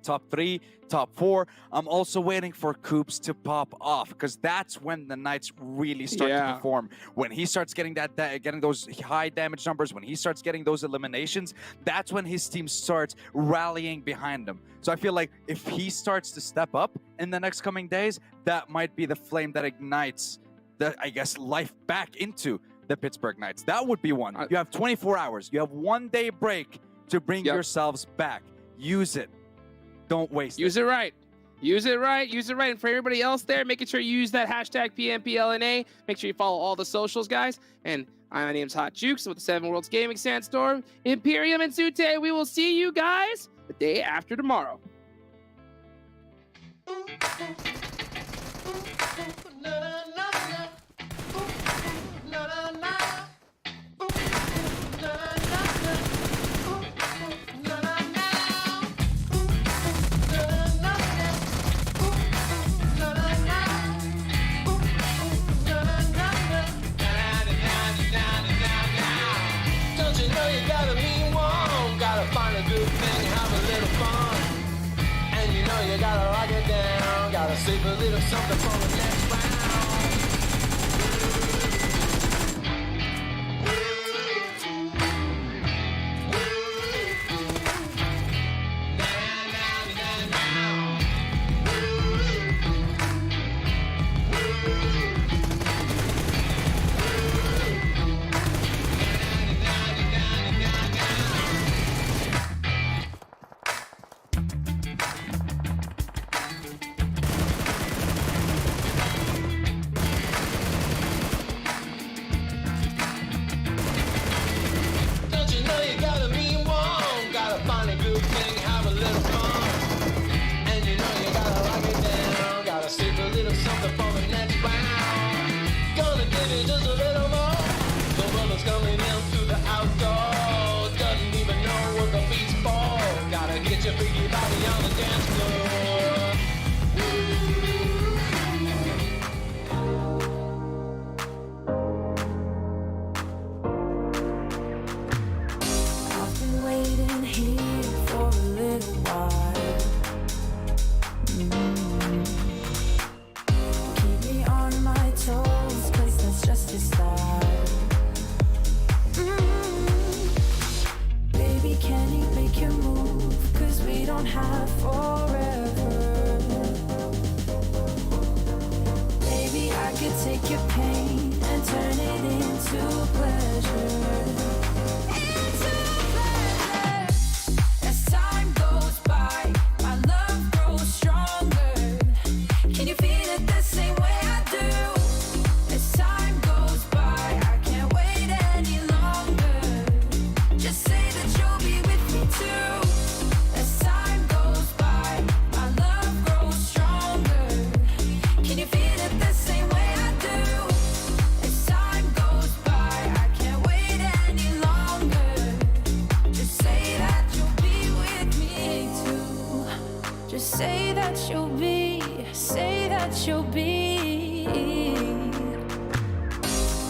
top 3, top 4. I'm also waiting for Coops to pop off, because that's when the Knights really start to perform. When he starts getting getting those high damage numbers, when he starts getting those eliminations, that's when his team starts rallying behind him. So I feel like if he starts to step up in the next coming days, that might be the flame that ignites the, I guess, life back into the Pittsburgh Knights. That would be one. You have 24 hours. You have 1 day break to bring yourselves back. Use it. Don't waste it. Use it right. Use it right. Use it right. And for everybody else there, making sure you use that hashtag PMPLNA. Make sure you follow all the socials, guys. And my name's Hot Jukes with the 7 Worlds Gaming, Sandstorm, Imperium, and Sute. We will see you guys the day after tomorrow. You gotta lock it down, gotta save a little something for the next round.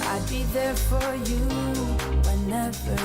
I'd be there for you whenever